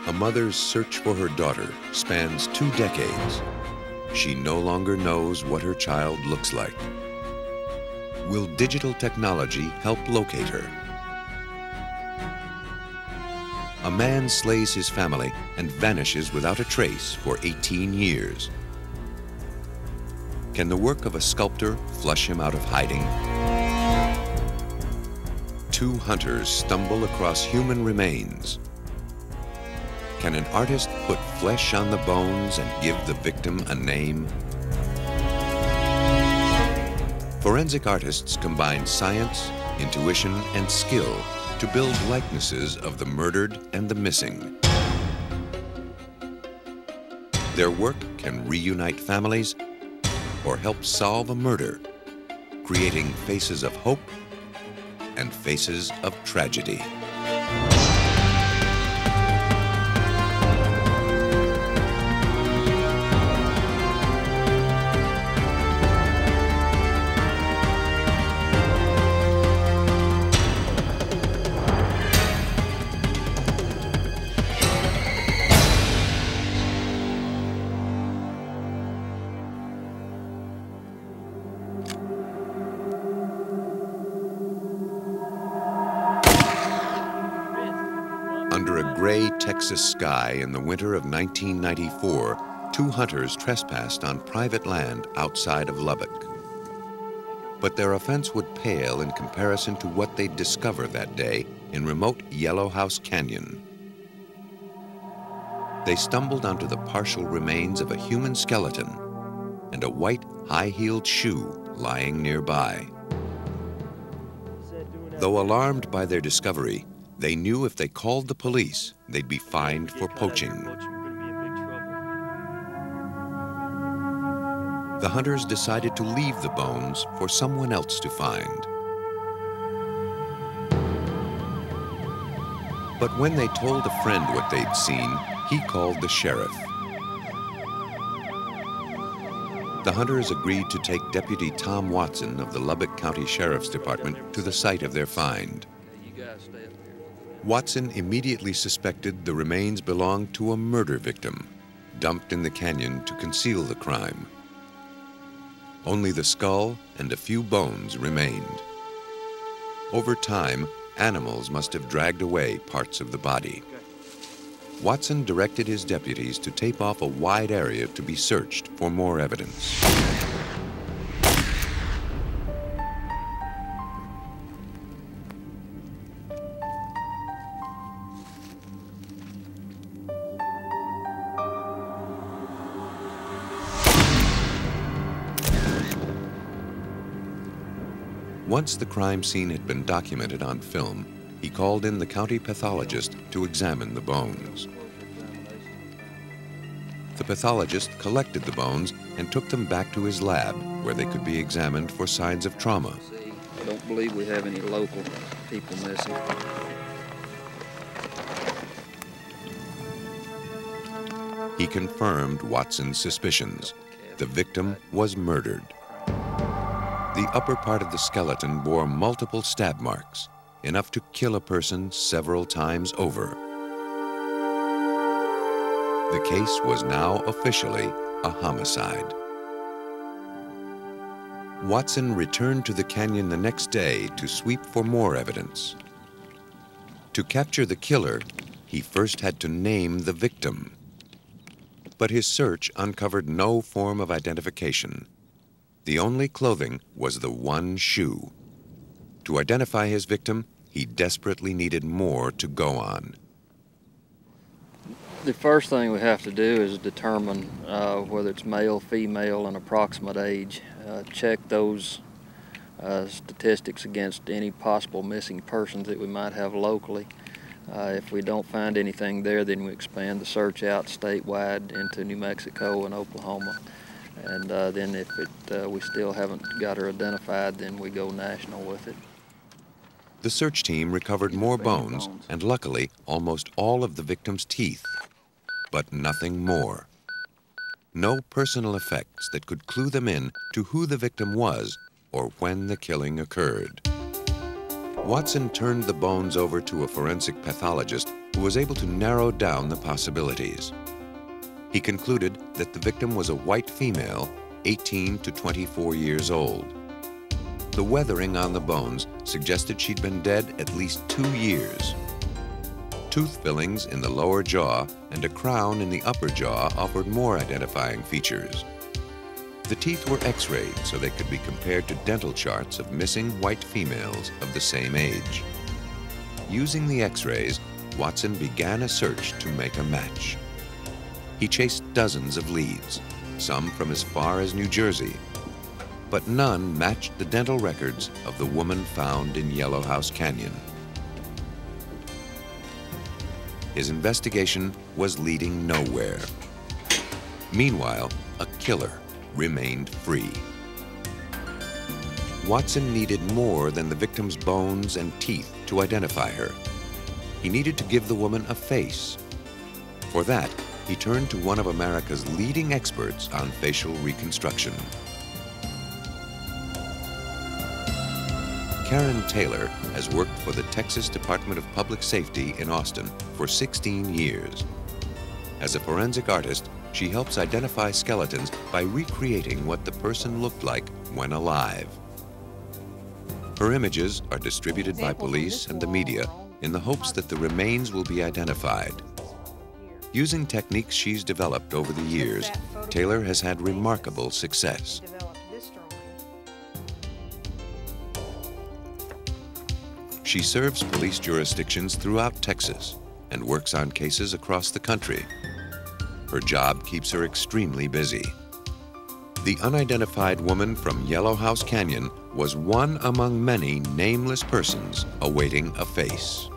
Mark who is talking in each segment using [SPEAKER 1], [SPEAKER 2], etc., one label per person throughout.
[SPEAKER 1] A mother's search for her daughter spans 2 decades. She no longer knows what her child looks like. Will digital technology help locate her? A man slays his family and vanishes without a trace for 18 years. Can the work of a sculptor flush him out of hiding? 2 hunters stumble across human remains. Can an artist put flesh on the bones and give the victim a name? Forensic artists combine science, intuition, and skill to build likenesses of the murdered and the missing. Their work can reunite families or help solve a murder, creating faces of hope and faces of tragedy. Under a gray Texas sky in the winter of 1994, 2 hunters trespassed on private land outside of Lubbock. But their offense would pale in comparison to what they'd discover that day in remote Yellow House Canyon. They stumbled onto the partial remains of a human skeleton and a white, high-heeled shoe lying nearby. Though alarmed by their discovery, they knew if they called the police, they'd be fined for poaching. The hunters decided to leave the bones for someone else to find. But when they told a friend what they'd seen, he called the sheriff. The hunters agreed to take Deputy Tom Watson of the Lubbock County Sheriff's Department to the site of their find. Watson immediately suspected the remains belonged to a murder victim, dumped in the canyon to conceal the crime. Only the skull and a few bones remained. Over time, animals must have dragged away parts of the body. Watson directed his deputies to tape off a wide area to be searched for more evidence. Once the crime scene had been documented on film, he called in the county pathologist to examine the bones. The pathologist collected the bones and took them back to his lab, where they could be examined for signs of trauma.
[SPEAKER 2] I don't believe we have any local people missing.
[SPEAKER 1] He confirmed Watson's suspicions. The victim was murdered. The upper part of the skeleton bore multiple stab marks, enough to kill a person several times over. The case was now officially a homicide. Watson returned to the canyon the next day to sweep for more evidence. To capture the killer, he first had to name the victim. But his search uncovered no form of identification. The only clothing was the one shoe. To identify his victim, he desperately needed more to go on.
[SPEAKER 2] The first thing we have to do is determine whether it's male, female, and approximate age. Check those statistics against any possible missing persons that we might have locally. If we don't find anything there, then we expand the search out statewide into New Mexico and Oklahoma. And then if we still haven't got her identified, then we go national with it.
[SPEAKER 1] The search team recovered more bones and luckily almost all of the victim's teeth, but nothing more. No personal effects that could clue them in to who the victim was or when the killing occurred. Watson turned the bones over to a forensic pathologist who was able to narrow down the possibilities. He concluded that the victim was a white female, 18 to 24 years old. The weathering on the bones suggested she'd been dead at least 2 years. Tooth fillings in the lower jaw and a crown in the upper jaw offered more identifying features. The teeth were x-rayed so they could be compared to dental charts of missing white females of the same age. Using the x-rays, Watson began a search to make a match. He chased dozens of leads, some from as far as New Jersey, but none matched the dental records of the woman found in Yellow House Canyon. His investigation was leading nowhere. Meanwhile, a killer remained free. Watson needed more than the victim's bones and teeth to identify her. He needed to give the woman a face. For that, he turned to one of America's leading experts on facial reconstruction. Karen Taylor has worked for the Texas Department of Public Safety in Austin for 16 years. As a forensic artist, she helps identify skeletons by recreating what the person looked like when alive. Her images are distributed by police and the media in the hopes that the remains will be identified. Using techniques she's developed over the years, Taylor has had remarkable success. She serves police jurisdictions throughout Texas and works on cases across the country. Her job keeps her extremely busy. The unidentified woman from Yellow House Canyon was one among many nameless persons awaiting a face.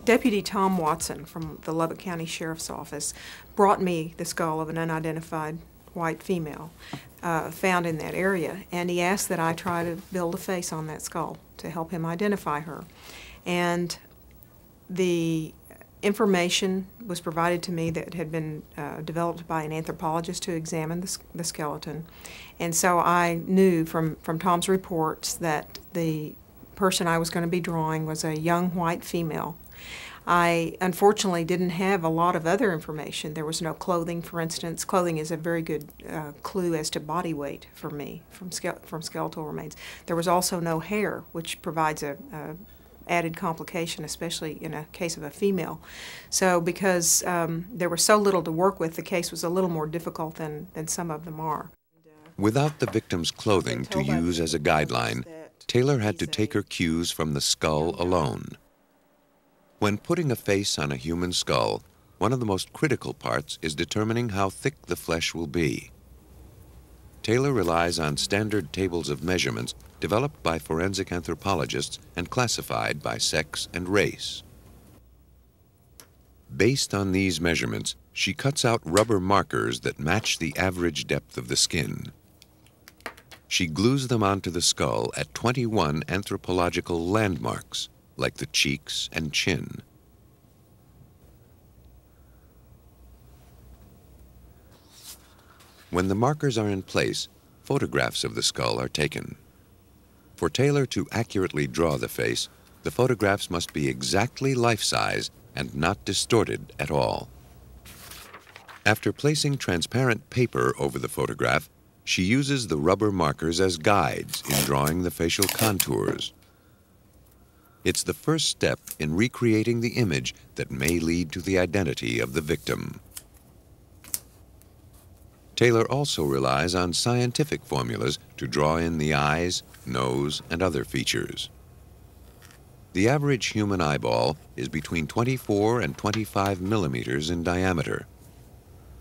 [SPEAKER 3] Deputy Tom Watson from the Lubbock County Sheriff's Office brought me the skull of an unidentified white female found in that area, and he asked that I try to build a face on that skull to help him identify her. And the information was provided to me that had been developed by an anthropologist to examine the skeleton. And so I knew from Tom's reports that the person I was going to be drawing was a young white female. I unfortunately didn't have a lot of other information. There was no clothing, for instance. Clothing is a very good clue as to body weight for me from skeletal remains. There was also no hair, which provides a added complication, especially in a case of a female. So because there was so little to work with, the case was a little more difficult than some of them are.
[SPEAKER 1] Without the victim's clothing to use as a guideline, Taylor had to take her cues from the skull alone. When putting a face on a human skull, one of the most critical parts is determining how thick the flesh will be. Taylor relies on standard tables of measurements developed by forensic anthropologists and classified by sex and race. Based on these measurements, she cuts out rubber markers that match the average depth of the skin. She glues them onto the skull at 21 anthropological landmarks, like the cheeks and chin. When the markers are in place, photographs of the skull are taken. For Taylor to accurately draw the face, the photographs must be exactly life-size and not distorted at all. After placing transparent paper over the photograph, she uses the rubber markers as guides in drawing the facial contours. It's the first step in recreating the image that may lead to the identity of the victim. Taylor also relies on scientific formulas to draw in the eyes, nose, and other features. The average human eyeball is between 24 and 25 millimeters in diameter.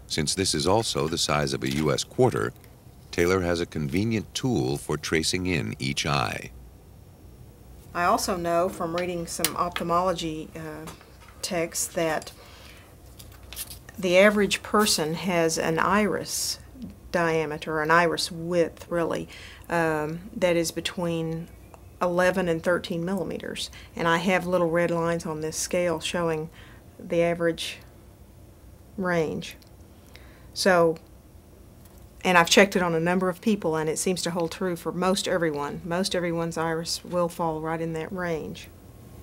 [SPEAKER 1] Since this is also the size of a U.S. quarter, Taylor has a convenient tool for tracing in each eye.
[SPEAKER 3] I also know from reading some ophthalmology texts that the average person has an iris diameter, an iris width really, that is between 11 and 13 millimeters. And I have little red lines on this scale showing the average range. So And I've checked it on a number of people, and it seems to hold true for most everyone. Most everyone's iris will fall right in that range.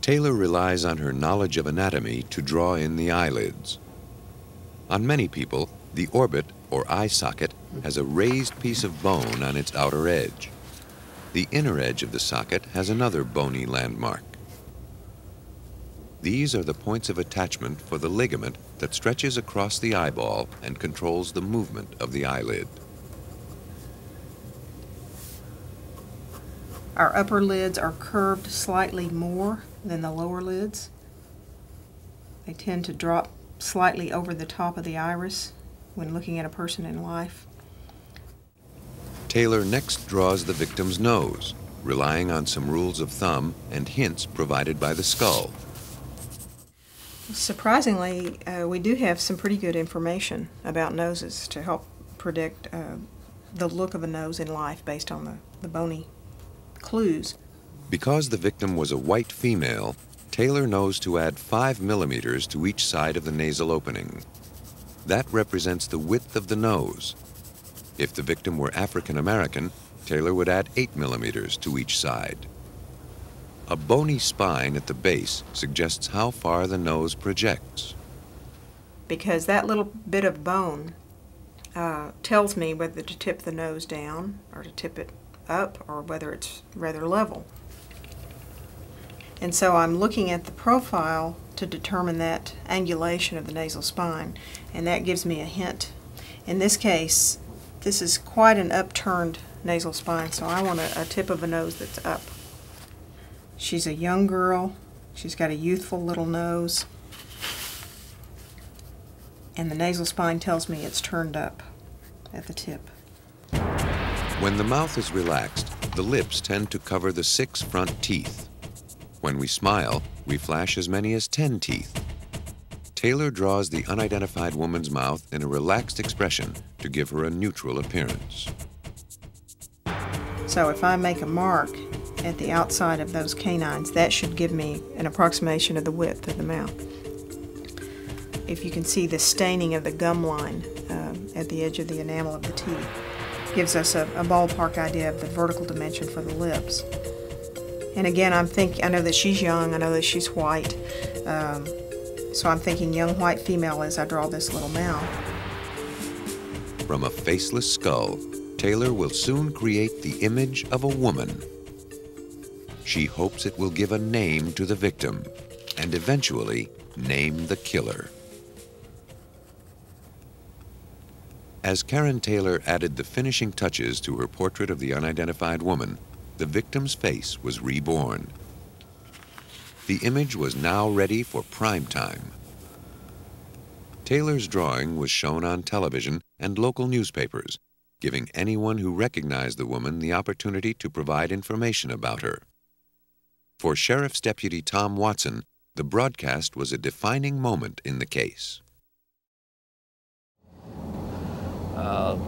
[SPEAKER 1] Taylor relies on her knowledge of anatomy to draw in the eyelids. On many people, the orbit, or eye socket, has a raised piece of bone on its outer edge. The inner edge of the socket has another bony landmark. These are the points of attachment for the ligament that stretches across the eyeball and controls the movement of the eyelid.
[SPEAKER 3] Our upper lids are curved slightly more than the lower lids. They tend to drop slightly over the top of the iris when looking at a person in life.
[SPEAKER 1] Taylor next draws the victim's nose, relying on some rules of thumb and hints provided by the skull.
[SPEAKER 3] Surprisingly, we do have some pretty good information about noses to help predict the look of a nose in life based on the bony clues.
[SPEAKER 1] Because the victim was a white female, Taylor knows to add 5 millimeters to each side of the nasal opening. That represents the width of the nose. If the victim were African American, Taylor would add 8 millimeters to each side. A bony spine at the base suggests how far the nose projects.
[SPEAKER 3] Because that little bit of bone tells me whether to tip the nose down or to tip it up or whether it's rather level. And so I'm looking at the profile to determine that angulation of the nasal spine, and that gives me a hint. In this case, this is quite an upturned nasal spine, so I want a tip of a nose that's up. She's a young girl. She's got a youthful little nose. And the nasal spine tells me it's turned up at the tip.
[SPEAKER 1] When the mouth is relaxed, the lips tend to cover the 6 front teeth. When we smile, we flash as many as 10 teeth. Taylor draws the unidentified woman's mouth in a relaxed expression to give her a neutral appearance.
[SPEAKER 3] So if I make a mark at the outside of those canines, that should give me an approximation of the width of the mouth. If you can see the staining of the gum line at the edge of the enamel of the teeth, gives us a ballpark idea of the vertical dimension for the lips. And again, I know that she's young, I know that she's white, so I'm thinking young white female as I draw this little mouth.
[SPEAKER 1] From a faceless skull, Taylor will soon create the image of a woman. She hopes it will give a name to the victim and eventually name the killer. As Karen Taylor added the finishing touches to her portrait of the unidentified woman, the victim's face was reborn. The image was now ready for prime time. Taylor's drawing was shown on television and local newspapers, giving anyone who recognized the woman the opportunity to provide information about her. For Sheriff's Deputy Tom Watson, the broadcast was a defining moment in the case.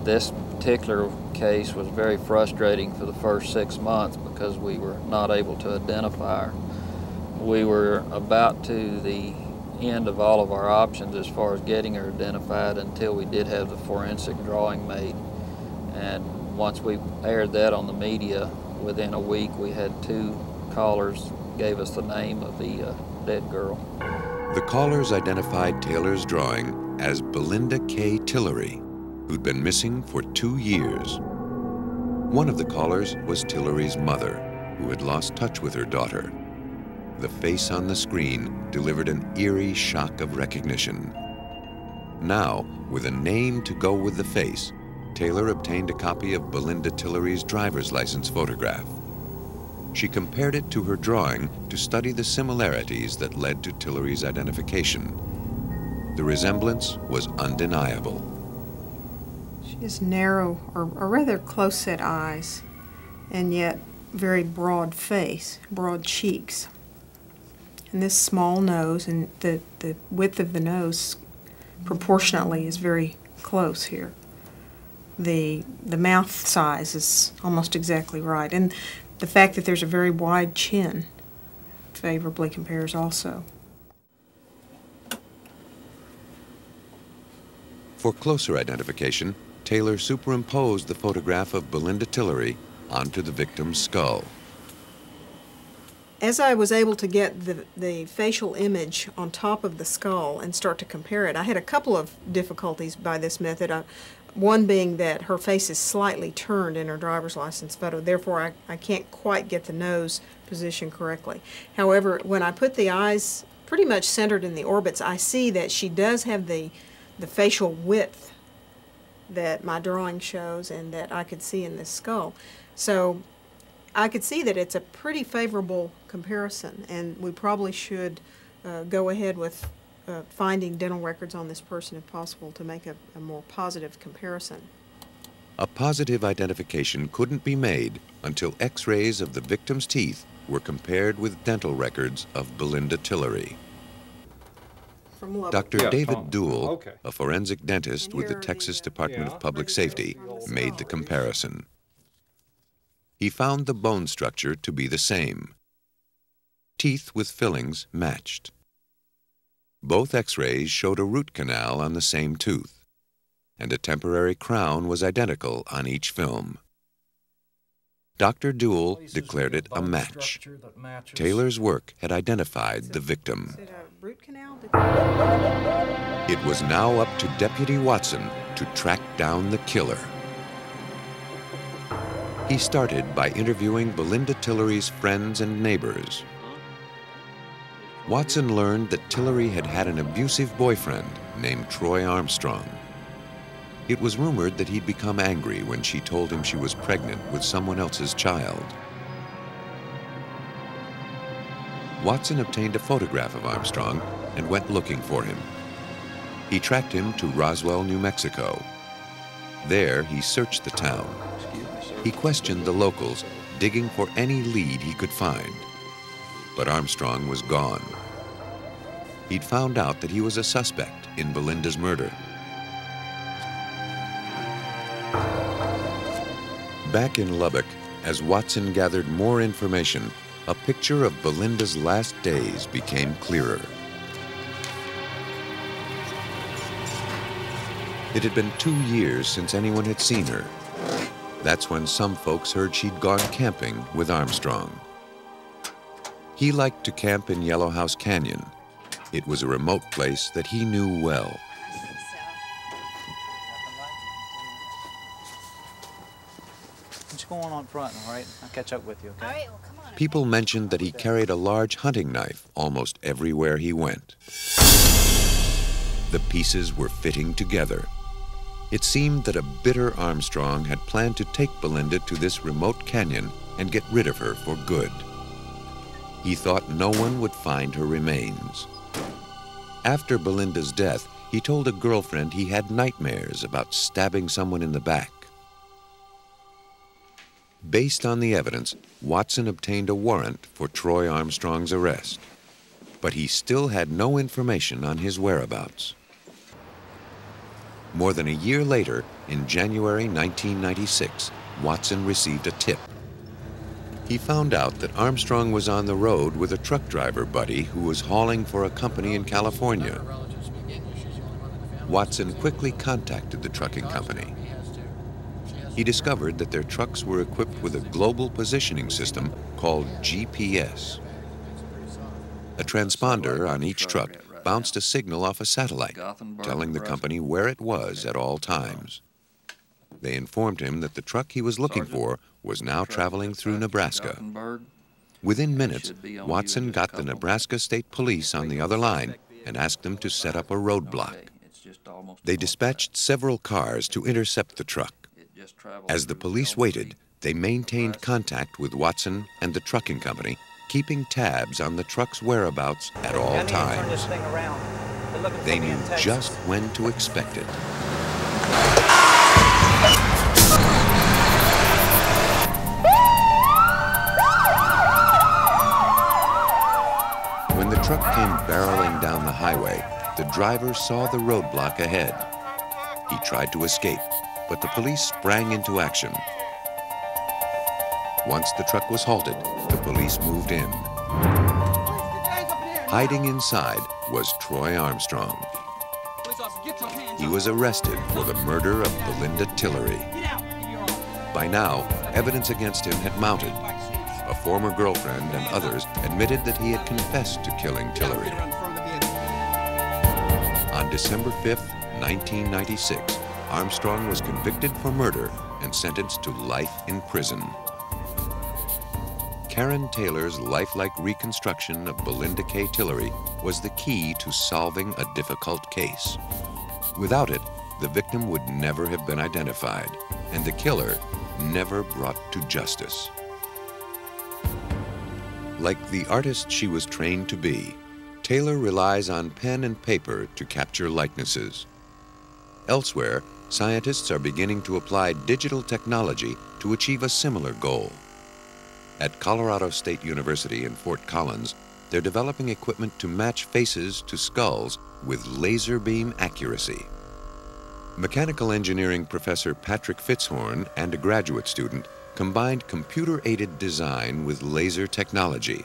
[SPEAKER 2] This particular case was very frustrating for the first 6 months because we were not able to identify her. We were about to the end of all of our options as far as getting her identified until we did have the forensic drawing made. And once we aired that on the media, within a week we had 2 callers gave us the name of the dead girl.
[SPEAKER 1] The callers identified Taylor's drawing as Belinda K. Tillery, who'd been missing for 2 years. One of the callers was Tillery's mother, who had lost touch with her daughter. The face on the screen delivered an eerie shock of recognition. Now, with a name to go with the face, Taylor obtained a copy of Belinda Tillery's driver's license photograph. She compared it to her drawing to study the similarities that led to Tillery's identification. The resemblance was undeniable.
[SPEAKER 3] She has narrow or rather close-set eyes, and yet very broad face, broad cheeks. And this small nose, and the width of the nose proportionately is very close here. The mouth size is almost exactly right, and the fact that there's a very wide chin favorably compares also.
[SPEAKER 1] For closer identification, Taylor superimposed the photograph of Belinda Tillery onto the victim's skull.
[SPEAKER 3] As I was able to get the facial image on top of the skull and start to compare it, I had a couple of difficulties by this method. One being that her face is slightly turned in her driver's license photo, therefore I can't quite get the nose position correctly. However, when I put the eyes pretty much centered in the orbits, I see that she does have the facial width that my drawing shows and that I could see in this skull. So I could see that it's a pretty favorable comparison, and we probably should go ahead with finding dental records on this person if possible to make a more positive comparison.
[SPEAKER 1] A positive identification couldn't be made until X-rays of the victim's teeth were compared with dental records of Belinda Tillery. Dr. David Duell, a forensic dentist with the Texas Department of Public Safety, made the comparison. He found the bone structure to be the same. Teeth with fillings matched. Both X-rays showed a root canal on the same tooth, and a temporary crown was identical on each film. Dr. Duell declared it a match. Taylor's work had identified the victim. It was now up to Deputy Watson to track down the killer. He started by interviewing Belinda Tillery's friends and neighbors. Watson learned that Tillery had had an abusive boyfriend named Troy Armstrong. It was rumored that he'd become angry when she told him she was pregnant with someone else's child. Watson obtained a photograph of Armstrong and went looking for him. He tracked him to Roswell, New Mexico. There, he searched the town. He questioned the locals, digging for any lead he could find. But Armstrong was gone. He'd found out that he was a suspect in Belinda's murder. Back in Lubbock, as Watson gathered more information, a picture of Belinda's last days became clearer. It had been 2 years since anyone had seen her. That's when some folks heard she'd gone camping with Armstrong. He liked to camp in Yellow House Canyon. It was a remote place that he knew well.
[SPEAKER 4] What's going on front, all right? I'll catch up with you, okay?
[SPEAKER 5] All right, well, come on.
[SPEAKER 1] People mentioned that he carried a large hunting knife almost everywhere he went. The pieces were fitting together. It seemed that a bitter Armstrong had planned to take Belinda to this remote canyon and get rid of her for good. He thought no one would find her remains. After Belinda's death, he told a girlfriend he had nightmares about stabbing someone in the back. Based on the evidence, Watson obtained a warrant for Troy Armstrong's arrest, but he still had no information on his whereabouts. More than a year later, in January 1996, Watson received a tip. He found out that Armstrong was on the road with a truck driver buddy who was hauling for a company in California. Watson quickly contacted the trucking company. He discovered that their trucks were equipped with a global positioning system called GPS. A transponder on each truck bounced a signal off a satellite, telling the company where it was at all times. They informed him that the truck he was looking for was now traveling through Nebraska. Within minutes, Watson got the Nebraska State Police on the other line and asked them to set up a roadblock. They dispatched several cars to intercept the truck. As the police waited, they maintained contact with Watson and the trucking company, keeping tabs on the truck's whereabouts at all times. They knew just when to expect it. When the truck came barreling down the highway, the driver saw the roadblock ahead. He tried to escape, but the police sprang into action. Once the truck was halted, the police moved in. Hiding inside was Troy Armstrong. He was arrested for the murder of Belinda Tillery. By now, evidence against him had mounted. A former girlfriend and others admitted that he had confessed to killing Tillery. On December 5, 1996, Armstrong was convicted for murder and sentenced to life in prison. Karen Taylor's lifelike reconstruction of Belinda K. Tillery was the key to solving a difficult case. Without it, the victim would never have been identified, and the killer never brought to justice. Like the artist she was trained to be, Taylor relies on pen and paper to capture likenesses. Elsewhere, scientists are beginning to apply digital technology to achieve a similar goal. At Colorado State University in Fort Collins, they're developing equipment to match faces to skulls with laser beam accuracy. Mechanical engineering professor Patrick Fitzhorn and a graduate student combined computer-aided design with laser technology.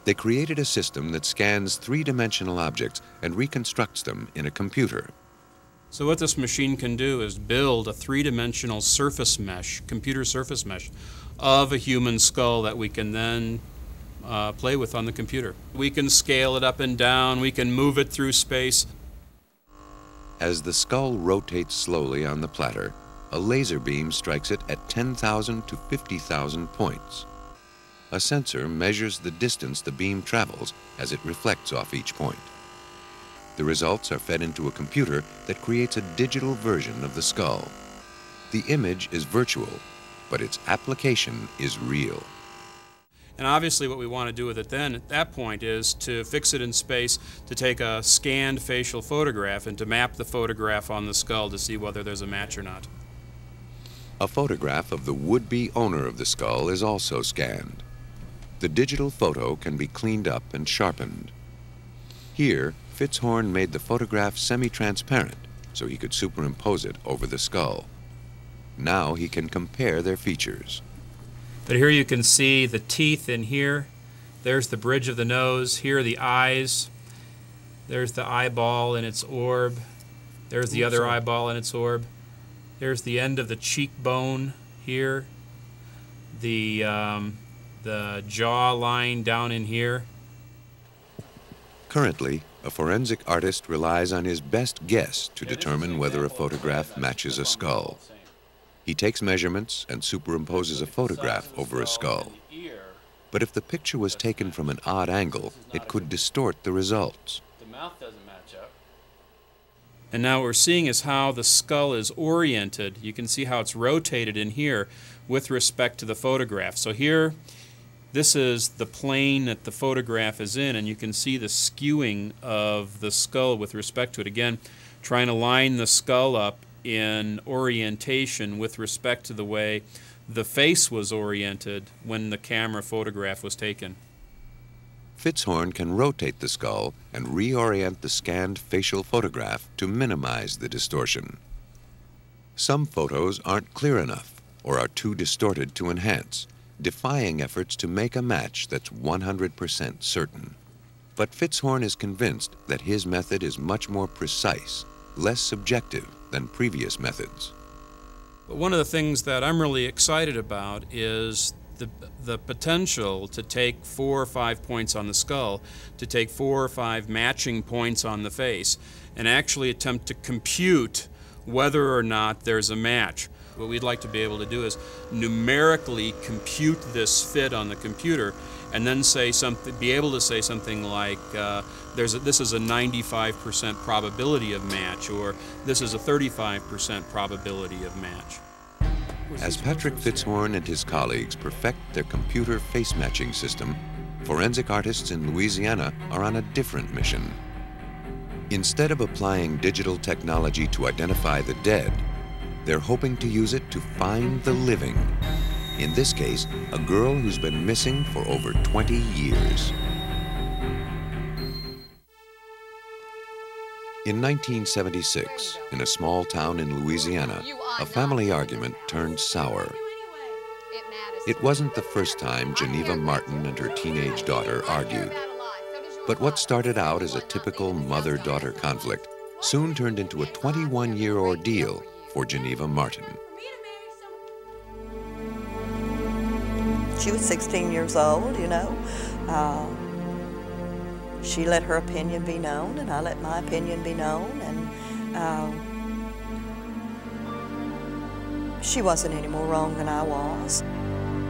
[SPEAKER 1] They created a system that scans three-dimensional objects and reconstructs them in a computer.
[SPEAKER 5] So what this machine can do is build a three-dimensional surface mesh, computer surface mesh, of a human skull that we can then play with on the computer. We can scale it up and down, we can move it through space.
[SPEAKER 1] As the skull rotates slowly on the platter, a laser beam strikes it at 10,000 to 50,000 points. A sensor measures the distance the beam travels as it reflects off each point. The results are fed into a computer that creates a digital version of the skull. The image is virtual, but its application is real.
[SPEAKER 5] And obviously what we want to do with it then at that point is to fix it in space, to take a scanned facial photograph and to map the photograph on the skull to see whether there's a match or not.
[SPEAKER 1] A photograph of the would-be owner of the skull is also scanned. The digital photo can be cleaned up and sharpened. Here, Fitzhorn made the photograph semi-transparent so he could superimpose it over the skull. Now he can compare their features.
[SPEAKER 5] But here you can see the teeth in here. There's the bridge of the nose. Here are the eyes. There's the eyeball in its orb. There's the other eyeball in its orb. There's the end of the cheekbone here. The jaw line down in here.
[SPEAKER 1] Currently, a forensic artist relies on his best guess to determine whether a photograph matches a skull. He takes measurements and superimposes a photograph over a skull. But if the picture was taken from an odd angle, it could distort the results.
[SPEAKER 5] The mouth doesn't match up. And now what we're seeing is how the skull is oriented. You can see how it's rotated in here with respect to the photograph. So here, this is the plane that the photograph is in, and you can see the skewing of the skull with respect to it. Again, trying to line the skull up in orientation with respect to the way the face was oriented when the camera photograph was taken.
[SPEAKER 1] Fitzhorn can rotate the skull and reorient the scanned facial photograph to minimize the distortion. Some photos aren't clear enough or are too distorted to enhance, defying efforts to make a match that's 100% certain. But Fitzhorn is convinced that his method is much more precise, less subjective than previous methods.
[SPEAKER 5] But one of the things that I'm really excited about is the potential to take 4 or 5 points on the skull, to take 4 or 5 matching points on the face, and actually attempt to compute whether or not there's a match. What we'd like to be able to do is numerically compute this fit on the computer and then be able to say something like this is a 95% probability of match, or this is a 35% probability of match.
[SPEAKER 1] As Patrick Fitzhorn and his colleagues perfect their computer face matching system, forensic artists in Louisiana are on a different mission. Instead of applying digital technology to identify the dead, they're hoping to use it to find the living. In this case, a girl who's been missing for over 20 years. In 1976, in a small town in Louisiana, a family argument turned sour. It wasn't the first time Geneva Martin and her teenage daughter argued. But what started out as a typical mother-daughter conflict soon turned into a 21-year ordeal for Geneva Martin.
[SPEAKER 6] She was 16 years old, you know. She let her opinion be known, and I let my opinion be known, and she wasn't any more wrong than I was.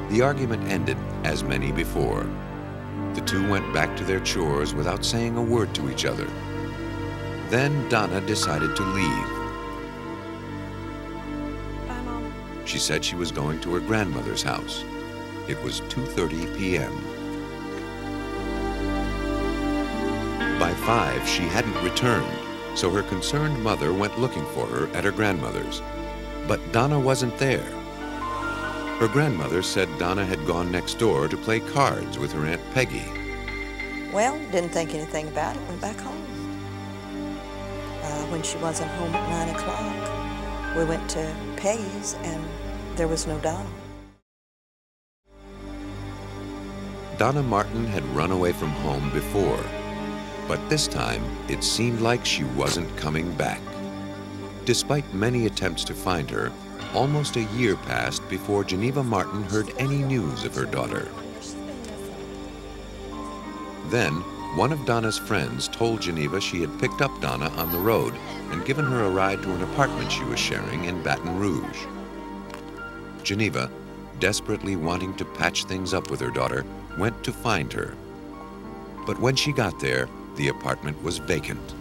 [SPEAKER 1] The argument ended as many before. The two went back to their chores without saying a word to each other. Then Donna decided to leave.
[SPEAKER 6] Bye, Mom.
[SPEAKER 1] She said she was going to her grandmother's house. It was 2:30 p.m. By 5, she hadn't returned, so her concerned mother went looking for her at her grandmother's. But Donna wasn't there. Her grandmother said Donna had gone next door to play cards with her Aunt Peggy.
[SPEAKER 6] Well, didn't think anything about it, went back home. When she wasn't home at 9 o'clock, we went to Peggy's and there was no Donna.
[SPEAKER 1] Donna Martin had run away from home before, but this time it seemed like she wasn't coming back. Despite many attempts to find her, almost a year passed before Geneva Martin heard any news of her daughter. Then, one of Donna's friends told Geneva she had picked up Donna on the road and given her a ride to an apartment she was sharing in Baton Rouge. Geneva, desperately wanting to patch things up with her daughter, went to find her. But when she got there, the apartment was vacant.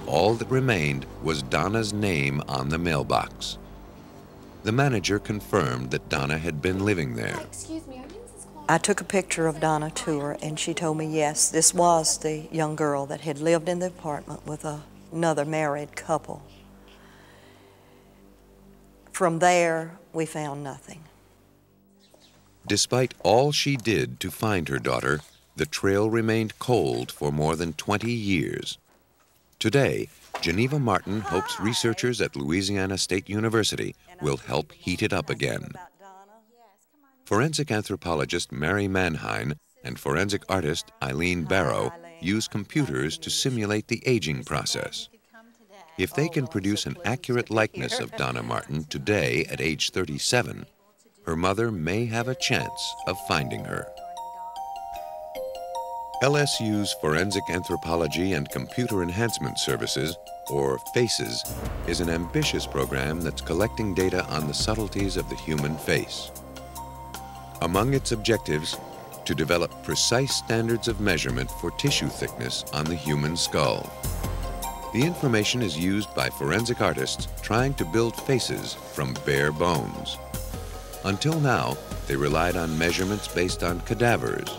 [SPEAKER 1] All that remained was Donna's name on the mailbox. The manager confirmed that Donna had been living there.
[SPEAKER 7] Excuse me, are you Mrs. Clark?
[SPEAKER 6] I took a picture of Donna to her, and she told me, yes, this was the young girl that had lived in the apartment with another married couple. From there, we found nothing.
[SPEAKER 1] Despite all she did to find her daughter, the trail remained cold for more than 20 years. Today, Geneva Martin hopes researchers at Louisiana State University will help heat it up again. Forensic anthropologist Mary Mannheim and forensic artist Eileen Barrow use computers to simulate the aging process. If they can produce an accurate likeness of Donna Martin today at age 37, her mother may have a chance of finding her. LSU's Forensic Anthropology and Computer Enhancement Services, or FACES, is an ambitious program that's collecting data on the subtleties of the human face. Among its objectives, to develop precise standards of measurement for tissue thickness on the human skull. The information is used by forensic artists trying to build faces from bare bones. Until now, they relied on measurements based on cadavers.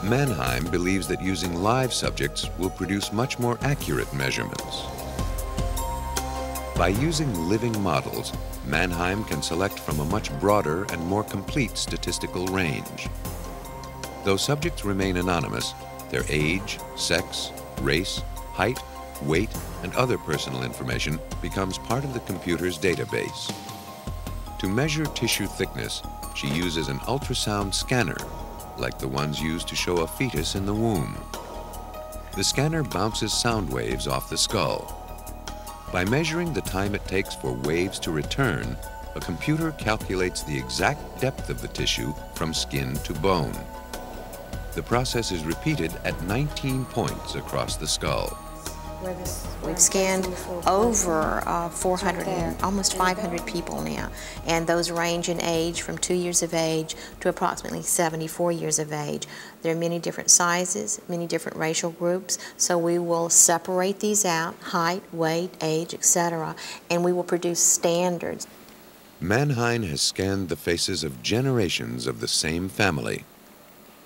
[SPEAKER 1] Mannheim believes that using live subjects will produce much more accurate measurements. By using living models, Mannheim can select from a much broader and more complete statistical range. Though subjects remain anonymous, their age, sex, race, height, weight, and other personal information becomes part of the computer's database. To measure tissue thickness, she uses an ultrasound scanner, like the ones used to show a fetus in the womb. The scanner bounces sound waves off the skull. By measuring the time it takes for waves to return, a computer calculates the exact depth of the tissue from skin to bone. The process is repeated at 19 points across the skull.
[SPEAKER 7] We've scanned over 400, almost 500 people now, and those range in age from 2 years of age to approximately 74 years of age. There are many different sizes, many different racial groups, so we will separate these out, height, weight, age, etc., and we will produce standards.
[SPEAKER 1] Mannheim has scanned the faces of generations of the same family.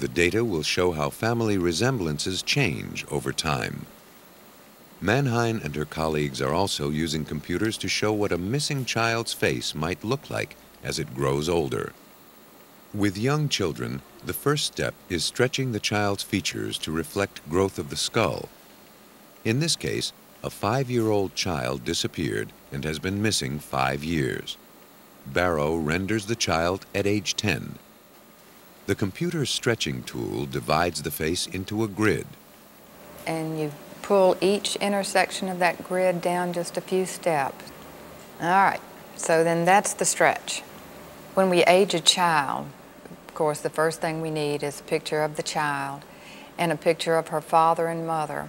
[SPEAKER 1] The data will show how family resemblances change over time. Mannheim and her colleagues are also using computers to show what a missing child's face might look like as it grows older. With young children, the first step is stretching the child's features to reflect growth of the skull. In this case, a 5-year-old child disappeared and has been missing 5 years. Barrow renders the child at age 10. The computer stretching tool divides the face into a grid.
[SPEAKER 8] And you pull each intersection of that grid down just a few steps. All right, so then that's the stretch. When we age a child, of course, the first thing we need is a picture of the child and a picture of her father and mother,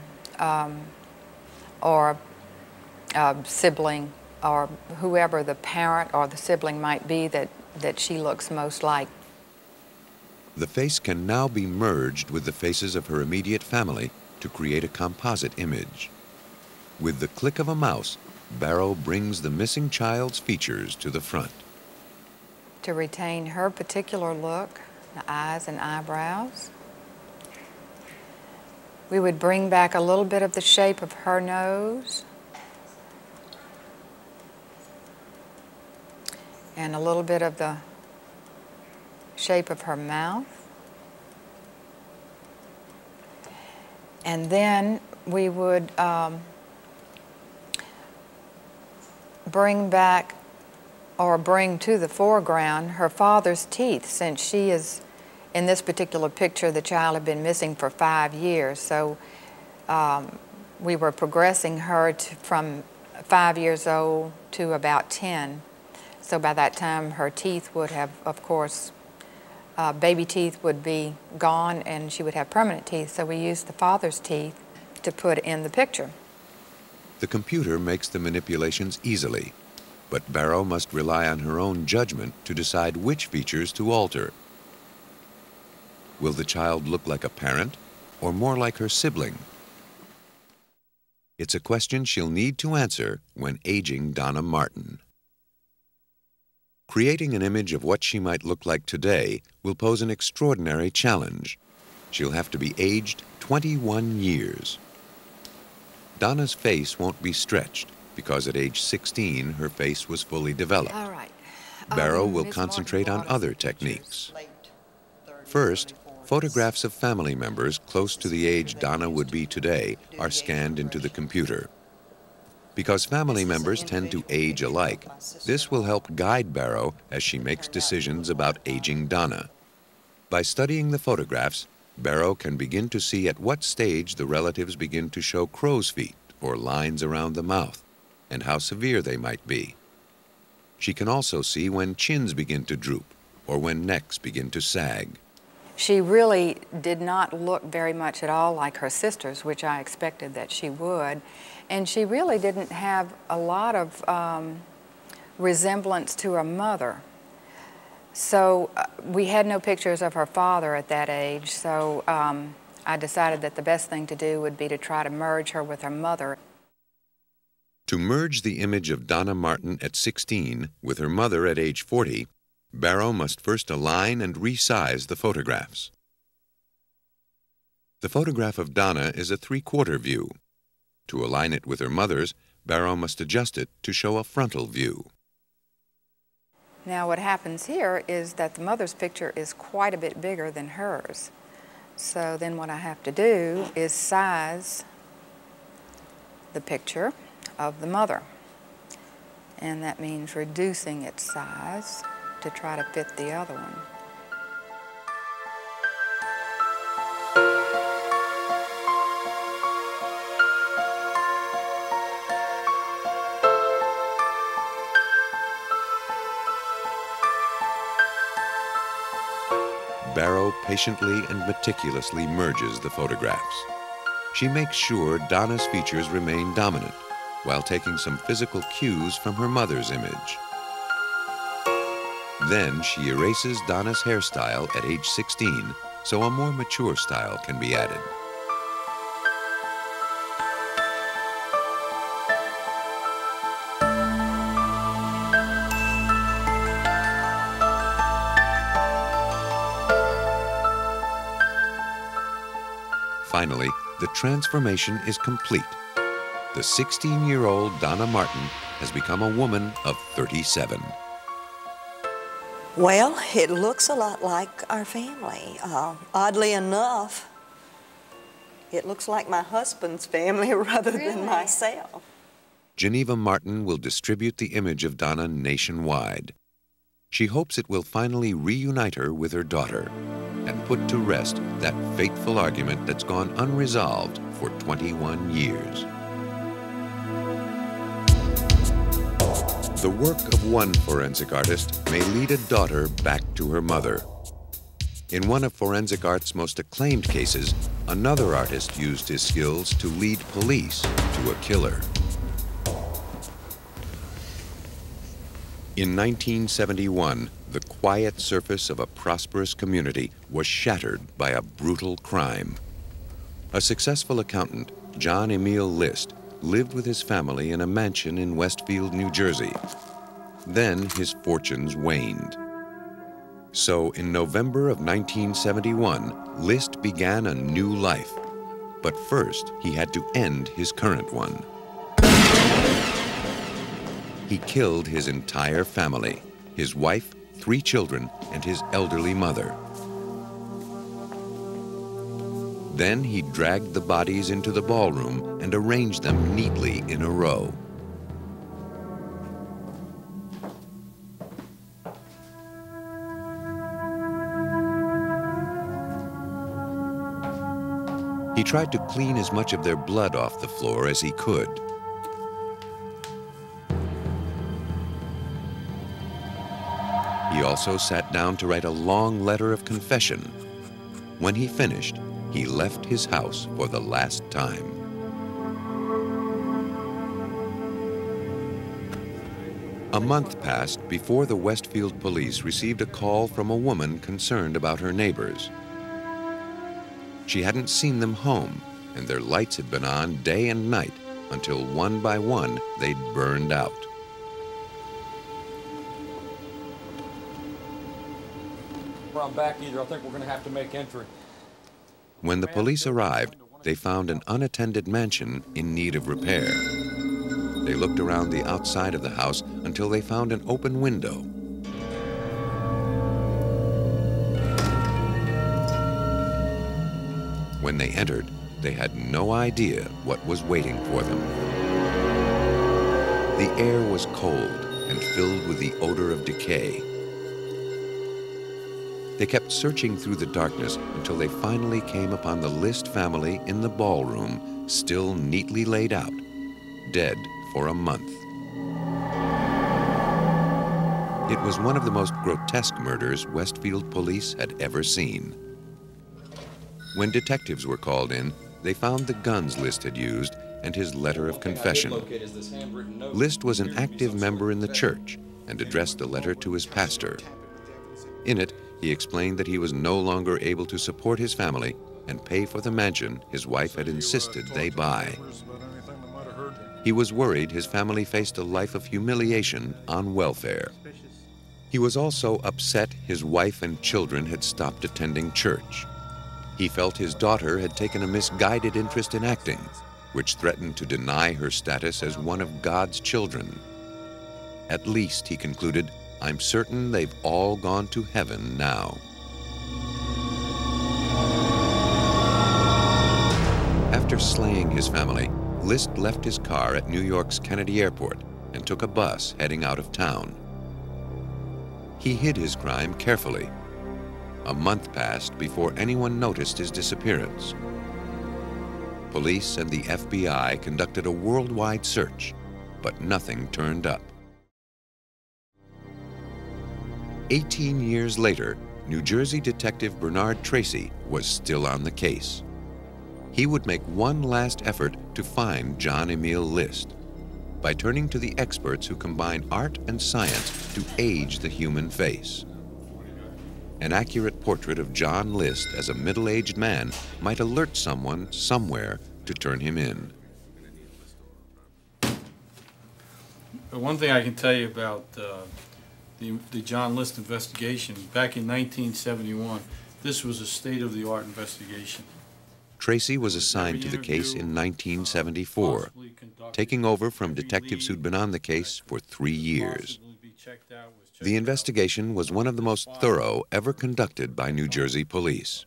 [SPEAKER 8] or a sibling, or whoever the parent or the sibling might be that she looks most like.
[SPEAKER 1] The face can now be merged with the faces of her immediate family to create a composite image. With the click of a mouse, Barrow brings the missing child's features to the front.
[SPEAKER 8] To retain her particular look, the eyes and eyebrows, we would bring back a little bit of the shape of her nose and a little bit of the shape of her mouth. And then we would bring back or bring to the foreground her father's teeth, since she is, in this particular picture, the child had been missing for 5 years. So we were progressing her from 5 years old to about 10. So by that time, her teeth would have, of course, baby teeth would be gone and she would have permanent teeth. So we used the father's teeth to put in the picture.
[SPEAKER 1] The computer makes the manipulations easily, but Barrow must rely on her own judgment to decide which features to alter. Will the child look like a parent or more like her sibling? It's a question she'll need to answer when aging Donna Martin. Creating an image of what she might look like today will pose an extraordinary challenge. She'll have to be aged 21 years. Donna's face won't be stretched because at age 16 her face was fully developed.
[SPEAKER 8] All right.
[SPEAKER 1] Barrow will
[SPEAKER 8] Ms.
[SPEAKER 1] concentrate
[SPEAKER 8] Martin
[SPEAKER 1] on
[SPEAKER 8] brought us
[SPEAKER 1] other
[SPEAKER 8] the
[SPEAKER 1] techniques.
[SPEAKER 6] Late
[SPEAKER 1] First,
[SPEAKER 6] 30s,
[SPEAKER 1] photographs of family members close to the age Donna would be today are scanned into the computer. Because family members tend to age alike, this will help guide Barrow as she makes decisions about aging Donna. By studying the photographs, Barrow can begin to see at what stage the relatives begin to show crow's feet or lines around the mouth, and how severe they might be. She can also see when chins begin to droop or when necks begin to sag.
[SPEAKER 8] She really did not look very much at all like her sisters, which I expected that she would. And she really didn't have a lot of resemblance to her mother. So we had no pictures of her father at that age, so I decided that the best thing to do would be to try to merge her with her mother.
[SPEAKER 1] To merge the image of Donna Martin at 16 with her mother at age 40, Barrow must first align and resize the photographs. The photograph of Donna is a 3/4 view. To align it with her mother's, Barrow must adjust it to show a frontal view.
[SPEAKER 8] Now what happens here is that the mother's picture is quite a bit bigger than hers. So then what I have to do is size the picture of the mother. And that means reducing its size to try to fit the other one.
[SPEAKER 1] Barrow patiently and meticulously merges the photographs. She makes sure Donna's features remain dominant, while taking some physical cues from her mother's image. Then she erases Donna's hairstyle at age 16, so a more mature style can be added. Finally, the transformation is complete. The 16-year-old Donna Martin has become a woman of 37.
[SPEAKER 6] Well, it looks a lot like our family. Oddly enough, it looks like my husband's family rather than myself.
[SPEAKER 1] Geneva Martin will distribute the image of Donna nationwide. She hopes it will finally reunite her with her daughter and put to rest that fateful argument that's gone unresolved for 21 years. The work of one forensic artist may lead a daughter back to her mother. In one of forensic art's most acclaimed cases, another artist used his skills to lead police to a killer. In 1971, the quiet surface of a prosperous community was shattered by a brutal crime. A successful accountant, John Emil List, lived with his family in a mansion in Westfield, New Jersey. Then his fortunes waned. So in November of 1971, List began a new life. But first, he had to end his current one. He killed his entire family, his wife, 3 children, and his elderly mother. Then he dragged the bodies into the ballroom and arranged them neatly in a row. He tried to clean as much of their blood off the floor as he could. He also sat down to write a long letter of confession. When he finished, he left his house for the last time. A month passed before the Westfield police received a call from a woman concerned about her neighbors. She hadn't seen them home, and their lights had been on day and night until one by one they'd burned out.
[SPEAKER 9] I'm back either. I think we're going to have to make entry.
[SPEAKER 1] When the police arrived, they found an unattended mansion in need of repair. They looked around the outside of the house until they found an open window. When they entered, they had no idea what was waiting for them. The air was cold and filled with the odor of decay. They kept searching through the darkness until they finally came upon the List family in the ballroom, still neatly laid out, dead for a month. It was one of the most grotesque murders Westfield police had ever seen. When detectives were called in, they found the guns List had used and his letter of confession. List was an active member in the church and addressed the letter to his pastor. In it, he explained that he was no longer able to support his family and pay for the mansion his wife had insisted they buy. He was worried his family faced a life of humiliation on welfare. He was also upset his wife and children had stopped attending church. He felt his daughter had taken a misguided interest in acting, which threatened to deny her status as one of God's children. At least, he concluded, I'm certain they've all gone to heaven now. After slaying his family, List left his car at New York's Kennedy Airport and took a bus heading out of town. He hid his crime carefully. A month passed before anyone noticed his disappearance. Police and the FBI conducted a worldwide search, but nothing turned up. 18 years later, New Jersey detective Bernard Tracy was still on the case. He would make one last effort to find John Emil List by turning to the experts who combine art and science to age the human face. An accurate portrait of John List as a middle-aged man might alert someone somewhere to turn him in.
[SPEAKER 9] One thing I can tell you about the John List investigation, back in 1971, this was a state-of-the-art investigation.
[SPEAKER 1] Tracy was assigned to the case in 1974, taking over from detectives who'd been on the case for 3 years. The investigation was one of the most thorough ever conducted by New Jersey police.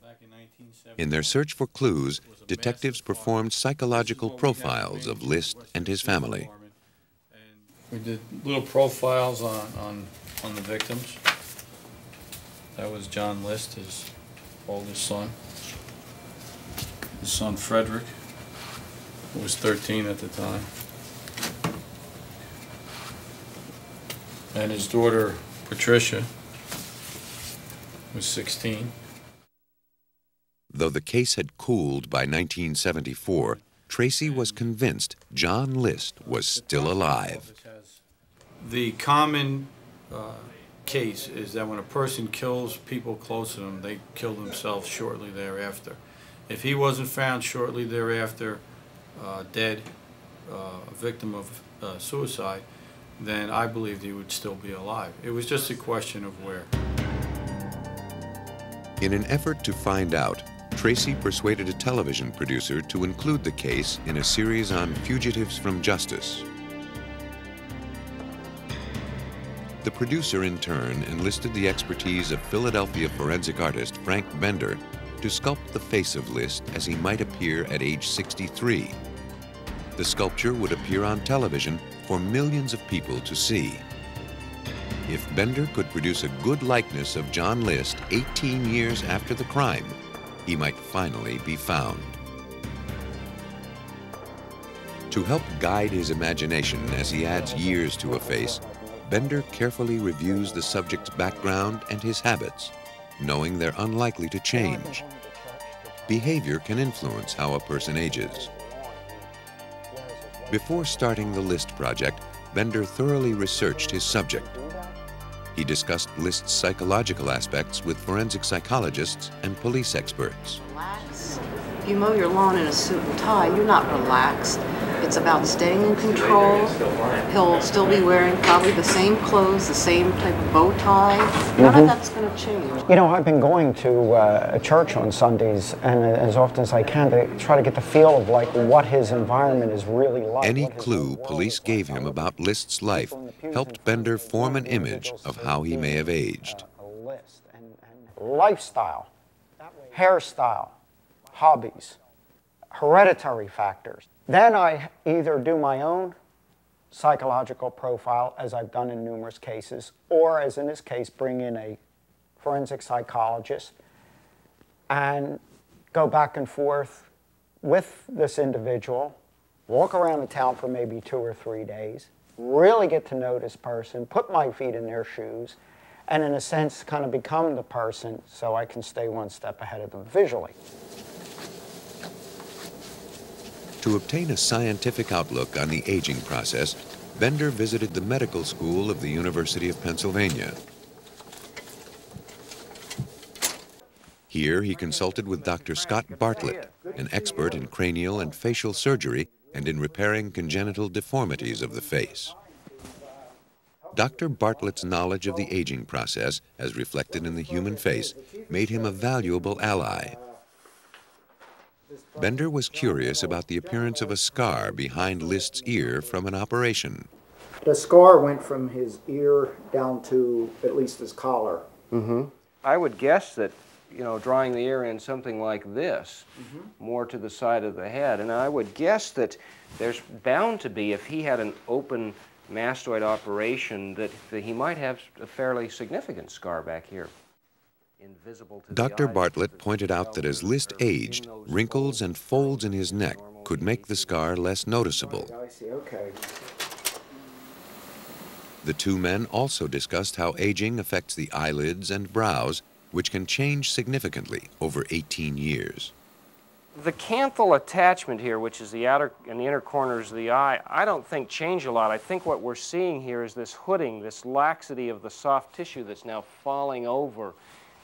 [SPEAKER 1] In their search for clues, detectives performed psychological profiles of List and his family.
[SPEAKER 9] We did little profiles on the victims. That was John List, his oldest son. His son Frederick, who was 13 at the time. And his daughter Patricia was 16.
[SPEAKER 1] Though the case had cooled by 1974, Tracy was convinced John List was still alive.
[SPEAKER 9] The common case is that when a person kills people close to them, they kill themselves shortly thereafter. If he wasn't found shortly thereafter dead, a victim of suicide, then I believed he would still be alive. It was just a question of where.
[SPEAKER 1] In an effort to find out, Tracy persuaded a television producer to include the case in a series on fugitives from justice. The producer, in turn, enlisted the expertise of Philadelphia forensic artist Frank Bender to sculpt the face of List as he might appear at age 63. The sculpture would appear on television for millions of people to see. If Bender could produce a good likeness of John List 18 years after the crime, he might finally be found. To help guide his imagination as he adds years to a face, Bender carefully reviews the subject's background and his habits, knowing they're unlikely to change. Behavior can influence how a person ages. Before starting the List project, Bender thoroughly researched his subject. He discussed List's psychological aspects with forensic psychologists and police experts.
[SPEAKER 10] Relax. If you mow your lawn in a suit and tie, you're not relaxed. It's about staying in control. He'll still be wearing probably the same clothes, the same type of bow tie. None of that's going to change.
[SPEAKER 11] You know, I've been going to a church on Sundays, and as often as I can, to try to get the feel of like what his environment is really like.
[SPEAKER 1] Any clue police gave him about List's life helped Bender form an image of how he may have aged.
[SPEAKER 11] Lifestyle, hairstyle, hobbies, hereditary factors. Then I either do my own psychological profile, as I've done in numerous cases, or as in this case, bring in a forensic psychologist and go back and forth with this individual, walk around the town for maybe 2 or 3 days, really get to know this person, put my feet in their shoes, and in a sense kind of become the person so I can stay one step ahead of them visually.
[SPEAKER 1] To obtain a scientific outlook on the aging process, Bender visited the medical school of the University of Pennsylvania. Here he consulted with Dr. Scott Bartlett, an expert in cranial and facial surgery and in repairing congenital deformities of the face. Dr. Bartlett's knowledge of the aging process, as reflected in the human face, made him a valuable ally. Bender was curious about the appearance of a scar behind List's ear from an operation.
[SPEAKER 11] The scar went from his ear down to at least his collar.
[SPEAKER 12] I would guess that, you know, drawing the ear in something like this, more to the side of the head, and I would guess that there's bound to be, if he had an open mastoid operation, that he might have a fairly significant scar back here.
[SPEAKER 1] Dr. Bartlett pointed out that as List aged, wrinkles and folds in his neck could make the scar less noticeable.
[SPEAKER 11] I see, okay.
[SPEAKER 1] The two men also discussed how aging affects the eyelids and brows, which can change significantly over 18 years.
[SPEAKER 12] The canthal attachment here, which is the outer and the inner corners of the eye, I don't think change a lot. I think what we're seeing here is this hooding, this laxity of the soft tissue that's now falling over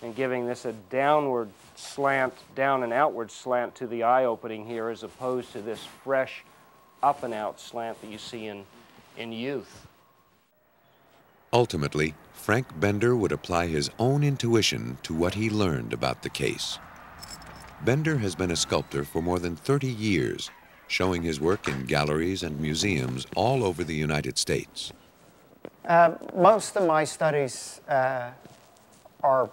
[SPEAKER 12] and giving this a downward slant, down and outward slant to the eye opening here, as opposed to this fresh up and out slant that you see in youth.
[SPEAKER 1] Ultimately, Frank Bender would apply his own intuition to what he learned about the case. Bender has been a sculptor for more than 30 years, showing his work in galleries and museums all over the United States.
[SPEAKER 11] Most of my studies are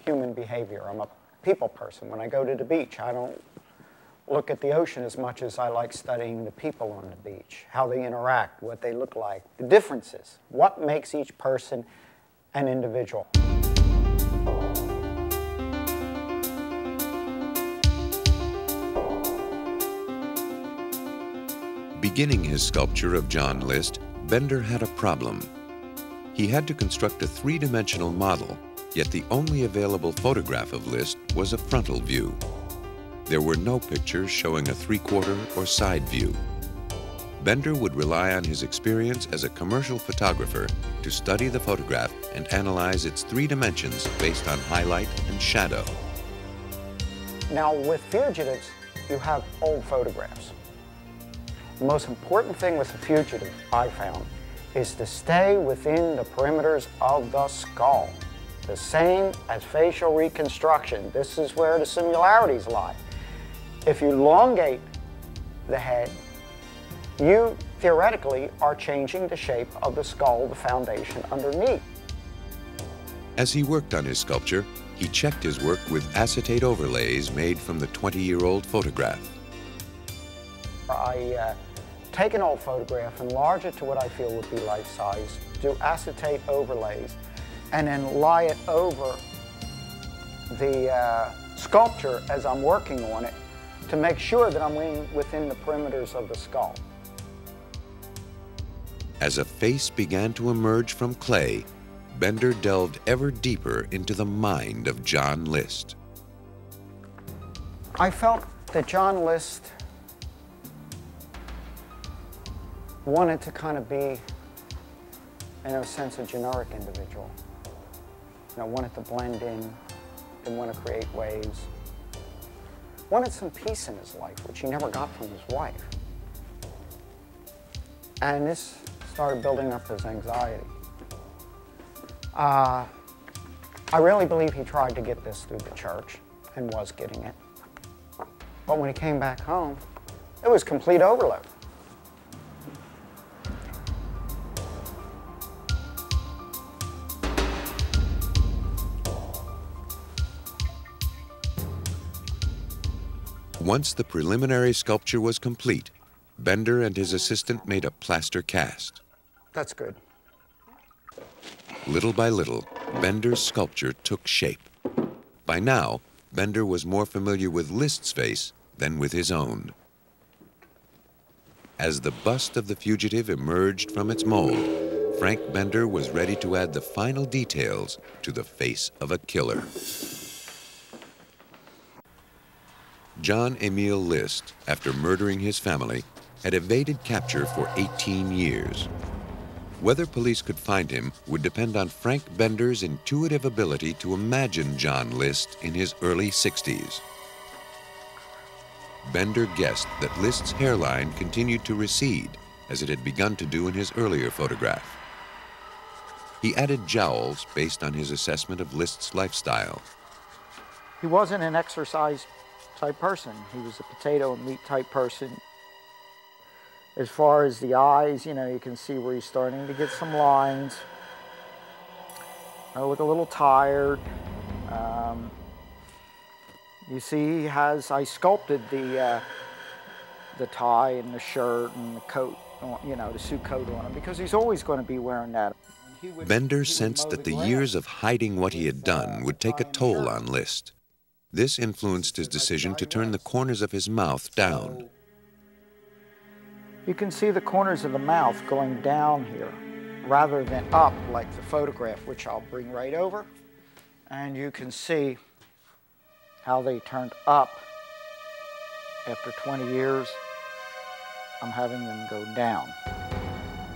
[SPEAKER 11] human behavior. I'm a people person. When I go to the beach, I don't look at the ocean as much as I like studying the people on the beach, how they interact, what they look like, the differences, what makes each person an individual.
[SPEAKER 1] Beginning his sculpture of John List, Bender had a problem. He had to construct a three-dimensional model, yet the only available photograph of List was a frontal view. There were no pictures showing a three-quarter or side view. Bender would rely on his experience as a commercial photographer to study the photograph and analyze its three dimensions based on highlight and shadow.
[SPEAKER 11] Now, with fugitives, you have old photographs. The most important thing with a fugitive, I found, is to stay within the perimeters of the skull. The same as facial reconstruction. This is where the similarities lie. If you elongate the head, you theoretically are changing the shape of the skull, the foundation underneath.
[SPEAKER 1] As he worked on his sculpture, he checked his work with acetate overlays made from the 20-year-old photograph.
[SPEAKER 11] I take an old photograph, enlarge it to what I feel would be life-size, do acetate overlays, and then lie it over the sculpture as I'm working on it to make sure that I'm within the perimeters of the skull.
[SPEAKER 1] As a face began to emerge from clay, Bender delved ever deeper into the mind of John List.
[SPEAKER 11] I felt that John List wanted to kind of be, in a sense, a generic individual. You know, wanted to blend in, didn't want to create waves. Wanted some peace in his life, which he never got from his wife. And this started building up his anxiety. I really believe he tried to get this through the church and was getting it. But when he came back home, it was complete overload.
[SPEAKER 1] Once the preliminary sculpture was complete, Bender and his assistant made a plaster cast.
[SPEAKER 11] That's good.
[SPEAKER 1] Little by little, Bender's sculpture took shape. By now, Bender was more familiar with List's face than with his own. As the bust of the fugitive emerged from its mold, Frank Bender was ready to add the final details to the face of a killer. John Emil List, after murdering his family, had evaded capture for 18 years. Whether police could find him would depend on Frank Bender's intuitive ability to imagine John List in his early 60s. Bender guessed that List's hairline continued to recede, as it had begun to do in his earlier photograph. He added jowls based on his assessment of List's lifestyle.
[SPEAKER 11] He wasn't an exercise type person. He was a potato and meat type person. As far as the eyes, you know, you can see where he's starting to get some lines. I look a little tired. You see he has, I sculpted the tie and the shirt and the coat, you know, the suit coat on him, because he's always going to be wearing that.
[SPEAKER 1] Bender sensed that the years of hiding what he had done would take a toll on List. This influenced his decision to turn the corners of his mouth down.
[SPEAKER 11] You can see the corners of the mouth going down here rather than up like the photograph, which I'll bring right over. And you can see how they turned up. After 20 years, I'm having them go down.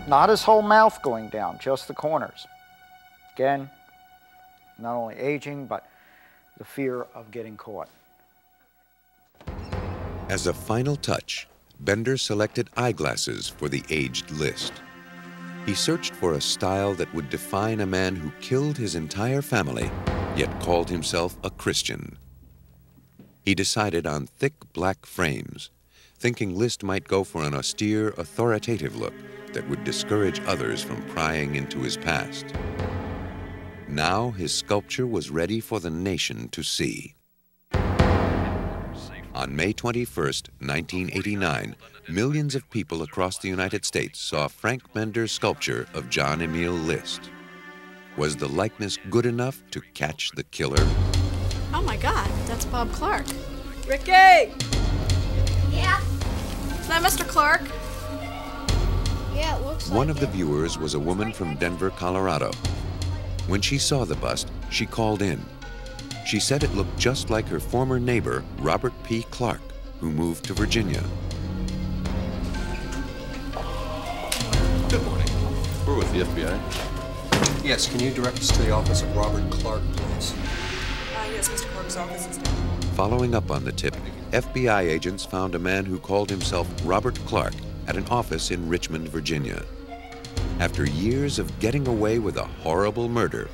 [SPEAKER 11] Not his whole mouth going down, just the corners. Again, not only aging, but the fear of getting caught.
[SPEAKER 1] As a final touch, Bender selected eyeglasses for the aged List. He searched for a style that would define a man who killed his entire family, yet called himself a Christian. He decided on thick black frames, thinking List might go for an austere, authoritative look that would discourage others from prying into his past. Now his sculpture was ready for the nation to see. On May 21st, 1989, millions of people across the United States saw Frank Bender's sculpture of John Emil List. Was the likeness good enough to catch the killer?
[SPEAKER 13] Oh my God, that's Bob Clark.
[SPEAKER 14] Ricky!
[SPEAKER 13] Yeah? Is that Mr. Clark? Yeah, it looks
[SPEAKER 1] One
[SPEAKER 13] like
[SPEAKER 1] of the
[SPEAKER 13] it.
[SPEAKER 1] viewers was a woman from Denver, Colorado. When she saw the bust, she called in. She said it looked just like her former neighbor, Robert P. Clark, who moved to Virginia.
[SPEAKER 14] Good morning. We're with the FBI. Yes, can you direct us to the office of Robert Clark, please?
[SPEAKER 15] Yes, Mr. Clark's office is down.
[SPEAKER 1] Following up on the tip, FBI agents found a man who called himself Robert Clark at an office in Richmond, Virginia. After years of getting away with a horrible murder,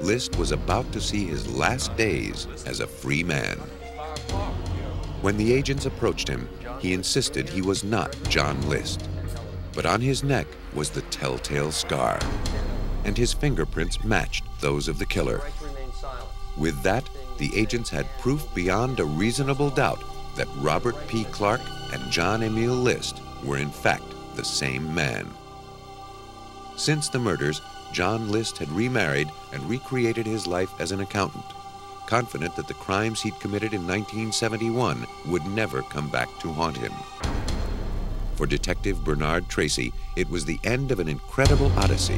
[SPEAKER 1] List was about to see his last days as a free man. When the agents approached him, he insisted he was not John List. But on his neck was the telltale scar, and his fingerprints matched those of the killer. With that, the agents had proof beyond a reasonable doubt that Robert P. Clark and John Emil List were in fact the same man. Since the murders, John List had remarried and recreated his life as an accountant, confident that the crimes he'd committed in 1971 would never come back to haunt him. For Detective Bernard Tracy, it was the end of an incredible odyssey.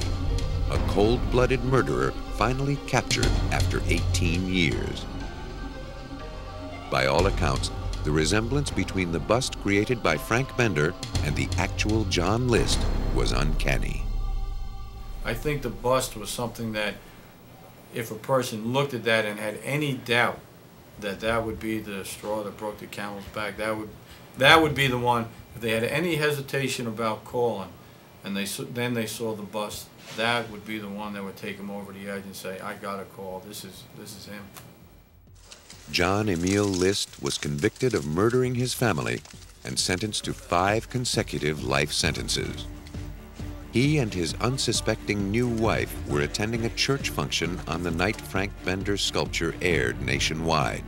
[SPEAKER 1] A cold-blooded murderer finally captured after 18 years. By all accounts, the resemblance between the bust created by Frank Bender and the actual John List was uncanny.
[SPEAKER 9] I think the bust was something that if a person looked at that and had any doubt that that would be the straw that broke the camel's back, that would be the one. If they had any hesitation about calling and then they saw the bust, that would be the one that would take them over the edge and say, I got a call, this is him.
[SPEAKER 1] John Emil List was convicted of murdering his family and sentenced to 5 consecutive life sentences. He and his unsuspecting new wife were attending a church function on the night Frank Bender's sculpture aired nationwide.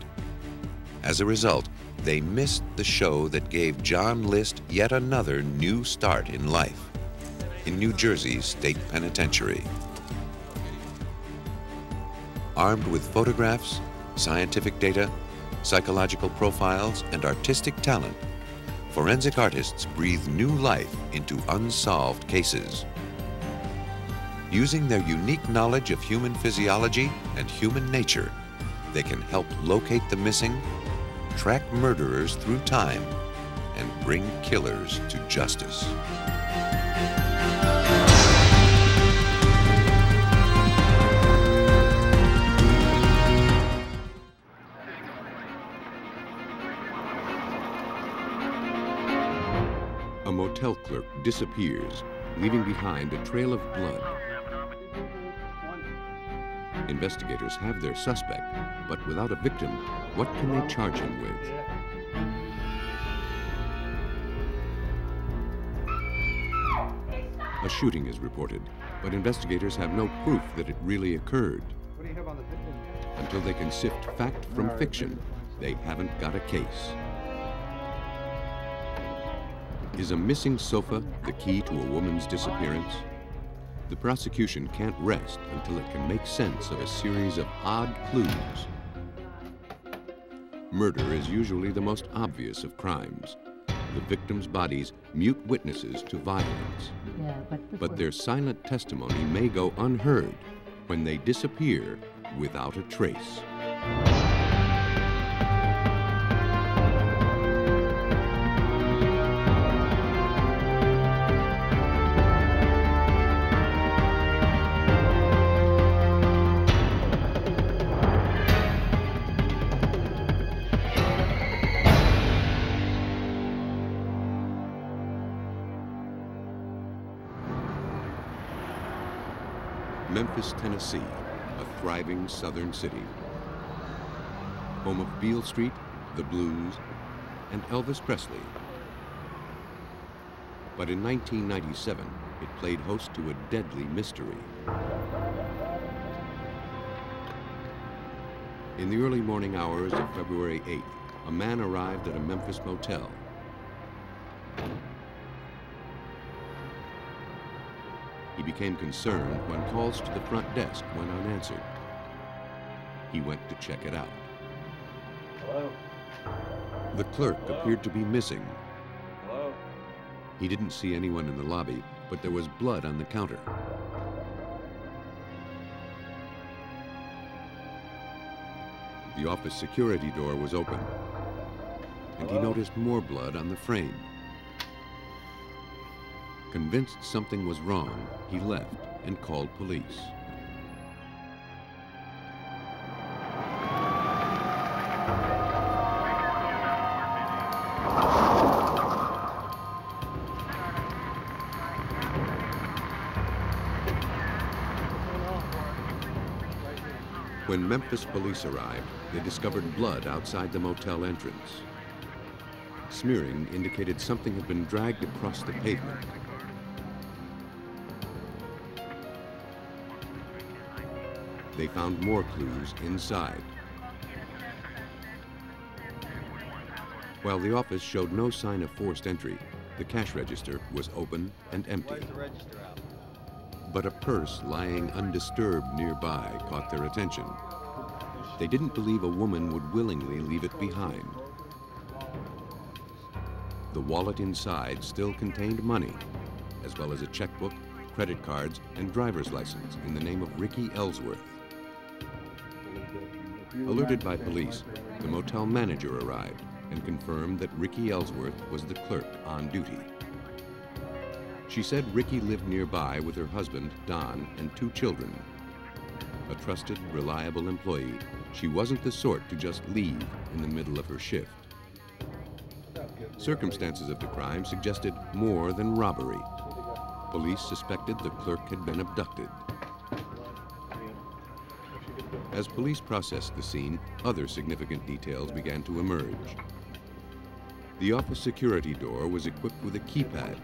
[SPEAKER 1] As a result, they missed the show that gave John List yet another new start in life, in New Jersey's State Penitentiary. Armed with photographs, scientific data, psychological profiles, and artistic talent, forensic artists breathe new life into unsolved cases. Using their unique knowledge of human physiology and human nature, they can help locate the missing, track murderers through time, and bring killers to justice. A motel clerk disappears, leaving behind a trail of blood. Investigators have their suspect, but without a victim, what can they charge him with? A shooting is reported, but investigators have no proof that it really occurred. Until they can sift fact from fiction, they haven't got a case. Is a missing sofa the key to a woman's disappearance? The prosecution can't rest until it can make sense of a series of odd clues. Murder is usually the most obvious of crimes. The victims' bodies mute witnesses to violence. But their silent testimony may go unheard when they disappear without a trace. Memphis, Tennessee, a thriving southern city. Home of Beale Street, the Blues, and Elvis Presley. But in 1997, it played host to a deadly mystery. In the early morning hours of February 8th, a man arrived at a Memphis motel. He became concerned when calls to the front desk went unanswered. He went to check it out.
[SPEAKER 16] Hello?
[SPEAKER 1] The clerk appeared to be missing.
[SPEAKER 16] Hello?
[SPEAKER 1] He didn't see anyone in the lobby, but there was blood on the counter. The office security door was open, and he noticed more blood on the frame. Convinced something was wrong, he left and called police. When Memphis police arrived, they discovered blood outside the motel entrance. Smearing indicated something had been dragged across the pavement. They found more clues inside. While the office showed no sign of forced entry, the cash register was open and empty. But a purse lying undisturbed nearby caught their attention. They didn't believe a woman would willingly leave it behind. The wallet inside still contained money, as well as a checkbook, credit cards, and driver's license in the name of Ricky Ellsworth. Alerted by police, the motel manager arrived and confirmed that Ricky Ellsworth was the clerk on duty. She said Ricky lived nearby with her husband, Don, and 2 children. A trusted, reliable employee, she wasn't the sort to just leave in the middle of her shift. Circumstances of the crime suggested more than robbery. Police suspected the clerk had been abducted. As police processed the scene, other significant details began to emerge. The office security door was equipped with a keypad,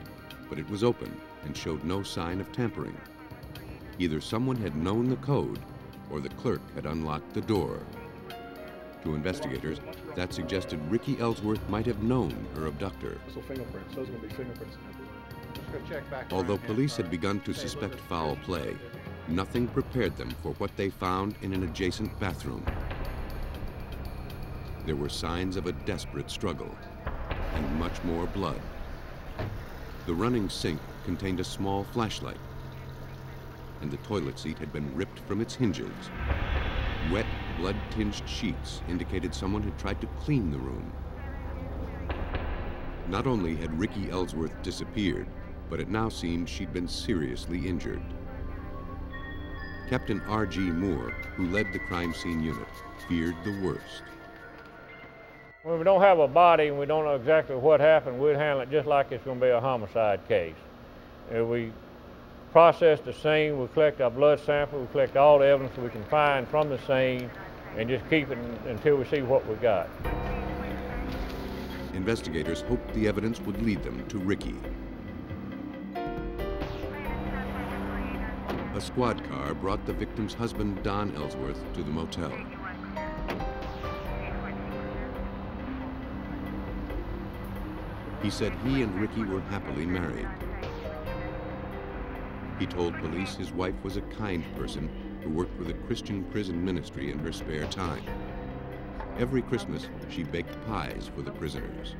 [SPEAKER 1] but it was open and showed no sign of tampering. Either someone had known the code or the clerk had unlocked the door. To investigators, that suggested Ricky Ellsworth might have known her abductor.
[SPEAKER 16] So fingerprints, those are going to be fingerprints. Just go check back.
[SPEAKER 1] Although police had begun to suspect foul play, nothing prepared them for what they found in an adjacent bathroom. There were signs of a desperate struggle and much more blood. The running sink contained a small flashlight, and the toilet seat had been ripped from its hinges. Wet, blood-tinged sheets indicated someone had tried to clean the room. Not only had Ricky Ellsworth disappeared, but it now seemed she'd been seriously injured. Captain R.G. Moore, who led the crime scene unit, feared the worst.
[SPEAKER 17] When we don't have a body and we don't know exactly what happened, we'd handle it just like it's going to be a homicide case. We process the scene, we collect our blood sample, we collect all the evidence we can find from the scene, and just keep it until we see what we got.
[SPEAKER 1] Investigators hoped the evidence would lead them to Ricky. A squad car brought the victim's husband, Don Ellsworth, to the motel. He said he and Ricky were happily married. He told police his wife was a kind person who worked with a Christian prison ministry in her spare time. Every Christmas, she baked pies for the prisoners.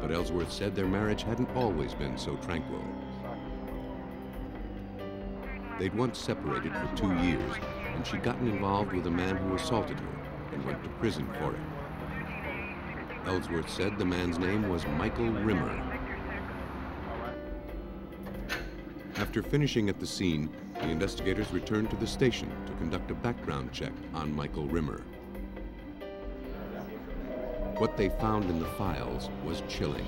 [SPEAKER 1] But Ellsworth said their marriage hadn't always been so tranquil. They'd once separated for 2 years, and she'd gotten involved with a man who assaulted her and went to prison for it. Ellsworth said the man's name was Michael Rimmer. After finishing at the scene, the investigators returned to the station to conduct a background check on Michael Rimmer. What they found in the files was chilling.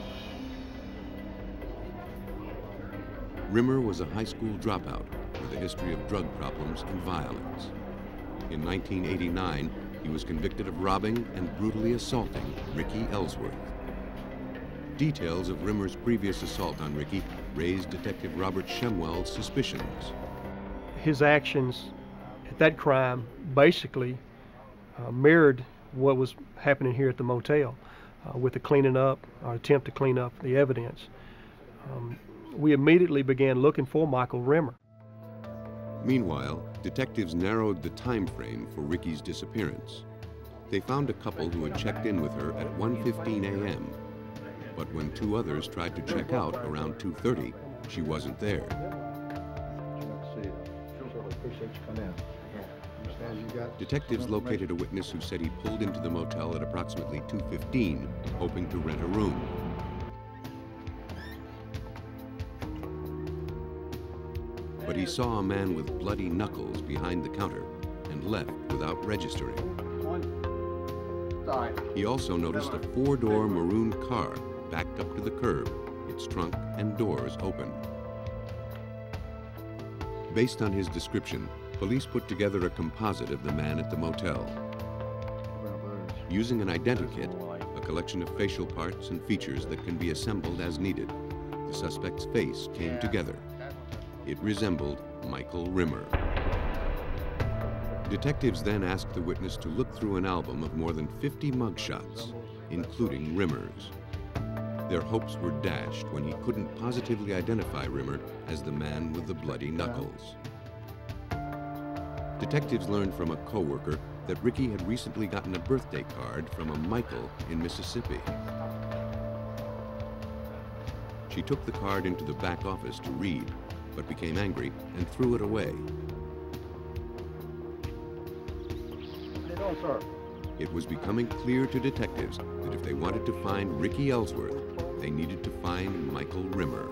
[SPEAKER 1] Rimmer was a high school dropout with a history of drug problems and violence. In 1989, he was convicted of robbing and brutally assaulting Ricky Ellsworth. Details of Rimmer's previous assault on Ricky raised Detective Robert Shemwell's suspicions.
[SPEAKER 16] His actions at that crime basically mirrored what was happening here at the motel with the cleaning up, or attempt to clean up the evidence. We immediately began looking for Michael Rimmer.
[SPEAKER 1] Meanwhile, detectives narrowed the time frame for Ricky's disappearance. They found a couple who had checked in with her at 1:15 a.m. But when two others tried to check out around 2:30, she wasn't there. Detectives located a witness who said he pulled into the motel at approximately 2:15, hoping to rent a room. But he saw a man with bloody knuckles behind the counter and left without registering. He also noticed a four-door maroon car backed up to the curb, its trunk and doors open. Based on his description, police put together a composite of the man at the motel. Using an identikit, a collection of facial parts and features that can be assembled as needed, the suspect's face came together. It resembled Michael Rimmer. Detectives then asked the witness to look through an album of more than 50 mugshots, including Rimmer's. Their hopes were dashed when he couldn't positively identify Rimmer as the man with the bloody knuckles. Detectives learned from a co-worker that Ricky had recently gotten a birthday card from a Michael in Mississippi. She took the card into the back office to read, but became angry and threw it away. It was becoming clear to detectives that if they wanted to find Ricky Ellsworth, they needed to find Michael Rimmer.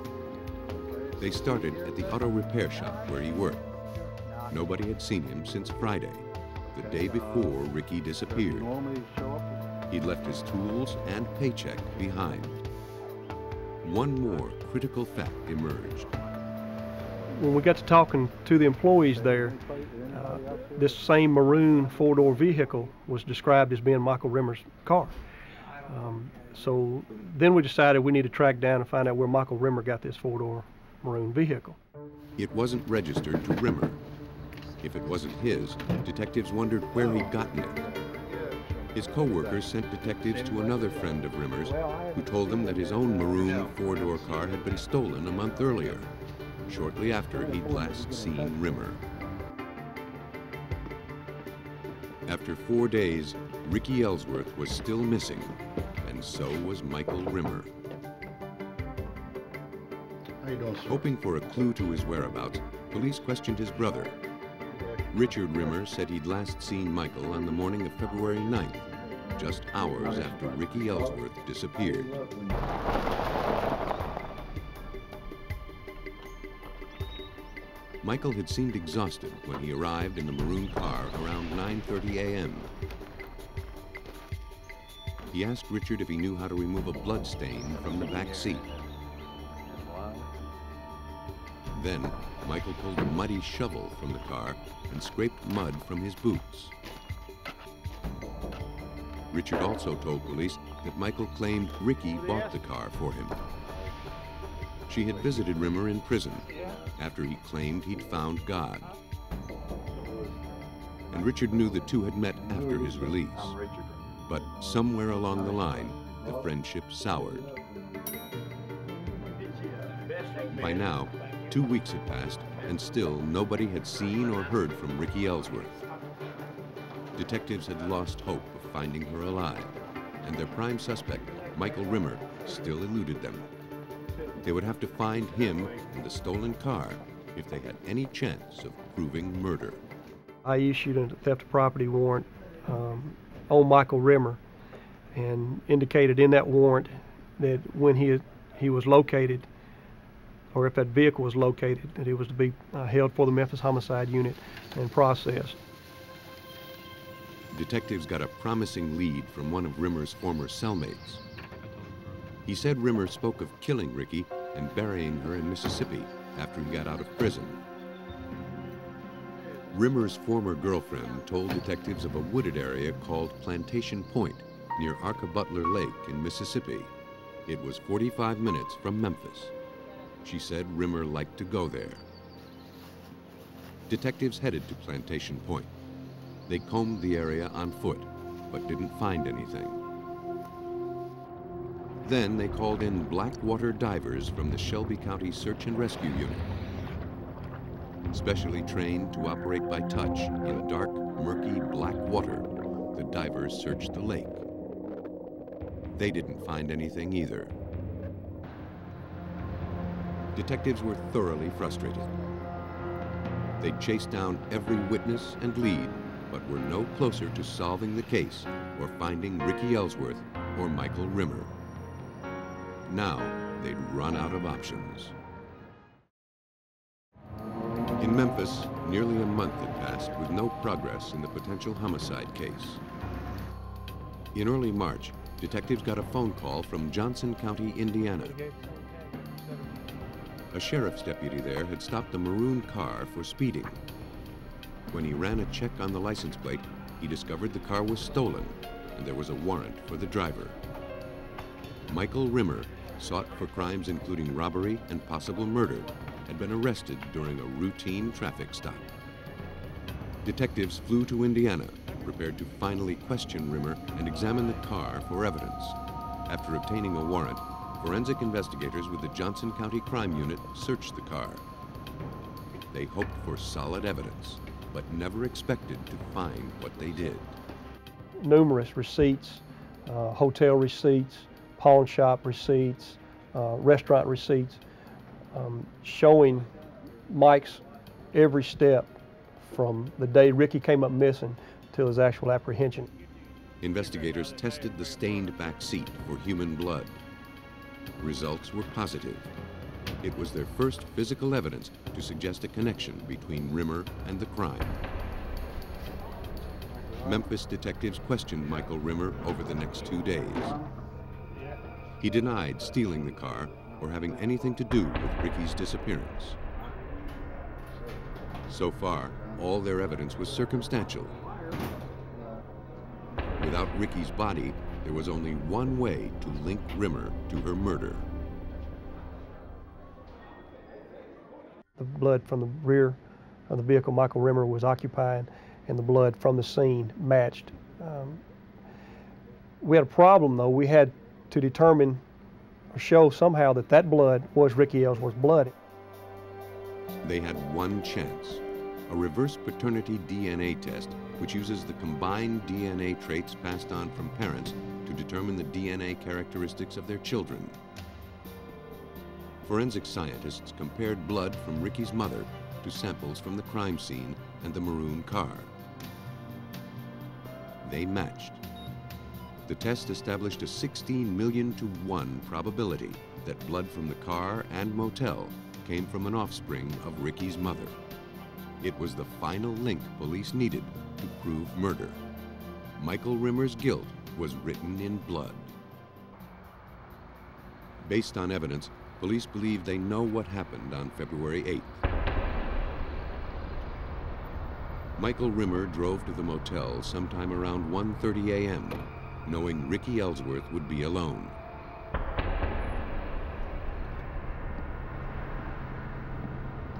[SPEAKER 1] They started at the auto repair shop where he worked. Nobody had seen him since Friday, the day before Ricky disappeared. He'd left his tools and paycheck behind. One more critical fact emerged.
[SPEAKER 16] When we got to talking to the employees there, this same maroon four-door vehicle was described as being Michael Rimmer's car. So then we decided we need to track down and find out where Michael Rimmer got this four-door maroon vehicle.
[SPEAKER 1] It wasn't registered to Rimmer. If it wasn't his, detectives wondered where he'd gotten it. His co-workers sent detectives to another friend of Rimmer's who told them that his own maroon four-door car had been stolen a month earlier, shortly after he'd last seen Rimmer. After 4 days, Ricky Ellsworth was still missing, and so was Michael Rimmer. Hoping for a clue to his whereabouts, police questioned his brother. Richard Rimmer said he'd last seen Michael on the morning of February 9th, just hours after Ricky Ellsworth disappeared. Michael had seemed exhausted when he arrived in the maroon car around 9:30 a.m. He asked Richard if he knew how to remove a blood stain from the back seat. Then, Michael pulled a muddy shovel from the car and scraped mud from his boots. Richard also told police that Michael claimed Ricky bought the car for him. She had visited Rimmer in prison after he claimed he'd found God. And Richard knew the two had met after his release. But somewhere along the line, the friendship soured. By now, 2 weeks had passed, and still nobody had seen or heard from Ricky Ellsworth. Detectives had lost hope of finding her alive, and their prime suspect, Michael Rimmer, still eluded them. They would have to find him and the stolen car if they had any chance of proving murder.
[SPEAKER 16] I issued a theft of property warrant on Michael Rimmer and indicated in that warrant that when he was located, or if that vehicle was located, that it was to be held for the Memphis Homicide Unit and processed.
[SPEAKER 1] Detectives got a promising lead from one of Rimmer's former cellmates. He said Rimmer spoke of killing Ricky and burying her in Mississippi after he got out of prison. Rimmer's former girlfriend told detectives of a wooded area called Plantation Point near Arca-Butler Lake in Mississippi. It was 45 minutes from Memphis. She said Rimmer liked to go there. Detectives headed to Plantation Point. They combed the area on foot, but didn't find anything. Then they called in blackwater divers from the Shelby County Search and Rescue Unit. Specially trained to operate by touch in dark, murky black water, the divers searched the lake. They didn't find anything either. Detectives were thoroughly frustrated. They'd chased down every witness and lead, but were no closer to solving the case or finding Ricky Ellsworth or Michael Rimmer. Now, they'd run out of options. In Memphis, nearly a month had passed with no progress in the potential homicide case. In early March, detectives got a phone call from Johnson County, Indiana. A sheriff's deputy there had stopped a maroon car for speeding. When he ran a check on the license plate, he discovered the car was stolen and there was a warrant for the driver. Michael Rimmer, sought for crimes including robbery and possible murder, had been arrested during a routine traffic stop. Detectives flew to Indiana, prepared to finally question Rimmer and examine the car for evidence. After obtaining a warrant, forensic investigators with the Johnson County Crime Unit searched the car. They hoped for solid evidence, but never expected to find what they did.
[SPEAKER 16] Numerous receipts, hotel receipts, pawn shop receipts, restaurant receipts, showing Mike's every step from the day Ricky came up missing till his actual apprehension.
[SPEAKER 1] Investigators tested the stained back seat for human blood. Results were positive. It was their first physical evidence to suggest a connection between Rimmer and the crime. Memphis detectives questioned Michael Rimmer over the next 2 days. He denied stealing the car or having anything to do with Ricky's disappearance. So far, all their evidence was circumstantial. Without Ricky's body, there was only one way to link Rimmer to her murder.
[SPEAKER 16] The blood from the rear of the vehicle Michael Rimmer was occupying and the blood from the scene matched. We had a problem though. We had to determine or show somehow that that blood was Ricky Ellsworth's blood.
[SPEAKER 1] They had one chance, a reverse paternity DNA test which uses the combined DNA traits passed on from parents to determine the DNA characteristics of their children. Forensic scientists compared blood from Ricky's mother to samples from the crime scene and the maroon car. They matched. The test established a 16 million to 1 probability that blood from the car and motel came from an offspring of Ricky's mother. It was the final link police needed to prove murder. Michael Rimmer's guilt was written in blood. Based on evidence, police believe they know what happened on February 8th. Michael Rimmer drove to the motel sometime around 1:30 a.m., knowing Ricky Ellsworth would be alone.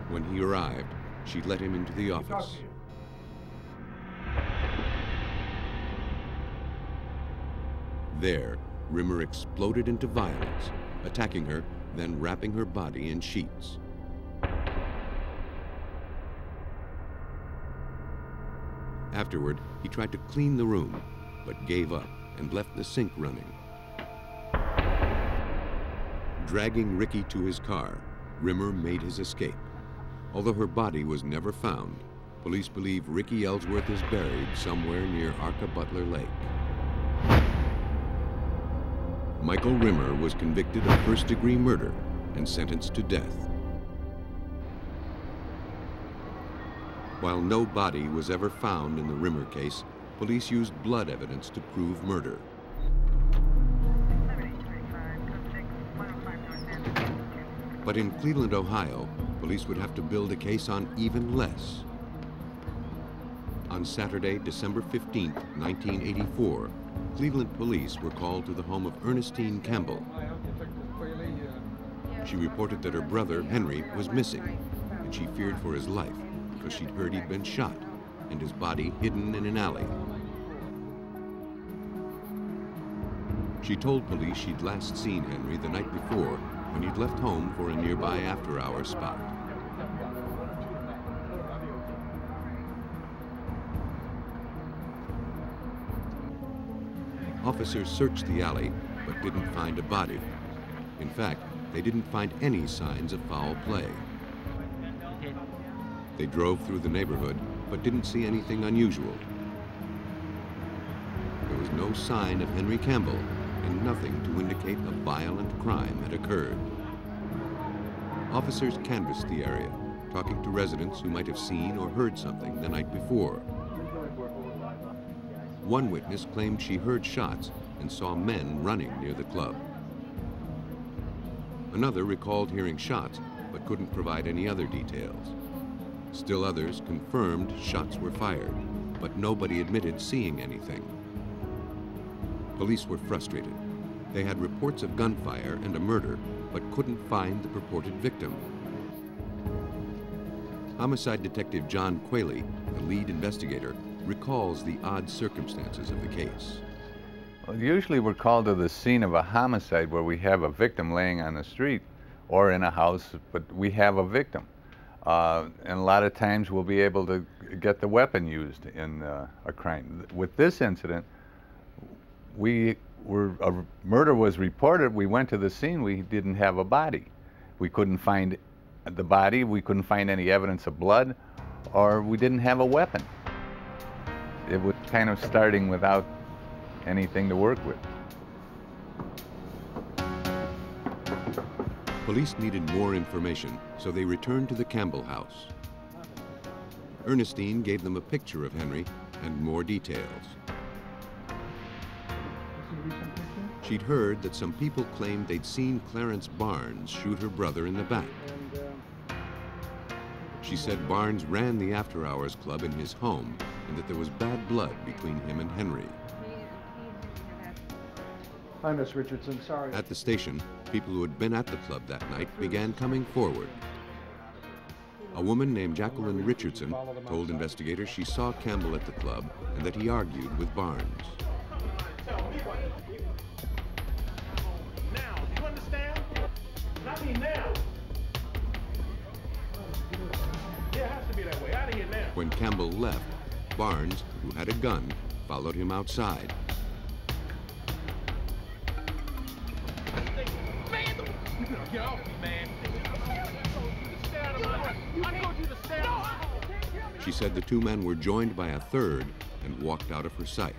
[SPEAKER 1] When he arrived, she let him into the office. There, Rimmer exploded into violence, attacking her, then wrapping her body in sheets. Afterward, he tried to clean the room, but gave up and left the sink running. Dragging Ricky to his car, Rimmer made his escape. Although her body was never found, police believe Ricky Ellsworth is buried somewhere near Arca Butler Lake. Michael Rimmer was convicted of first-degree murder and sentenced to death. While no body was ever found in the Rimmer case, police used blood evidence to prove murder. But in Cleveland, Ohio, police would have to build a case on even less. On Saturday, December 15, 1984, Cleveland police were called to the home of Ernestine Campbell. She reported that her brother, Henry, was missing, and she feared for his life because she'd heard he'd been shot and his body hidden in an alley. She told police she'd last seen Henry the night before when he'd left home for a nearby after-hours spot. Officers searched the alley, but didn't find a body. In fact, they didn't find any signs of foul play. They drove through the neighborhood, but didn't see anything unusual. There was no sign of Henry Campbell, and nothing to indicate a violent crime had occurred. Officers canvassed the area, talking to residents who might have seen or heard something the night before. One witness claimed she heard shots and saw men running near the club. Another recalled hearing shots, but couldn't provide any other details. Still others confirmed shots were fired, but nobody admitted seeing anything. Police were frustrated. They had reports of gunfire and a murder, but couldn't find the purported victim. Homicide Detective John Qualey, the lead investigator, recalls the odd circumstances of the case.
[SPEAKER 18] Well, usually we're called to the scene of a homicide where we have a victim laying on the street or in a house, but we have a victim. And a lot of times we'll be able to get the weapon used in a crime. With this incident, a murder was reported. We went to the scene. We didn't have a body. We couldn't find the body. We couldn't find any evidence of blood, or we didn't have a weapon. It was kind of starting without anything to work with.
[SPEAKER 1] Police needed more information, so they returned to the Campbell house. Ernestine gave them a picture of Henry and more details. She'd heard that some people claimed they'd seen Clarence Barnes shoot her brother in the back. She said Barnes ran the after-hours club in his home and that there was bad blood between him and Henry.
[SPEAKER 16] Hi, Miss Richardson. Sorry.
[SPEAKER 1] At the station, people who had been at the club that night began coming forward. A woman named Jacqueline Richardson told investigators she saw Campbell at the club and that he argued with Barnes.
[SPEAKER 19] Now, do you understand? I mean now. Yeah, it has to be that way. Out of here now.
[SPEAKER 1] When Campbell left, Barnes, who had a gun, followed him outside.
[SPEAKER 19] Get off me, man.
[SPEAKER 1] She said the two men were joined by a third and walked out of her sight.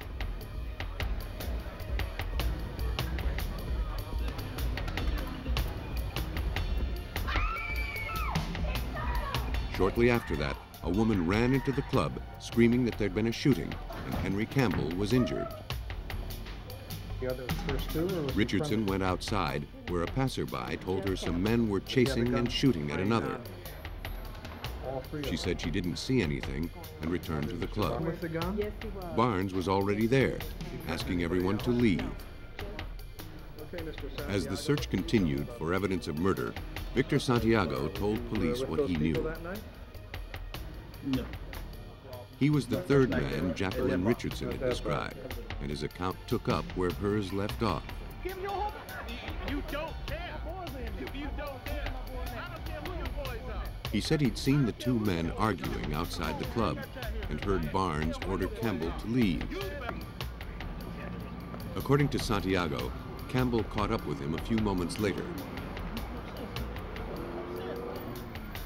[SPEAKER 1] Shortly after that, a woman ran into the club screaming that there'd been a shooting and Henry Campbell was injured. Richardson went outside, where a passerby told her some men were chasing and shooting at another. She said she didn't see anything and returned to the club. Barnes was already there, asking everyone to leave. As the search continued for evidence of murder, Victor Santiago told police what he knew. He was the third man Jacqueline Richardson had described, and his account took up where hers left off.
[SPEAKER 19] You don't care. You don't care. I don't care who your boys are.
[SPEAKER 1] He said he'd seen the two men arguing outside the club and heard Barnes order Campbell to leave. According to Santiago, Campbell caught up with him a few moments later.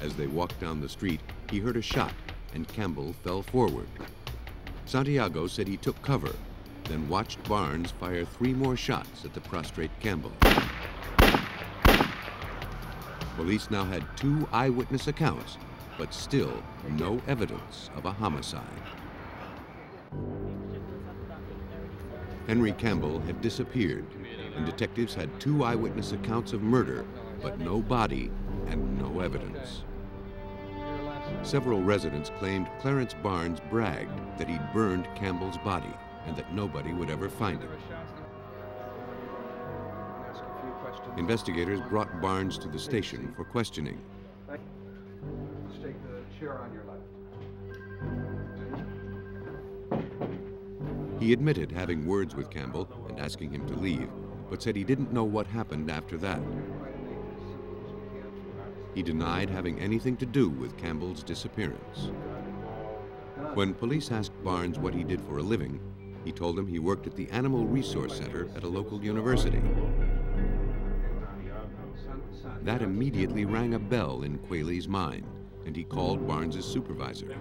[SPEAKER 1] As they walked down the street, he heard a shot and Campbell fell forward. Santiago said he took cover, then watched Barnes fire 3 more shots at the prostrate Campbell. Police now had 2 eyewitness accounts, but still no evidence of a homicide. Henry Campbell had disappeared, and detectives had 2 eyewitness accounts of murder, but no body and no evidence. Several residents claimed Clarence Barnes bragged that he'd burned Campbell's body and that nobody would ever find him. Investigators brought Barnes to the station for questioning.
[SPEAKER 16] Just take the chair on your left.
[SPEAKER 1] He admitted having words with Campbell and asking him to leave, but said he didn't know what happened after that. He denied having anything to do with Campbell's disappearance. When police asked Barnes what he did for a living, he told them he worked at the Animal Resource Center at a local university. That immediately rang a bell in Qualey's mind, and he called Barnes's supervisor.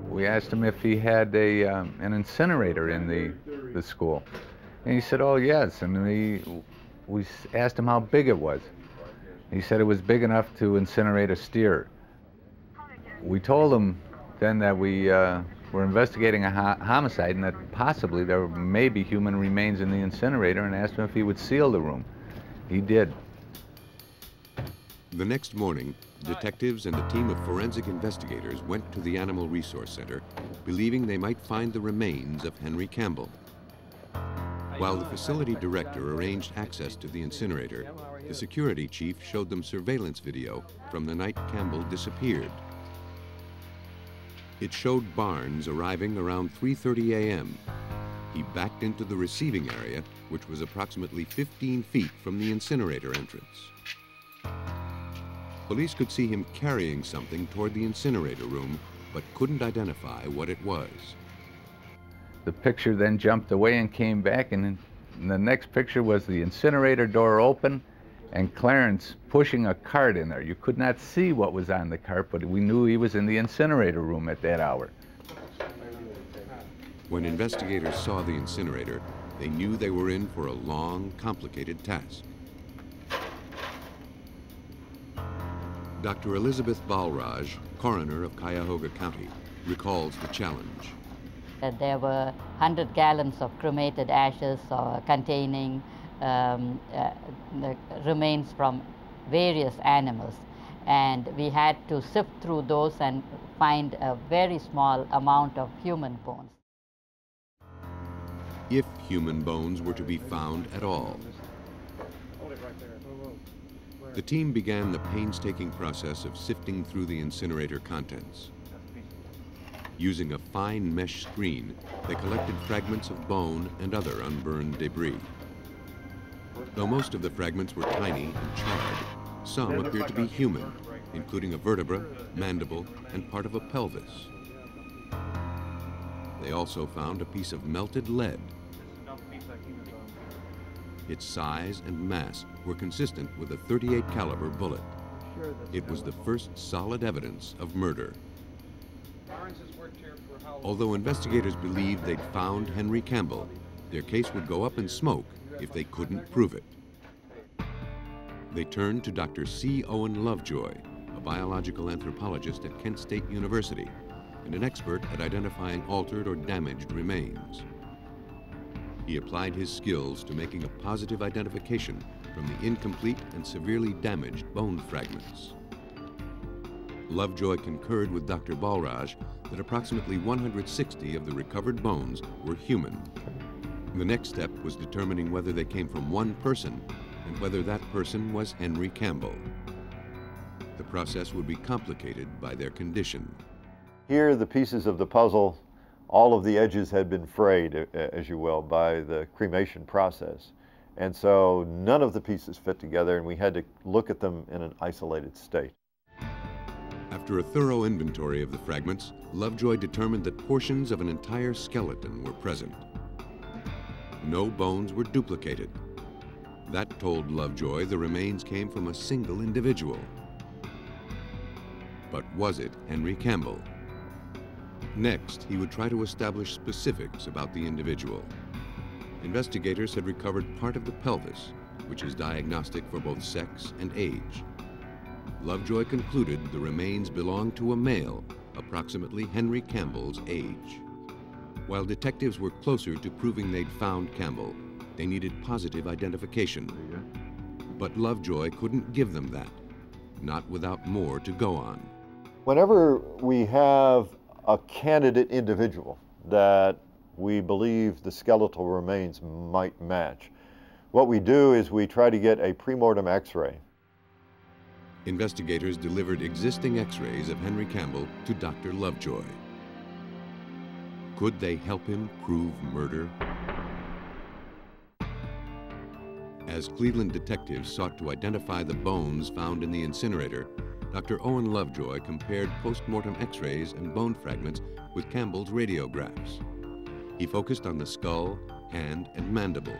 [SPEAKER 18] We asked him if he had an incinerator in the school. And he said, oh, yes. And we asked him how big it was. He said it was big enough to incinerate a steer. We told him then that we were investigating a homicide and that possibly there may be human remains in the incinerator, and asked him if he would seal the room. He did.
[SPEAKER 1] The next morning, detectives and a team of forensic investigators went to the Animal Resource Center, believing they might find the remains of Henry Campbell. While the facility director arranged access to the incinerator, the security chief showed them surveillance video from the night Campbell disappeared. It showed Barnes arriving around 3:30 a.m. He backed into the receiving area, which was approximately 15 feet from the incinerator entrance. Police could see him carrying something toward the incinerator room, but couldn't identify what it was.
[SPEAKER 18] The picture then jumped away and came back, and the next picture was the incinerator door open and Clarence pushing a cart in there. You could not see what was on the cart, but we knew he was in the incinerator room at that hour.
[SPEAKER 1] When investigators saw the incinerator, they knew they were in for a long, complicated task. Dr. Elizabeth Balraj, coroner of Cuyahoga County, recalls the challenge.
[SPEAKER 20] There were 100 gallons of cremated ashes containing the remains from various animals, and we had to sift through those and find a very small amount of human bones.
[SPEAKER 1] If human bones were to be found at all. The team began the painstaking process of sifting through the incinerator contents. Using a fine mesh screen, they collected fragments of bone and other unburned debris. Though most of the fragments were tiny and charred, some appeared to be human, including a vertebra, mandible, and part of a pelvis. They also found a piece of melted lead. Its size and mass were consistent with a .38 caliber bullet. It was the first solid evidence of murder. Although investigators believed they'd found Henry Campbell, their case would go up in smoke if they couldn't prove it. They turned to Dr. C. Owen Lovejoy, a biological anthropologist at Kent State University and an expert at identifying altered or damaged remains. He applied his skills to making a positive identification from the incomplete and severely damaged bone fragments. Lovejoy concurred with Dr. Balraj that approximately 160 of the recovered bones were human. The next step was determining whether they came from one person and whether that person was Henry Campbell. The process would be complicated by their condition.
[SPEAKER 21] Here, the pieces of the puzzle, all of the edges had been frayed, as you will, by the cremation process. And so none of the pieces fit together, and we had to look at them in an isolated state.
[SPEAKER 1] After a thorough inventory of the fragments, Lovejoy determined that portions of an entire skeleton were present. No bones were duplicated. That told Lovejoy the remains came from a single individual. But was it Henry Campbell? Next, he would try to establish specifics about the individual. Investigators had recovered part of the pelvis, which is diagnostic for both sex and age. Lovejoy concluded the remains belonged to a male, approximately Henry Campbell's age. While detectives were closer to proving they'd found Campbell, they needed positive identification. But Lovejoy couldn't give them that, not without more to go on.
[SPEAKER 21] Whenever we have a candidate individual that we believe the skeletal remains might match, what we do is we try to get a premortem X-ray.
[SPEAKER 1] Investigators delivered existing X-rays of Henry Campbell to Dr. Lovejoy. Could they help him prove murder? As Cleveland detectives sought to identify the bones found in the incinerator, Dr. Owen Lovejoy compared post-mortem X-rays and bone fragments with Campbell's radiographs. He focused on the skull, hand, and mandible.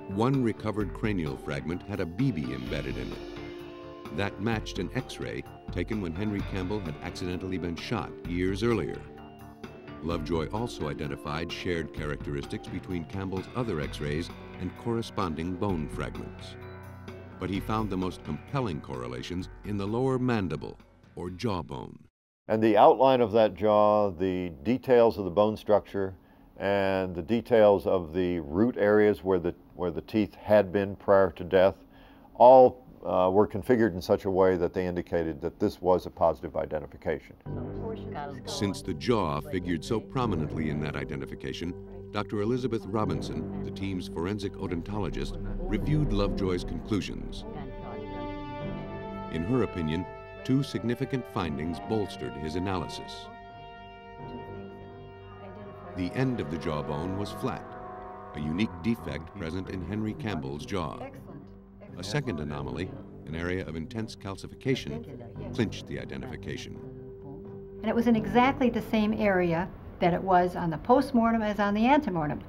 [SPEAKER 1] One recovered cranial fragment had a BB embedded in it. That matched an X-ray taken when Henry Campbell had accidentally been shot years earlier. Lovejoy also identified shared characteristics between Campbell's other X-rays and corresponding bone fragments. But he found the most compelling correlations in the lower mandible, or jawbone.
[SPEAKER 21] And the outline of that jaw, the details of the bone structure, and the details of the root areas where the teeth had been prior to death, all were configured in such a way that they indicated that this was a positive identification.
[SPEAKER 1] Since the jaw figured so prominently in that identification, Dr. Elizabeth Robinson, the team's forensic odontologist, reviewed Lovejoy's conclusions. In her opinion, two significant findings bolstered his analysis. The end of the jawbone was flat, a unique defect present in Henry Campbell's jaw. A second anomaly, an area of intense calcification, clinched the identification.
[SPEAKER 2] And it was in exactly the same area that it was on the postmortem as on the antemortem.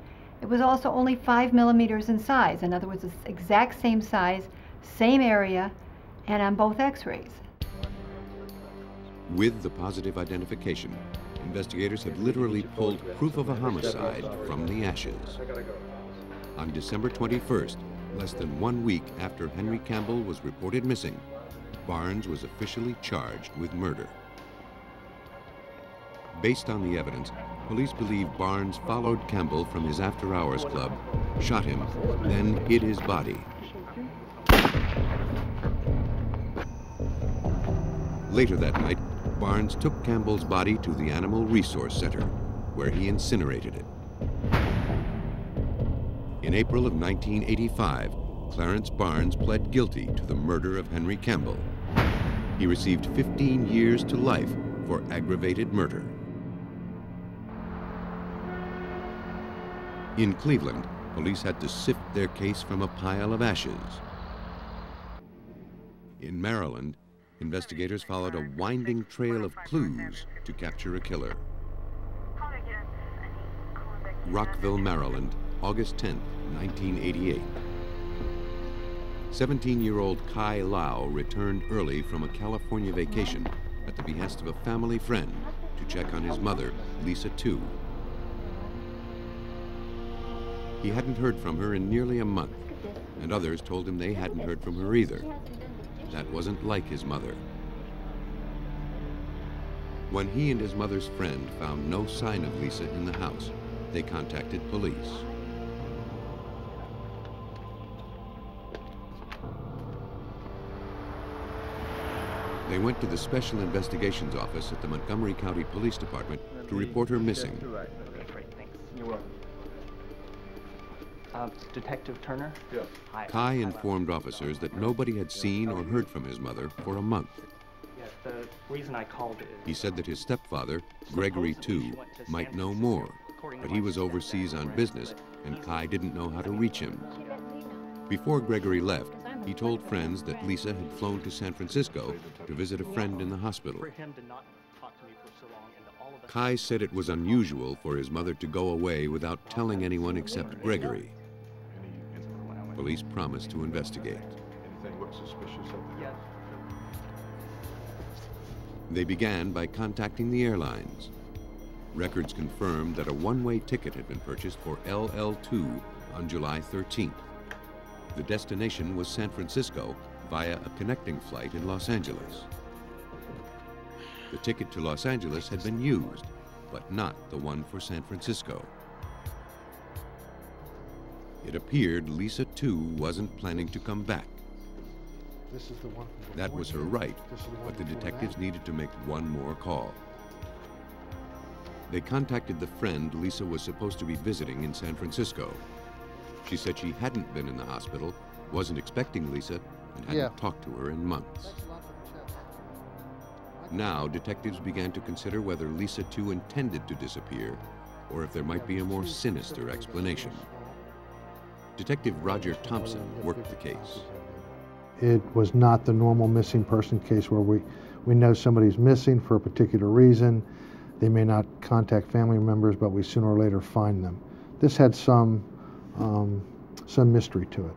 [SPEAKER 2] It was also only 5 millimeters in size. In other words, it's the exact same size, same area, and on both X-rays.
[SPEAKER 1] With the positive identification, investigators had literally pulled proof of a homicide from the ashes. On December 21st, less than 1 week after Henry Campbell was reported missing, Barnes was officially charged with murder. Based on the evidence, police believe Barnes followed Campbell from his after-hours club, shot him, then hid his body. Later that night, Barnes took Campbell's body to the Animal Resource Center, where he incinerated it. In April of 1985, Clarence Barnes pled guilty to the murder of Henry Campbell. He received 15 years to life for aggravated murder. In Cleveland, police had to sift their case from a pile of ashes. In Maryland, investigators followed a winding trail of clues to capture a killer. Rockville, Maryland, August 10, 1988. 17-year-old Kai Lau returned early from a California vacation at the behest of a family friend to check on his mother, Lisa Tu. He hadn't heard from her in nearly a month, and others told him they hadn't heard from her either. That wasn't like his mother. When he and his mother's friend found no sign of Lisa in the house, they contacted police. They went to the Special Investigations Office at the Montgomery County Police Department to report her missing.
[SPEAKER 22] That's great, thanks. You're welcome. Detective Turner? Yes. Hi.
[SPEAKER 1] Kai informed officers that nobody had seen or heard from his mother for a month.
[SPEAKER 22] Yes, the reason I called is...
[SPEAKER 1] He said that his stepfather, Gregory Tu, might know more, but he was overseas on business and Kai didn't know how to reach him. Before Gregory left, he told friends that Lisa had flown to San Francisco to visit a friend in the hospital. Kai said it was unusual for his mother to go away without telling anyone except Gregory. Police promised to investigate.
[SPEAKER 22] Anything look suspicious up there?
[SPEAKER 1] They began by contacting the airlines. Records confirmed that a one-way ticket had been purchased for LL2 on July 13th. The destination was San Francisco via a connecting flight in Los Angeles. The ticket to Los Angeles had been used, but not the one for San Francisco. It appeared Lisa, too, wasn't planning to come back.
[SPEAKER 23] This is the one.
[SPEAKER 1] That was her right, but the detectives needed to make one more call. They contacted the friend Lisa was supposed to be visiting in San Francisco. She said she hadn't been in the hospital, wasn't expecting Lisa, and hadn't talked to her in months. Now, detectives began to consider whether Lisa, too, intended to disappear, or if there might be a more sinister explanation. Detective Roger Thompson worked the case.
[SPEAKER 23] It was not the normal missing person case where we know somebody's missing for a particular reason. They may not contact family members, but we sooner or later find them. This had some some mystery to it.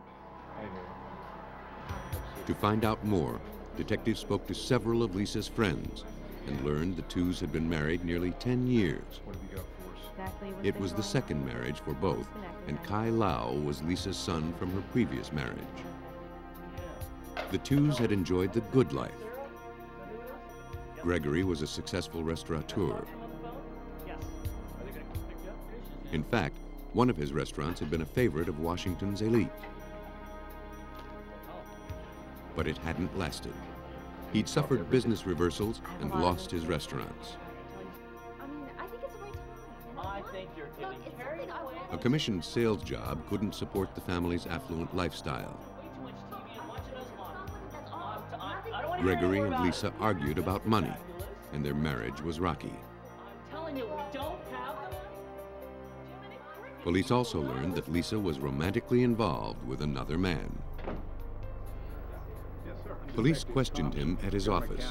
[SPEAKER 1] To find out more, detectives spoke to several of Lisa's friends and learned the twos had been married nearly 10 years. It was the second marriage for both, and Kai Lau was Lisa's son from her previous marriage. The twos had enjoyed the good life. Gregory was a successful restaurateur. In fact, one of his restaurants had been a favorite of Washington's elite. But it hadn't lasted. He'd suffered business reversals and lost his restaurants. A commissioned sales job couldn't support the family's affluent lifestyle. Gregory and Lisa argued about money, and their marriage was rocky. Police also learned that Lisa was romantically involved with another man. Police questioned him at his office.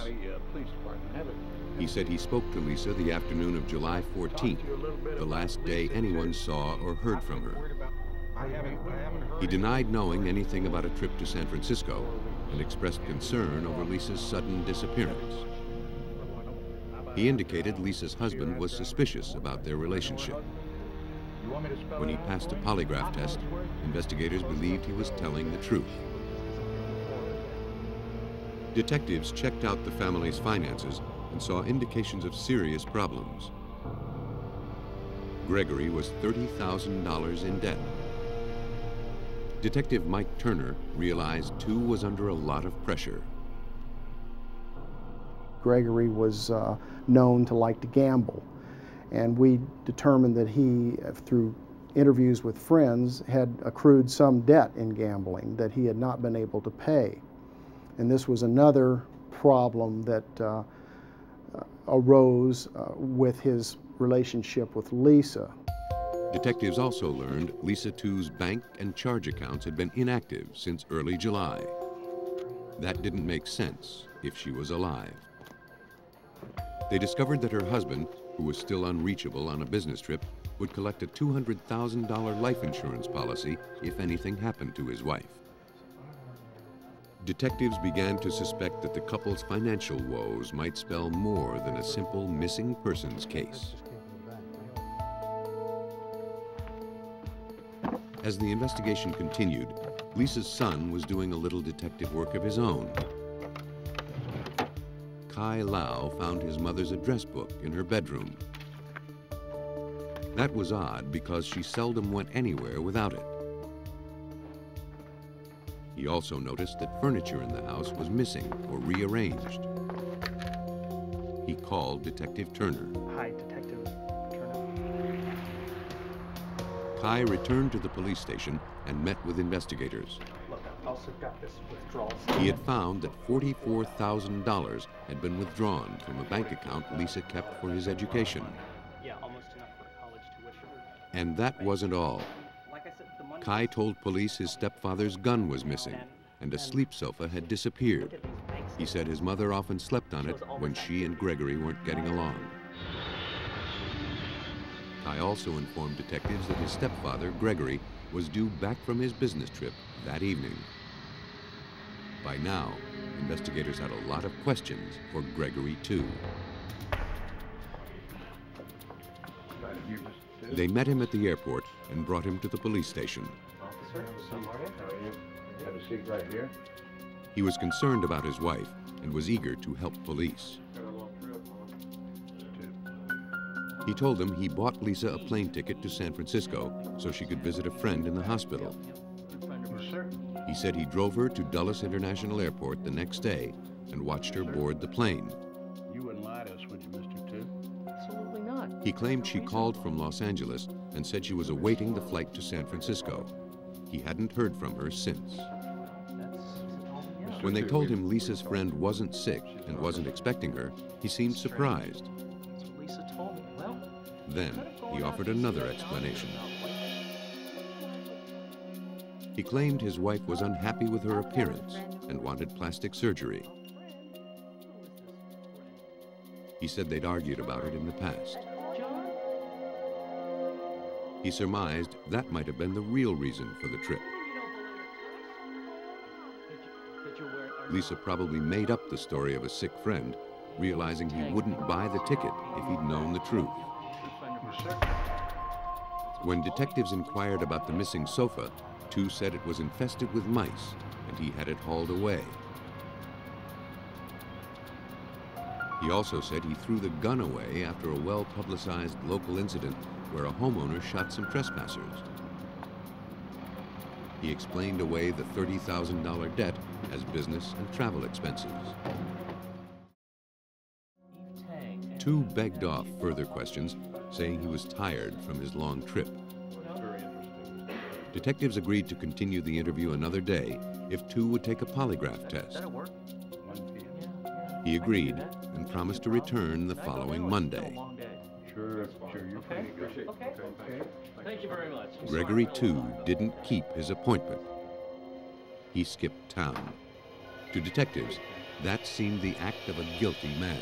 [SPEAKER 1] He said he spoke to Lisa the afternoon of July 14th, the last day anyone saw or heard from her. He denied knowing anything about a trip to San Francisco and expressed concern over Lisa's sudden disappearance. He indicated Lisa's husband was suspicious about their relationship. When he passed a polygraph test, investigators believed he was telling the truth. Detectives checked out the family's finances and saw indications of serious problems. Gregory was $30,000 in debt. Detective Mike Turner realized Tu was under a lot of pressure.
[SPEAKER 3] Gregory was known to like to gamble, and we determined that he, through interviews with friends, had accrued some debt in gambling that he had not been able to pay. And this was another problem that arose with his relationship with Lisa.
[SPEAKER 1] Detectives also learned Lisa Tu's bank and charge accounts had been inactive since early July. That didn't make sense if she was alive. They discovered that her husband, who was still unreachable on a business trip, would collect a $200,000 life insurance policy if anything happened to his wife. Detectives began to suspect that the couple's financial woes might spell more than a simple missing persons case. As the investigation continued, Lisa's son was doing a little detective work of his own. Kai Lau found his mother's address book in her bedroom. That was odd because she seldom went anywhere without it. He also noticed that furniture in the house was missing or rearranged. He called Detective Turner.
[SPEAKER 22] Hi, Detective Turner.
[SPEAKER 1] Kai returned to the police station and met with investigators.
[SPEAKER 22] Look, I've also got this withdrawal.
[SPEAKER 1] He had found that $44,000 had been withdrawn from a bank account Lisa kept for his education.
[SPEAKER 22] Yeah, almost enough for a college tuition.
[SPEAKER 1] And that wasn't all. Kai told police his stepfather's gun was missing and a sleep sofa had disappeared. He said his mother often slept on it when she and Gregory weren't getting along. Kai also informed detectives that his stepfather, Gregory, was due back from his business trip that evening. By now, investigators had a lot of questions for Gregory, too. They met him at the airport and brought him to the police station.
[SPEAKER 22] Officer, how are you?
[SPEAKER 18] You have a seat right here.
[SPEAKER 1] He was concerned about his wife and was eager to help police. He told them he bought Lisa a plane ticket to San Francisco so she could visit a friend in the hospital. He said he drove her to Dulles International Airport the next day and watched her board the plane.
[SPEAKER 19] You wouldn't lie to us, would you, Mr. Tu?
[SPEAKER 22] Absolutely not.
[SPEAKER 1] He claimed she called from Los Angeles and said she was awaiting the flight to San Francisco. He hadn't heard from her since. When they told him Lisa's friend wasn't sick and wasn't expecting her, he seemed surprised.
[SPEAKER 22] That's what Lisa told me. Well,
[SPEAKER 1] Then he offered another explanation. He claimed his wife was unhappy with her appearance and wanted plastic surgery. He said they'd argued about it in the past. He surmised that might have been the real reason for the trip. Lisa probably made up the story of a sick friend, realizing he wouldn't buy the ticket if he'd known the truth. When detectives inquired about the missing sofa, Tu said it was infested with mice and he had it hauled away. He also said he threw the gun away after a well-publicized local incident where a homeowner shot some trespassers. He explained away the $30,000 debt as business and travel expenses. Tu begged off further questions, saying he was tired from his long trip. Detectives agreed to continue the interview another day if Tu would take a polygraph test. He agreed and promised to return the following Monday.
[SPEAKER 19] Sure, you're okay. Thank you very much.
[SPEAKER 1] Gregory, too, didn't keep his appointment. He skipped town. To detectives, that seemed the act of a guilty man.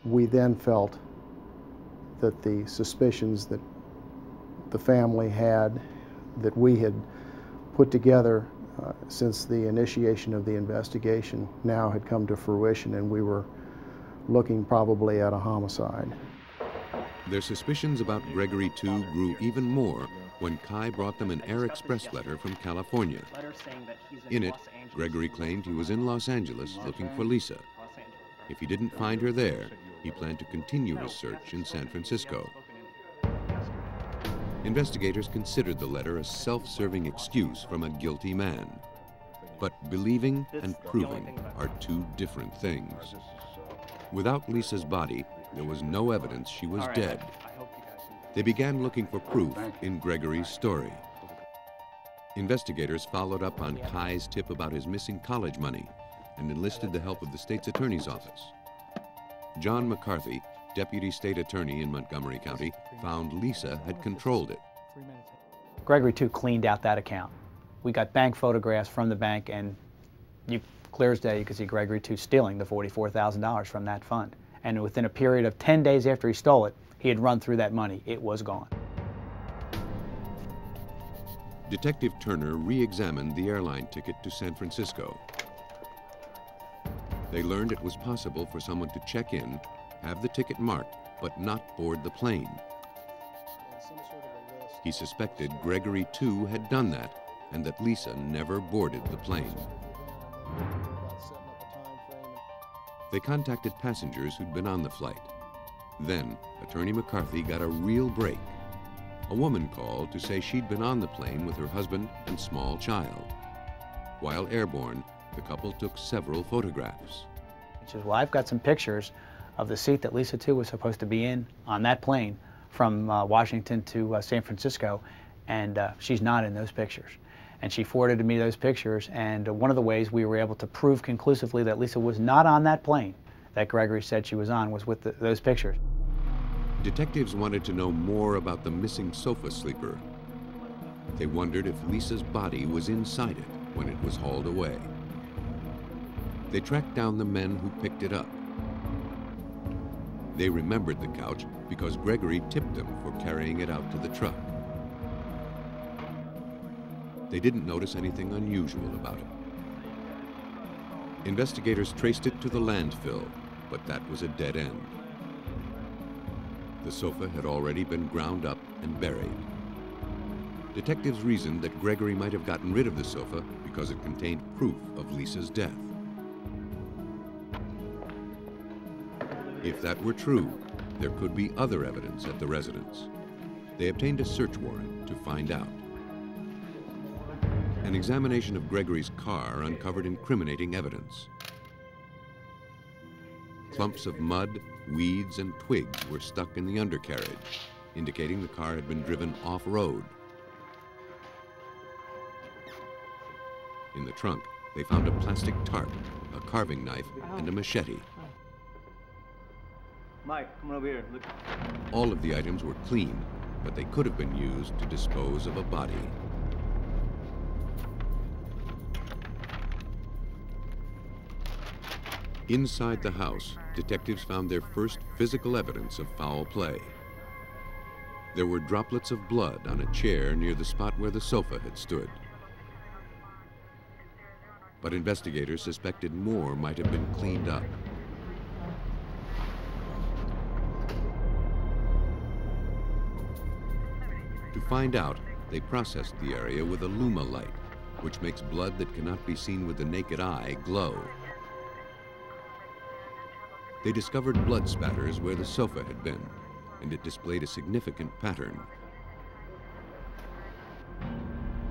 [SPEAKER 3] We then felt that the suspicions that the family had, that we had put together since the initiation of the investigation, now had come to fruition, and we were looking probably at a homicide.
[SPEAKER 1] Their suspicions about Gregory, too, grew even more when Kai brought them an Air Express letter from California. In it, Gregory claimed he was in Los Angeles looking for Lisa. If he didn't find her there, he planned to continue his search in San Francisco. Investigators considered the letter a self-serving excuse from a guilty man. But believing and proving are two different things. Without Lisa's body, there was no evidence she was dead. They began looking for proof in Gregory's story. Investigators followed up on Kai's tip about his missing college money and enlisted the help of the state's attorney's office. John McCarthy, deputy state attorney in Montgomery County, found Lisa had controlled it.
[SPEAKER 4] Gregory, too, cleaned out that account. We got bank photographs from the bank, and clear as day, you could see Gregory, too, stealing the $44,000 from that fund. And within a period of 10 days after he stole it, he had run through that money. It was gone.
[SPEAKER 1] Detective Turner re-examined the airline ticket to San Francisco. They learned it was possible for someone to check in, have the ticket marked, but not board the plane. He suspected Gregory, too, had done that, and that Lisa never boarded the plane. They contacted passengers who'd been on the flight. Then, Attorney McCarthy got a real break. A woman called to say she'd been on the plane with her husband and small child. While airborne, the couple took several photographs.
[SPEAKER 4] She says, well, I've got some pictures of the seat that Lisa, too, was supposed to be in on that plane from Washington to San Francisco, and she's not in those pictures. And she forwarded me those pictures, and one of the ways we were able to prove conclusively that Lisa was not on that plane that Gregory said she was on was with those pictures.
[SPEAKER 1] Detectives wanted to know more about the missing sofa sleeper. They wondered if Lisa's body was inside it when it was hauled away. They tracked down the men who picked it up. They remembered the couch because Gregory tipped them for carrying it out to the truck. They didn't notice anything unusual about it. Investigators traced it to the landfill, but that was a dead end. The sofa had already been ground up and buried. Detectives reasoned that Gregory might have gotten rid of the sofa because it contained proof of Lisa's death. If that were true, there could be other evidence at the residence. They obtained a search warrant to find out. An examination of Gregory's car uncovered incriminating evidence. Clumps of mud, weeds, and twigs were stuck in the undercarriage, indicating the car had been driven off-road. In the trunk, they found a plastic tarp, a carving knife, and a machete.
[SPEAKER 5] Mike, come over here. Look.
[SPEAKER 1] All of the items were clean, but they could have been used to dispose of a body. Inside the house, detectives found their first physical evidence of foul play. There were droplets of blood on a chair near the spot where the sofa had stood. But investigators suspected more might have been cleaned up. To find out, they processed the area with a luma light, which makes blood that cannot be seen with the naked eye glow. They discovered blood spatters where the sofa had been, and it displayed a significant pattern.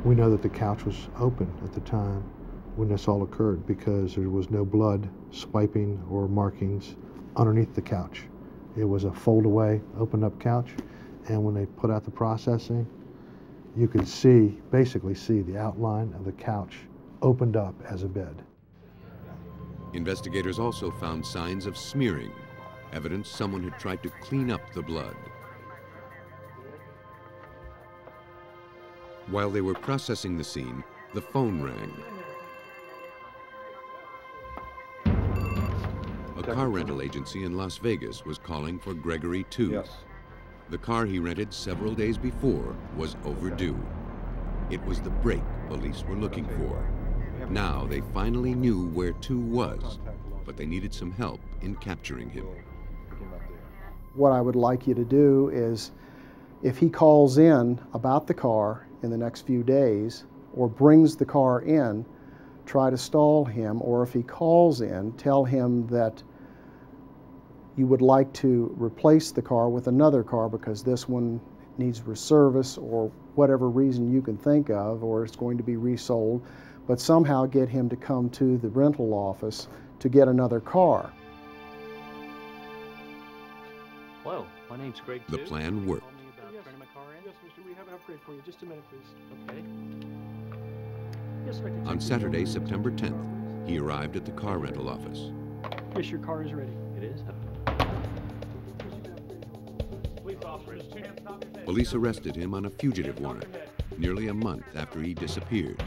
[SPEAKER 23] We know that the couch was open at the time when this all occurred because there was no blood swiping or markings underneath the couch. It was a fold-away, opened-up couch, and when they put out the processing, you could see, basically see the outline of the couch opened up as a bed.
[SPEAKER 1] Investigators also found signs of smearing, evidence someone had tried to clean up the blood. While they were processing the scene, the phone rang. A car rental agency in Las Vegas was calling for Gregory II.
[SPEAKER 14] Yes.
[SPEAKER 1] The car he rented several days before was overdue. It was the brake police were looking for. Now they finally knew where II was, but they needed some help in capturing him.
[SPEAKER 3] What I would like you to do is, if he calls in about the car in the next few days, or brings the car in, try to stall him, or if he calls in, tell him that you would like to replace the car with another car because this one needs service or whatever reason you can think of, or it's going to be resold, but somehow get him to come to the rental office to get another car.
[SPEAKER 22] Hello, my name's Greg.
[SPEAKER 1] The plan worked.
[SPEAKER 16] Yes, mister, we have an upgrade for you. Just a minute, please.
[SPEAKER 22] Okay. Yes, sir.
[SPEAKER 1] On Saturday, September 10th, he arrived at the car rental office.
[SPEAKER 16] Yes, your car is ready.
[SPEAKER 22] It is?
[SPEAKER 1] Police arrested him on a fugitive warrant, nearly a month after he disappeared.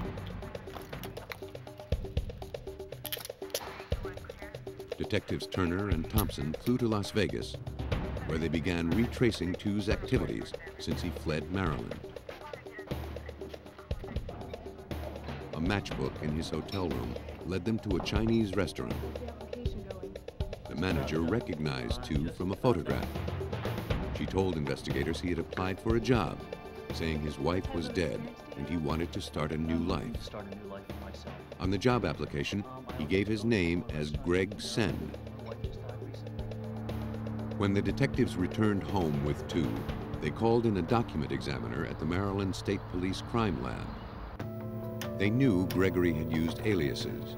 [SPEAKER 1] Detectives Turner and Thompson flew to Las Vegas, where they began retracing II's activities since he fled Maryland. A matchbook in his hotel room led them to a Chinese restaurant. The manager recognized II from a photograph. She told investigators he had applied for a job, saying his wife was dead and he wanted to start a new life. On the job application, he gave his name as Greg Sen. When the detectives returned home with II, they called in a document examiner at the Maryland State Police Crime Lab. They knew Gregory had used aliases.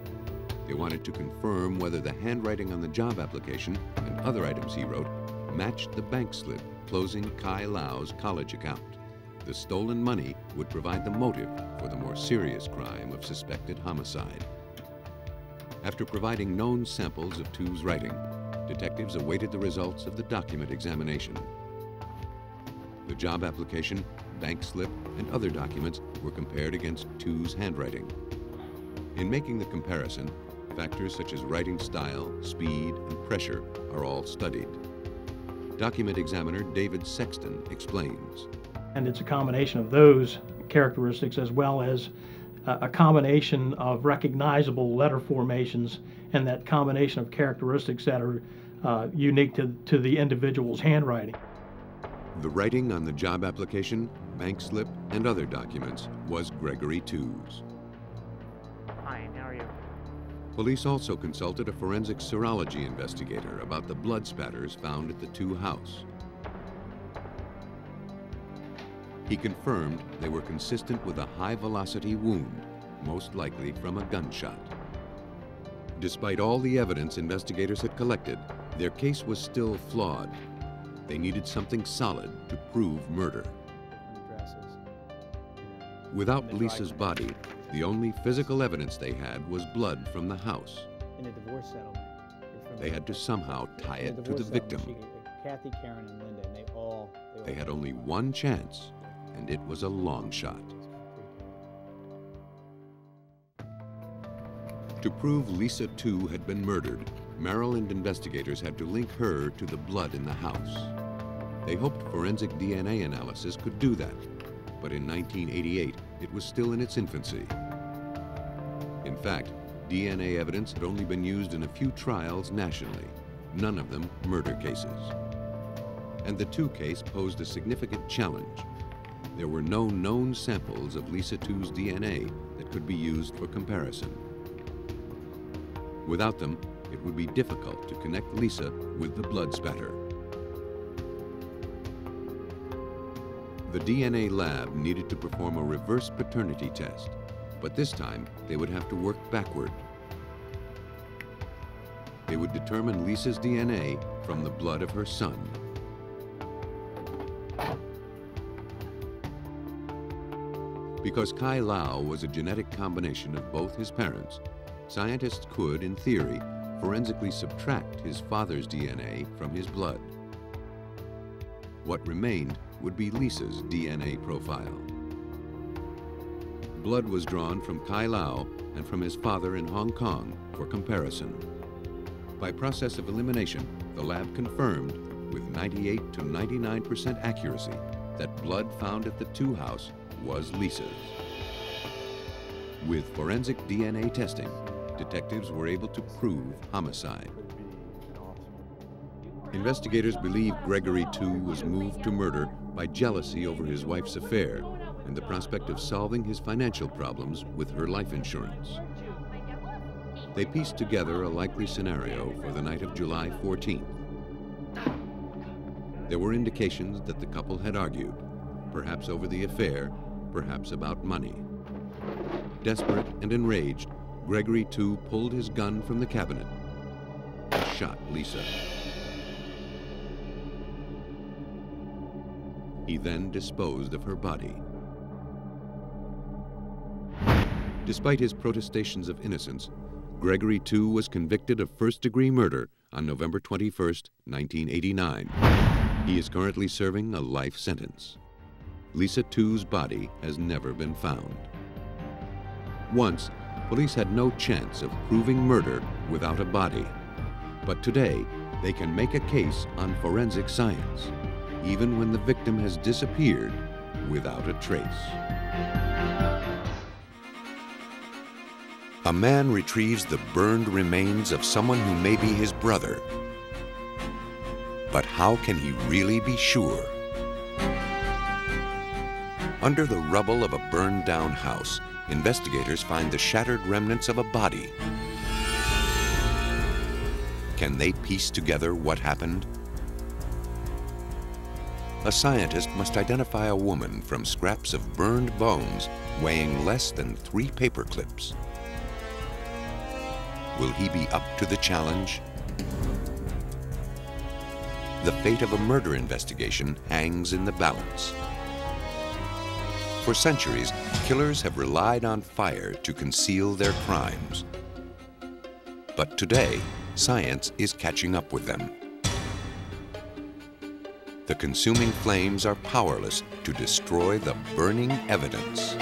[SPEAKER 1] They wanted to confirm whether the handwriting on the job application and other items he wrote matched the bank slip closing Kai Lau's college account. The stolen money would provide the motive for the more serious crime of suspected homicide. After providing known samples of II's writing, detectives awaited the results of the document examination. The job application, bank slip, and other documents were compared against II's handwriting. In making the comparison, factors such as writing style, speed, and pressure are all studied. Document examiner David Sexton explains.
[SPEAKER 16] And it's a combination of those characteristics as well as a combination of recognizable letter formations and that combination of characteristics that are unique to the individual's handwriting.
[SPEAKER 1] The writing on the job application, bank slip, and other documents was Gregory II's.
[SPEAKER 22] Hi, how are you?
[SPEAKER 1] Police also consulted a forensic serology investigator about the blood spatters found at the II house. He confirmed they were consistent with a high-velocity wound, most likely from a gunshot. Despite all the evidence investigators had collected, their case was still flawed. They needed something solid to prove murder. Without Lisa's body, the only physical evidence they had was blood from the house.
[SPEAKER 4] In a divorce settlement.
[SPEAKER 1] They had to somehow tie it to the victim.
[SPEAKER 4] Kathy, Karen, and Linda, and they all
[SPEAKER 1] They had only one chance, and it was a long shot. To prove Lisa II had been murdered, Maryland investigators had to link her to the blood in the house. They hoped forensic DNA analysis could do that, but in 1988, it was still in its infancy. In fact, DNA evidence had only been used in a few trials nationally, none of them murder cases. And the 2 case posed a significant challenge. There were no known samples of Lisa Tu's DNA that could be used for comparison. Without them, it would be difficult to connect Lisa with the blood spatter. The DNA lab needed to perform a reverse paternity test, but this time they would have to work backward. They would determine Lisa's DNA from the blood of her son. Because Kai Lau was a genetic combination of both his parents, scientists could, in theory, forensically subtract his father's DNA from his blood. What remained would be Lisa's DNA profile. Blood was drawn from Kai Lau and from his father in Hong Kong for comparison. By process of elimination, the lab confirmed with 98 to 99% accuracy that blood found at the Tu house was Lisa's. With forensic DNA testing, detectives were able to prove homicide. Investigators believe Gregory Tu was moved to murder by jealousy over his wife's affair and the prospect of solving his financial problems with her life insurance. They pieced together a likely scenario for the night of July 14th. There were indications that the couple had argued, perhaps over the affair, perhaps about money. Desperate and enraged, Gregory Tu pulled his gun from the cabinet and shot Lisa. He then disposed of her body. Despite his protestations of innocence, Gregory Tu was convicted of first-degree murder on November 21st, 1989. He is currently serving a life sentence. Lisa Tu's body has never been found. Once, police had no chance of proving murder without a body. But today, they can make a case on forensic science, even when the victim has disappeared without a trace. A man retrieves the burned remains of someone who may be his brother. But how can he really be sure? Under the rubble of a burned-down house, investigators find the shattered remnants of a body. Can they piece together what happened? A scientist must identify a woman from scraps of burned bones weighing less than 3 paper clips. Will he be up to the challenge? The fate of a murder investigation hangs in the balance. For centuries, killers have relied on fire to conceal their crimes. But today, science is catching up with them. The consuming flames are powerless to destroy the burning evidence.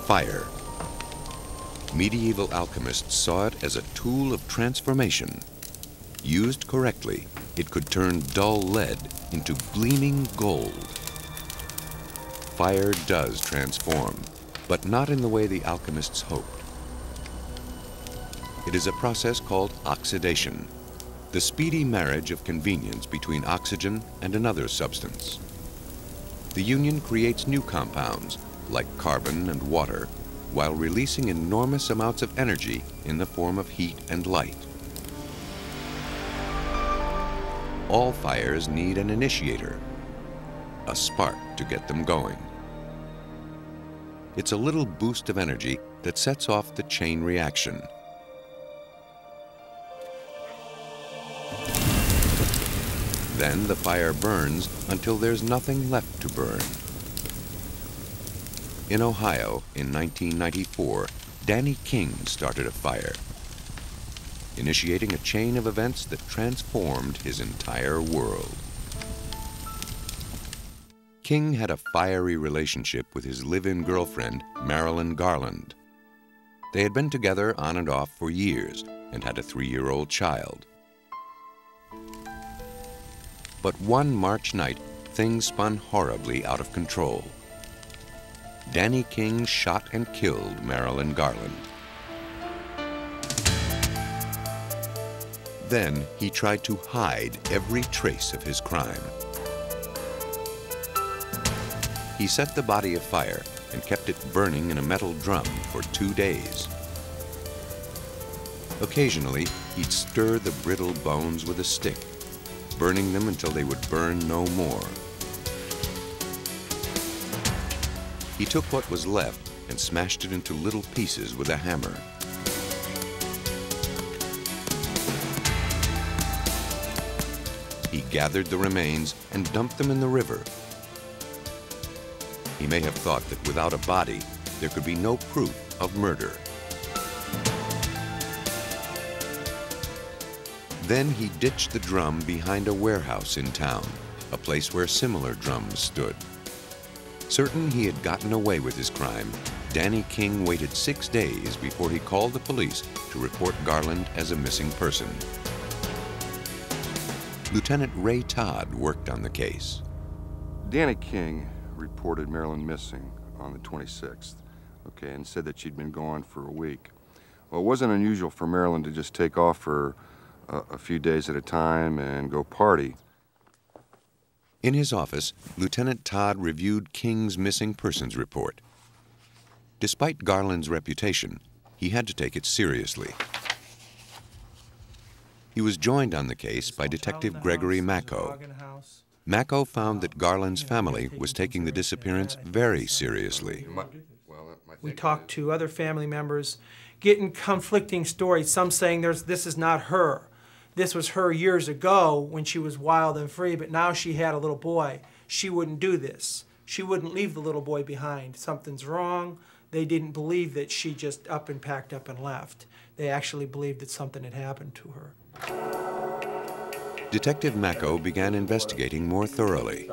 [SPEAKER 1] Fire. Medieval alchemists saw it as a tool of transformation. Used correctly, it could turn dull lead into gleaming gold. Fire does transform, but not in the way the alchemists hoped. It is a process called oxidation, the speedy marriage of convenience between oxygen and another substance. The union creates new compounds, like carbon and water, while releasing enormous amounts of energy in the form of heat and light. All fires need an initiator, a spark to get them going. It's a little boost of energy that sets off the chain reaction. Then the fire burns until there's nothing left to burn. In Ohio, in 1994, Danny King started a fire, initiating a chain of events that transformed his entire world. King had a fiery relationship with his live-in girlfriend, Marilyn Garland. They had been together on and off for years and had a 3-year-old child. But one March night, things spun horribly out of control. Danny King shot and killed Marilyn Garland. Then he tried to hide every trace of his crime. He set the body afire and kept it burning in a metal drum for 2 days. Occasionally, he'd stir the brittle bones with a stick, burning them until they would burn no more. He took what was left and smashed it into little pieces with a hammer. He gathered the remains and dumped them in the river. He may have thought that without a body, there could be no proof of murder. Then he ditched the drum behind a warehouse in town, a place where similar drums stood. Certain he had gotten away with his crime, Danny King waited 6 days before he called the police to report Garland as a missing person. Lieutenant Ray Todd worked on the case.
[SPEAKER 5] Danny King reported Marilyn missing on the 26th, and said that she'd been gone for a week. Well, it wasn't unusual for Marilyn to just take off for a few days at a time and go party.
[SPEAKER 1] In his office, Lieutenant Todd reviewed King's missing persons report. Despite Garland's reputation, he had to take it seriously. He was joined on the case by Detective Gregory Macco. Macco found that Garland's family was taking the disappearance very seriously.
[SPEAKER 7] We talked to other family members, getting conflicting stories, some saying this is not her. This was her years ago when she was wild and free, but now she had a little boy. She wouldn't do this. She wouldn't leave the little boy behind. Something's wrong. They didn't believe that she just up and packed up and left. They actually believed that something had happened to her.
[SPEAKER 1] Detective Macco began investigating more thoroughly.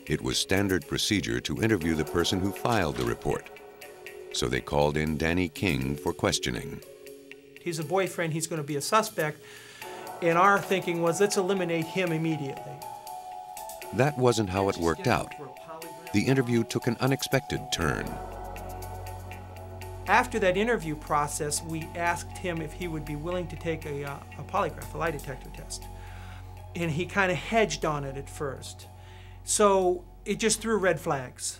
[SPEAKER 1] It was standard procedure to interview the person who filed the report, so they called in Danny King for questioning.
[SPEAKER 7] He's a boyfriend, he's going to be a suspect, and our thinking was, let's eliminate him immediately.
[SPEAKER 1] That wasn't how it worked out. The interview took an unexpected turn.
[SPEAKER 7] After that interview process, we asked him if he would be willing to take a polygraph, a lie detector test. And he kind of hedged on it at first. So it just threw red flags.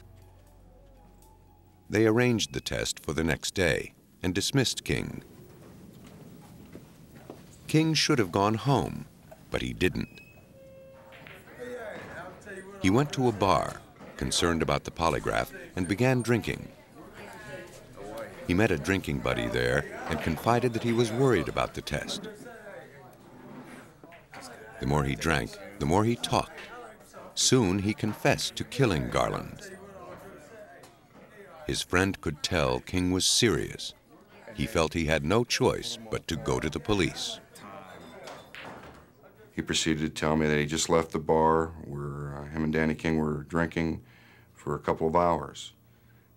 [SPEAKER 1] They arranged the test for the next day and dismissed King. King should have gone home, but he didn't. He went to a bar, concerned about the polygraph, and began drinking. He met a drinking buddy there and confided that he was worried about the test. The more he drank, the more he talked. Soon he confessed to killing Garland. His friend could tell King was serious. He felt he had no choice but to go to the police.
[SPEAKER 5] He proceeded to tell me that he just left the bar where him and Danny King were drinking for a couple of hours,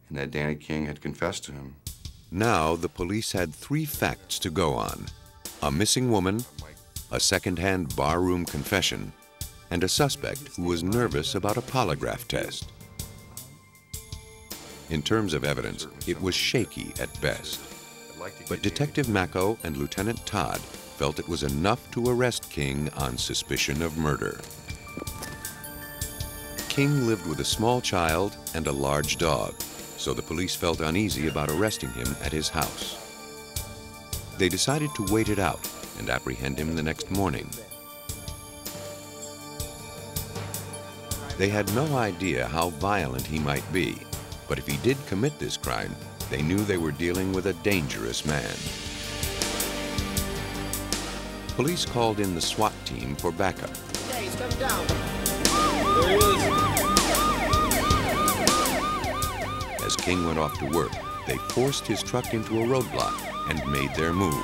[SPEAKER 5] and that Danny King had confessed to him.
[SPEAKER 1] Now the police had 3 facts to go on: a missing woman, a second-hand barroom confession, and a suspect who was nervous about a polygraph test. In terms of evidence, it was shaky at best. But Detective Macco and Lieutenant Todd felt it was enough to arrest King on suspicion of murder. King lived with a small child and a large dog, so the police felt uneasy about arresting him at his house. They decided to wait it out and apprehend him the next morning. They had no idea how violent he might be, but if he did commit this crime, they knew they were dealing with a dangerous man. Police called in the SWAT team for backup.
[SPEAKER 19] Hey, he's coming down. There he is.
[SPEAKER 1] King went off to work, they forced his truck into a roadblock and made their move.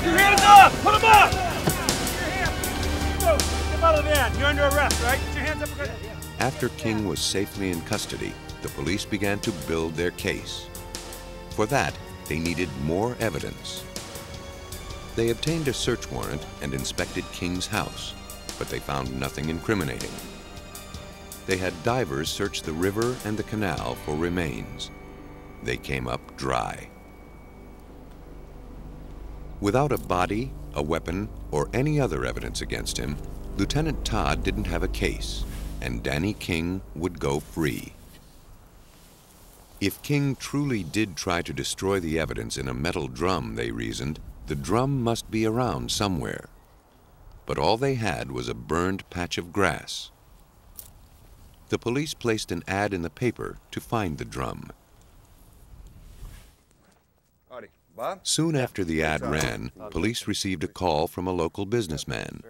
[SPEAKER 19] Your hands up! Put them up! Go! Get out of the van. You're under arrest, right? Get your hands up.
[SPEAKER 1] After King was safely in custody, the police began to build their case. For that, they needed more evidence. They obtained a search warrant and inspected King's house, but they found nothing incriminating. They had divers search the river and the canal for remains. They came up dry. Without a body, a weapon, or any other evidence against him, Lieutenant Todd didn't have a case, and Danny King would go free. If King truly did try to destroy the evidence in a metal drum, they reasoned, the drum must be around somewhere. But all they had was a burned patch of grass. The police placed an ad in the paper to find the drum. Soon after the ad ran, police received a call from a local businessman.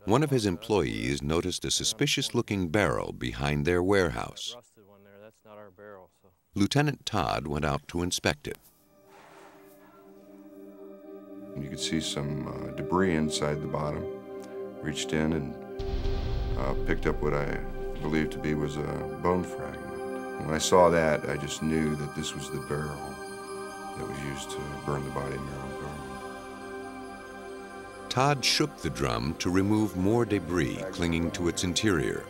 [SPEAKER 1] One of his employees noticed a suspicious-looking barrel behind their warehouse. Lieutenant Todd went out to inspect it.
[SPEAKER 5] You could see some debris inside the bottom. Reached in and picked up what I believed to be was a bone fragment. When I saw that, I just knew that this was the barrel that was used to burn the body of Marilyn Garland.
[SPEAKER 1] Todd shook the drum to remove more debris clinging to its interior.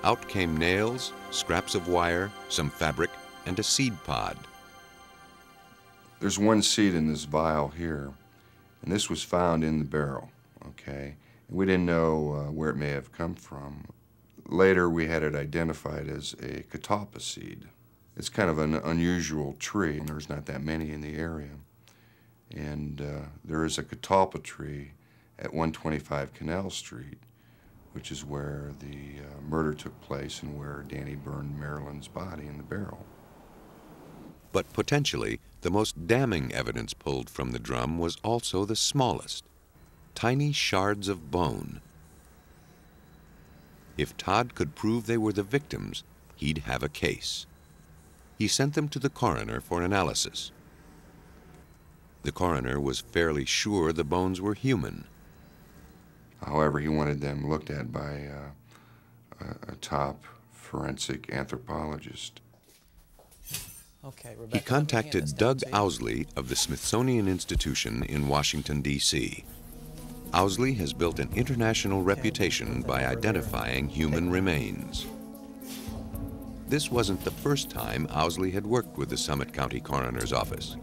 [SPEAKER 1] Out came nails, scraps of wire, some fabric, and a seed pod.
[SPEAKER 5] There's one seed in this vial here, and this was found in the barrel, okay? And we didn't know where it may have come from. Later, we had it identified as a catalpa seed. It's kind of an unusual tree, and there's not that many in the area. And there is a catalpa tree at 125 Canal Street, which is where the murder took place and where Danny burned Marilyn's body in the barrel.
[SPEAKER 1] But potentially, the most damning evidence pulled from the drum was also the smallest, tiny shards of bone. If Todd could prove they were the victims, he'd have a case. He sent them to the coroner for analysis. The coroner was fairly sure the bones were human.
[SPEAKER 5] However, he wanted them looked at by a top forensic anthropologist.
[SPEAKER 6] Okay, Rebecca,
[SPEAKER 1] He contacted Doug Owsley of the Smithsonian Institution in Washington, D.C. Owsley has built an international reputation by identifying human remains. This wasn't the first time Owsley had worked with the Summit County Coroner's Office.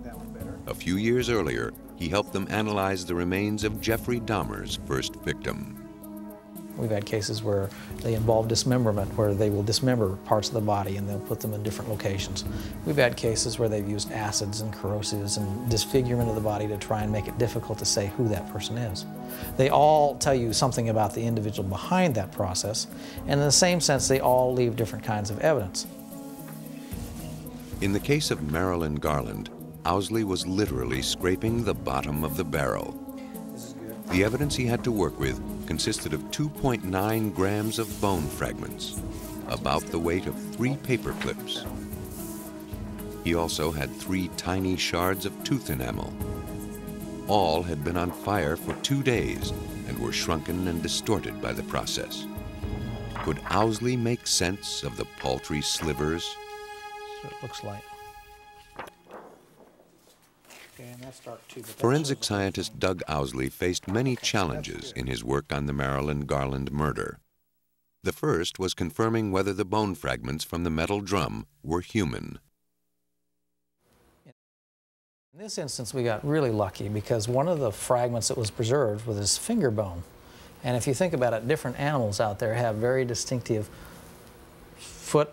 [SPEAKER 1] A few years earlier, he helped them analyze the remains of Jeffrey Dahmer's first victim.
[SPEAKER 6] We've had cases where they involve dismemberment, where they will dismember parts of the body and they'll put them in different locations. We've had cases where they've used acids and corrosives and disfigurement of the body to try and make it difficult to say who that person is. They all tell you something about the individual behind that process, and in the same sense, they all leave different kinds of evidence.
[SPEAKER 1] In the case of Marilyn Garland, Owsley was literally scraping the bottom of the barrel. The evidence he had to work with consisted of 2.9 grams of bone fragments, about the weight of 3 paper clips. He also had 3 tiny shards of tooth enamel. All had been on fire for 2 days and were shrunken and distorted by the process. Could Owsley make sense of the paltry slivers?
[SPEAKER 6] So it looks like. And that's dark too, but
[SPEAKER 1] Forensic scientist Doug Owsley faced many challenges in his work on the Marilyn Garland murder. The first was confirming whether the bone fragments from the metal drum were human.
[SPEAKER 6] In this instance, we got really lucky because one of the fragments that was preserved was his finger bone. And if you think about it, different animals out there have very distinctive foot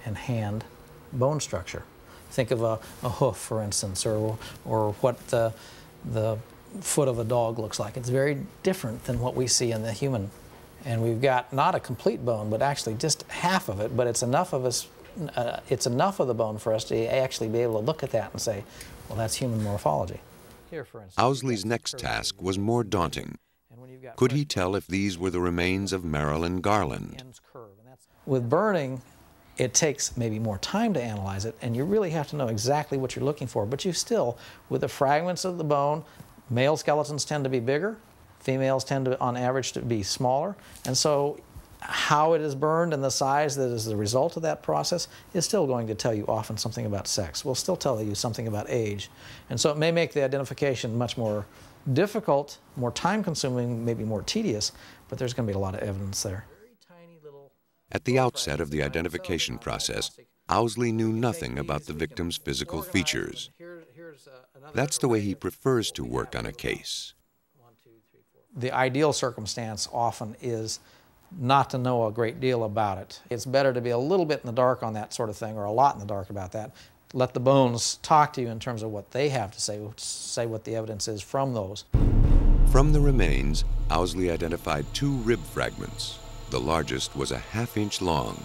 [SPEAKER 6] and hand bone structure. Think of a hoof, for instance, or what the foot of a dog looks like. It's very different than what we see in the human. And we've got not a complete bone, but actually just half of it, but it's enough of us, it's enough of the bone for us to actually be able to look at that and say, well, that's human morphology. Here, for instance,
[SPEAKER 1] Owsley's next task was more daunting. Could he tell if these were the remains of Marilyn Garland?
[SPEAKER 6] With burning, it takes maybe more time to analyze it, and you really have to know exactly what you're looking for. But you still, with the fragments of the bone, male skeletons tend to be bigger, females tend to, on average, to be smaller. And so how it is burned and the size that is the result of that process is still going to tell you often something about sex. Will still tell you something about age. And so it may make the identification much more difficult, more time-consuming, maybe more tedious, but there's going to be a lot of evidence there.
[SPEAKER 1] At the outset of the identification process, Owsley knew nothing about the victim's physical features. That's the way he prefers to work on a case.
[SPEAKER 6] The ideal circumstance often is not to know a great deal about it. It's better to be a little bit in the dark on that sort of thing, or a lot in the dark about that. Let the bones talk to you in terms of what they have to say what the evidence is from those.
[SPEAKER 1] From the remains, Owsley identified 2 rib fragments. The largest was a ½ inch long.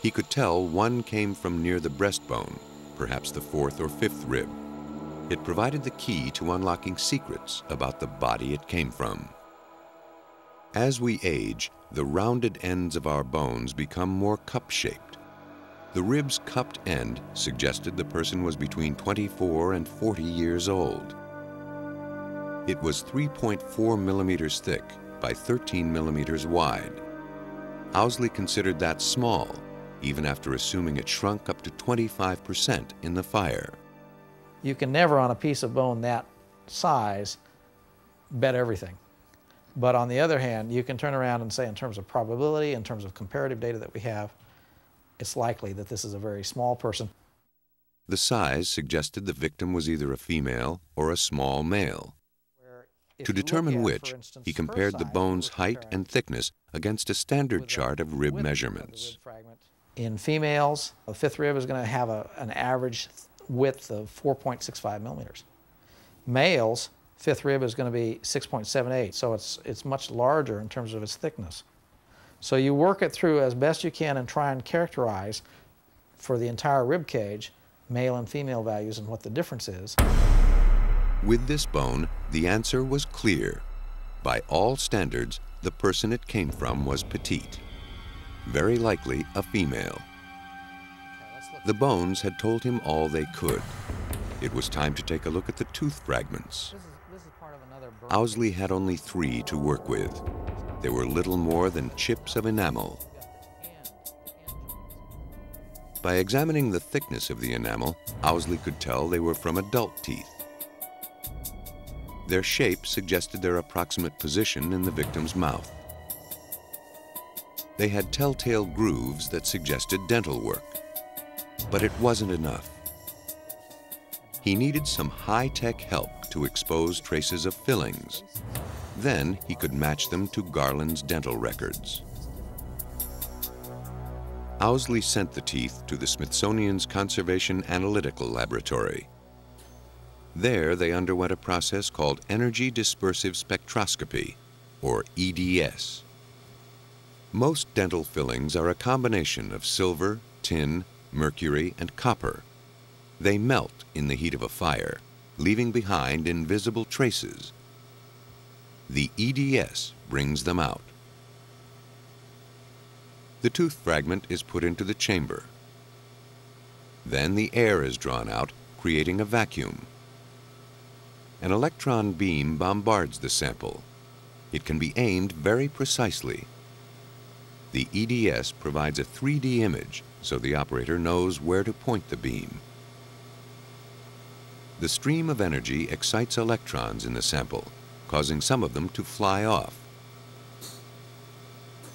[SPEAKER 1] He could tell one came from near the breastbone, perhaps the 4th or 5th rib. It provided the key to unlocking secrets about the body it came from. As we age, the rounded ends of our bones become more cup-shaped. The rib's cupped end suggested the person was between 24 and 40 years old. It was 3.4 millimeters thick by 13 millimeters wide. Owsley considered that small, even after assuming it shrunk up to 25% in the fire.
[SPEAKER 6] You can never, on a piece of bone that size, bet everything. But on the other hand, you can turn around and say, in terms of probability, in terms of comparative data that we have, it's likely that this is a very small person.
[SPEAKER 1] The size suggested the victim was either a female or a small male. To determine which, he compared the bone's height and thickness against a standard chart of rib measurements.
[SPEAKER 6] In females, the 5th rib is going to have an average width of 4.65 millimeters. Males, 5th rib is going to be 6.78, so it's much larger in terms of its thickness. So you work it through as best you can and try and characterize for the entire rib cage male and female values and what the difference is.
[SPEAKER 1] With this bone, the answer was clear. By all standards, the person it came from was petite, very likely a female. The bones had told him all they could. It was time to take a look at the tooth fragments. Owsley had only 3 to work with. They were little more than chips of enamel. By examining the thickness of the enamel, Owsley could tell they were from adult teeth. Their shape suggested their approximate position in the victim's mouth. They had telltale grooves that suggested dental work. But it wasn't enough. He needed some high-tech help to expose traces of fillings. Then he could match them to Garland's dental records. Owsley sent the teeth to the Smithsonian's Conservation Analytical Laboratory. There they underwent a process called energy dispersive spectroscopy, or EDS. Most dental fillings are a combination of silver, tin, mercury, and copper. They melt in the heat of a fire, leaving behind invisible traces. The EDS brings them out. The tooth fragment is put into the chamber. Then the air is drawn out, creating a vacuum. An electron beam bombards the sample. It can be aimed very precisely. The EDS provides a 3D image, so the operator knows where to point the beam. The stream of energy excites electrons in the sample, causing some of them to fly off.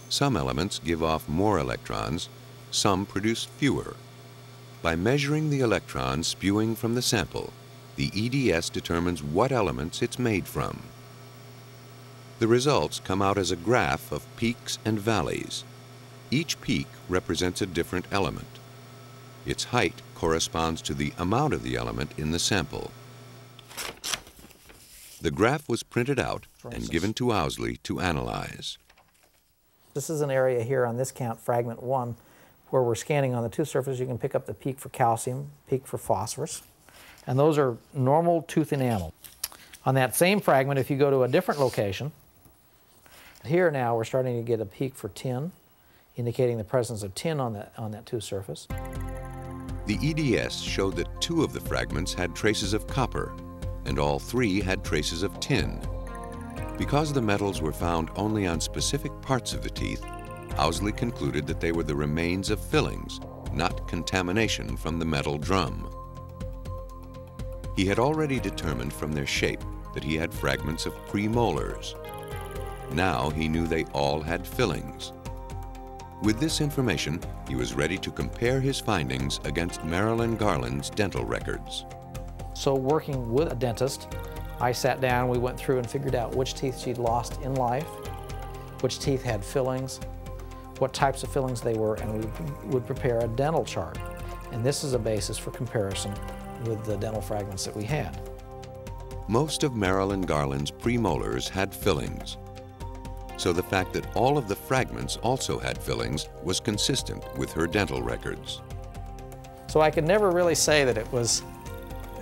[SPEAKER 1] Some elements give off more electrons, some produce fewer. By measuring the electrons spewing from the sample, the EDS determines what elements it's made from. The results come out as a graph of peaks and valleys. Each peak represents a different element. Its height corresponds to the amount of the element in the sample. The graph was printed out and given to Owsley to analyze.
[SPEAKER 6] This is an area here on this count, fragment 1, where we're scanning on the tooth surface. You can pick up the peak for calcium, peak for phosphorus, and those are normal tooth enamel. On that same fragment, if you go to a different location, Here now we're starting to get a peak for tin, indicating the presence of tin on that tooth surface.
[SPEAKER 1] The EDS showed that 2 of the fragments had traces of copper, and all 3 had traces of tin. Because the metals were found only on specific parts of the teeth, Owsley concluded that they were the remains of fillings, not contamination from the metal drum. He had already determined from their shape that he had fragments of premolars. Now he knew they all had fillings. With this information, he was ready to compare his findings against Marilyn Garland's dental records.
[SPEAKER 6] So working with a dentist, I sat down, we went through and figured out which teeth she'd lost in life, which teeth had fillings, what types of fillings they were, and we would prepare a dental chart. And this is a basis for comparison with the dental fragments that we had.
[SPEAKER 1] Most of Marilyn Garland's premolars had fillings. So the fact that all of the fragments also had fillings was consistent with her dental records.
[SPEAKER 6] So I could never really say that it was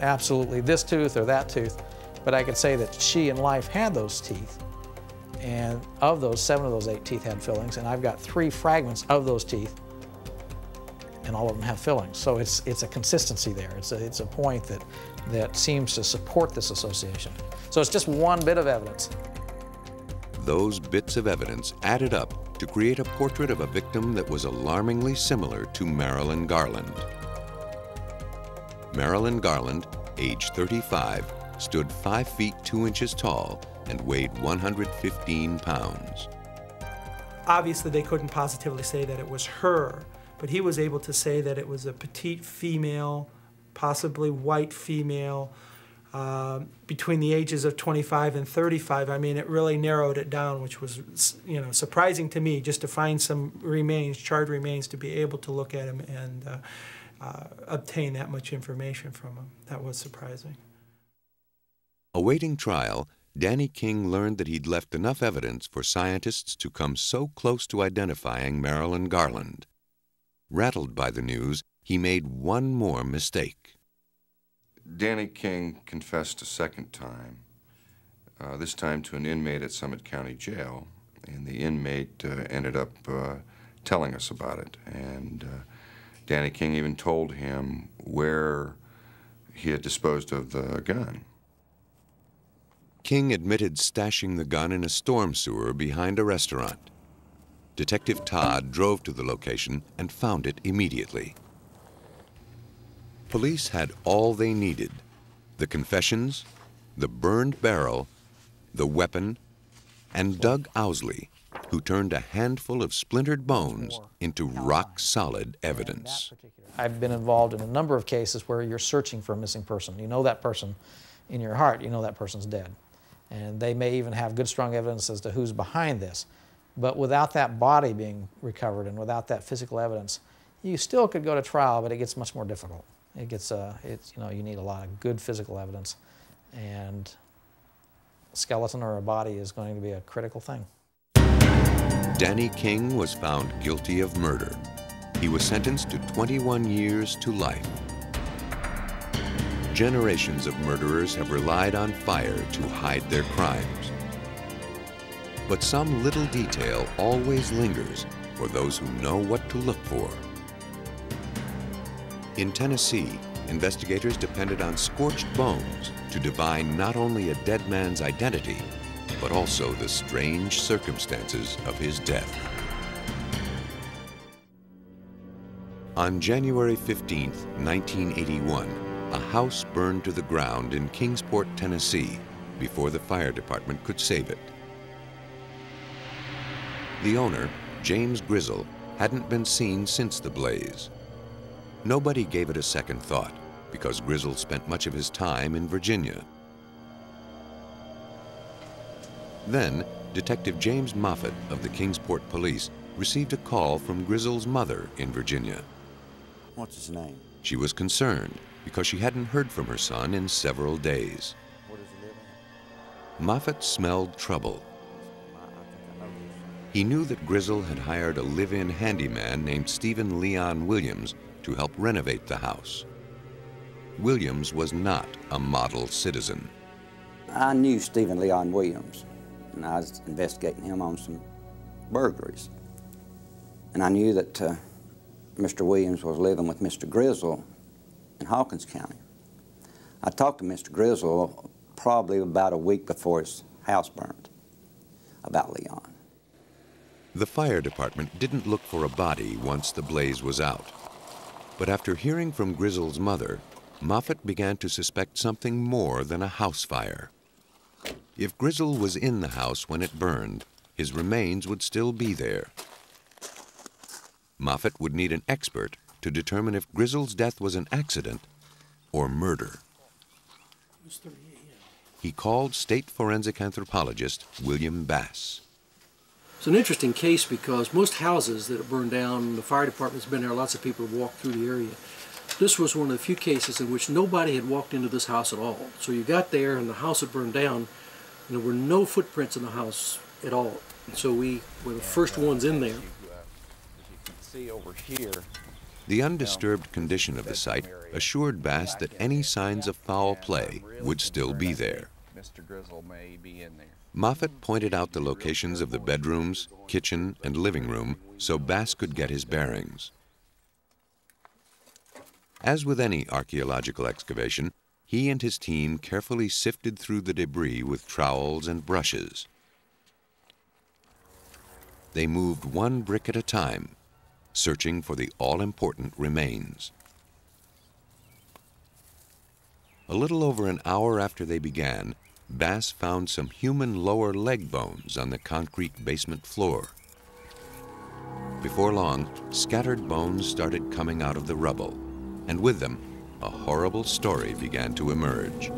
[SPEAKER 6] absolutely this tooth or that tooth, but I could say that she in life had those teeth. And of those, 7 of those 8 teeth had fillings, and I've got 3 fragments of those teeth, and all of them have fillings. So it's a consistency there. It's a point that seems to support this association. So it's just one bit of evidence.
[SPEAKER 1] Those bits of evidence added up to create a portrait of a victim that was alarmingly similar to Marilyn Garland. Marilyn Garland, age 35, stood 5 feet 2 inches tall and weighed 115 pounds.
[SPEAKER 7] Obviously, they couldn't positively say that it was her, but he was able to say that it was a petite female, possibly white female, between the ages of 25 and 35. I mean, it really narrowed it down, which was, surprising to me, just to find some remains, charred remains, to be able to look at him and obtain that much information from him. That was surprising.
[SPEAKER 1] Awaiting trial, Danny King learned that he'd left enough evidence for scientists to come so close to identifying Marilyn Garland. Rattled by the news, he made one more mistake.
[SPEAKER 5] Danny King confessed a second time, this time to an inmate at Summit County Jail, and the inmate ended up telling us about it. And Danny King even told him where he had disposed of the gun.
[SPEAKER 1] King admitted stashing the gun in a storm sewer behind a restaurant. Detective Todd drove to the location and found it immediately. Police had all they needed: the confessions, the burned barrel, the weapon, and Doug Owsley, who turned a handful of splintered bones into rock-solid evidence.
[SPEAKER 6] I've been involved in a number of cases where you're searching for a missing person. You know that person in your heart, you know that person's dead. And they may even have good, strong evidence as to who's behind this. But without that body being recovered and without that physical evidence, you still could go to trial, but it gets much more difficult. It gets, you need a lot of good physical evidence, and a skeleton or a body is going to be a critical thing.
[SPEAKER 1] Danny King was found guilty of murder. He was sentenced to 21 years to life. Generations of murderers have relied on fire to hide their crimes. But some little detail always lingers for those who know what to look for. In Tennessee, investigators depended on scorched bones to divine not only a dead man's identity, but also the strange circumstances of his death. On January 15, 1981, a house burned to the ground in Kingsport, Tennessee, before the fire department could save it. The owner, James Grizzle, hadn't been seen since the blaze. Nobody gave it a second thought, because Grizzle spent much of his time in Virginia. Then, Detective James Moffett of the Kingsport Police received a call from Grizzle's mother in Virginia.
[SPEAKER 8] What's his name?
[SPEAKER 1] She was concerned because she hadn't heard from her son in several days.
[SPEAKER 8] Where does he live at?
[SPEAKER 1] Moffett smelled trouble. He knew that Grizzle had hired a live-in handyman named Stephen Leon Williams to help renovate the house. Williams was not a model citizen.
[SPEAKER 8] I knew Stephen Leon Williams.
[SPEAKER 10] and I was investigating him on some burglaries. And I knew that Mr. Williams was living with Mr. Grizzle in Hawkins County. I talked to Mr. Grizzle probably about a week before his house burned about Leon.
[SPEAKER 1] The fire department didn't look for a body once the blaze was out. But after hearing from Grizzle's mother, Moffett began to suspect something more than a house fire. If Grizzle was in the house when it burned, his remains would still be there. Moffett would need an expert to determine if Grizzle's death was an accident or murder. He called state forensic anthropologist William Bass.
[SPEAKER 11] It's an interesting case because most houses that have burned down, the fire department's been there, lots of people have walked through the area. This was one of the few cases in which nobody had walked into this house at all. So you got there and the house had burned down, and there were no footprints in the house at all. And so we were the first ones in there.
[SPEAKER 12] As you can see over here,
[SPEAKER 1] The undisturbed condition of the site assured Bass that any signs of foul play would still be there.
[SPEAKER 12] Mr. Grizzle may be in there.
[SPEAKER 1] Moffett pointed out the locations of the bedrooms, kitchen, and living room so Bass could get his bearings. As with any archaeological excavation, he and his team carefully sifted through the debris with trowels and brushes. They moved one brick at a time, searching for the all-important remains. A little over an hour after they began, Bass found some human lower leg bones on the concrete basement floor. Before long, scattered bones started coming out of the rubble, and with them, a horrible story began to emerge.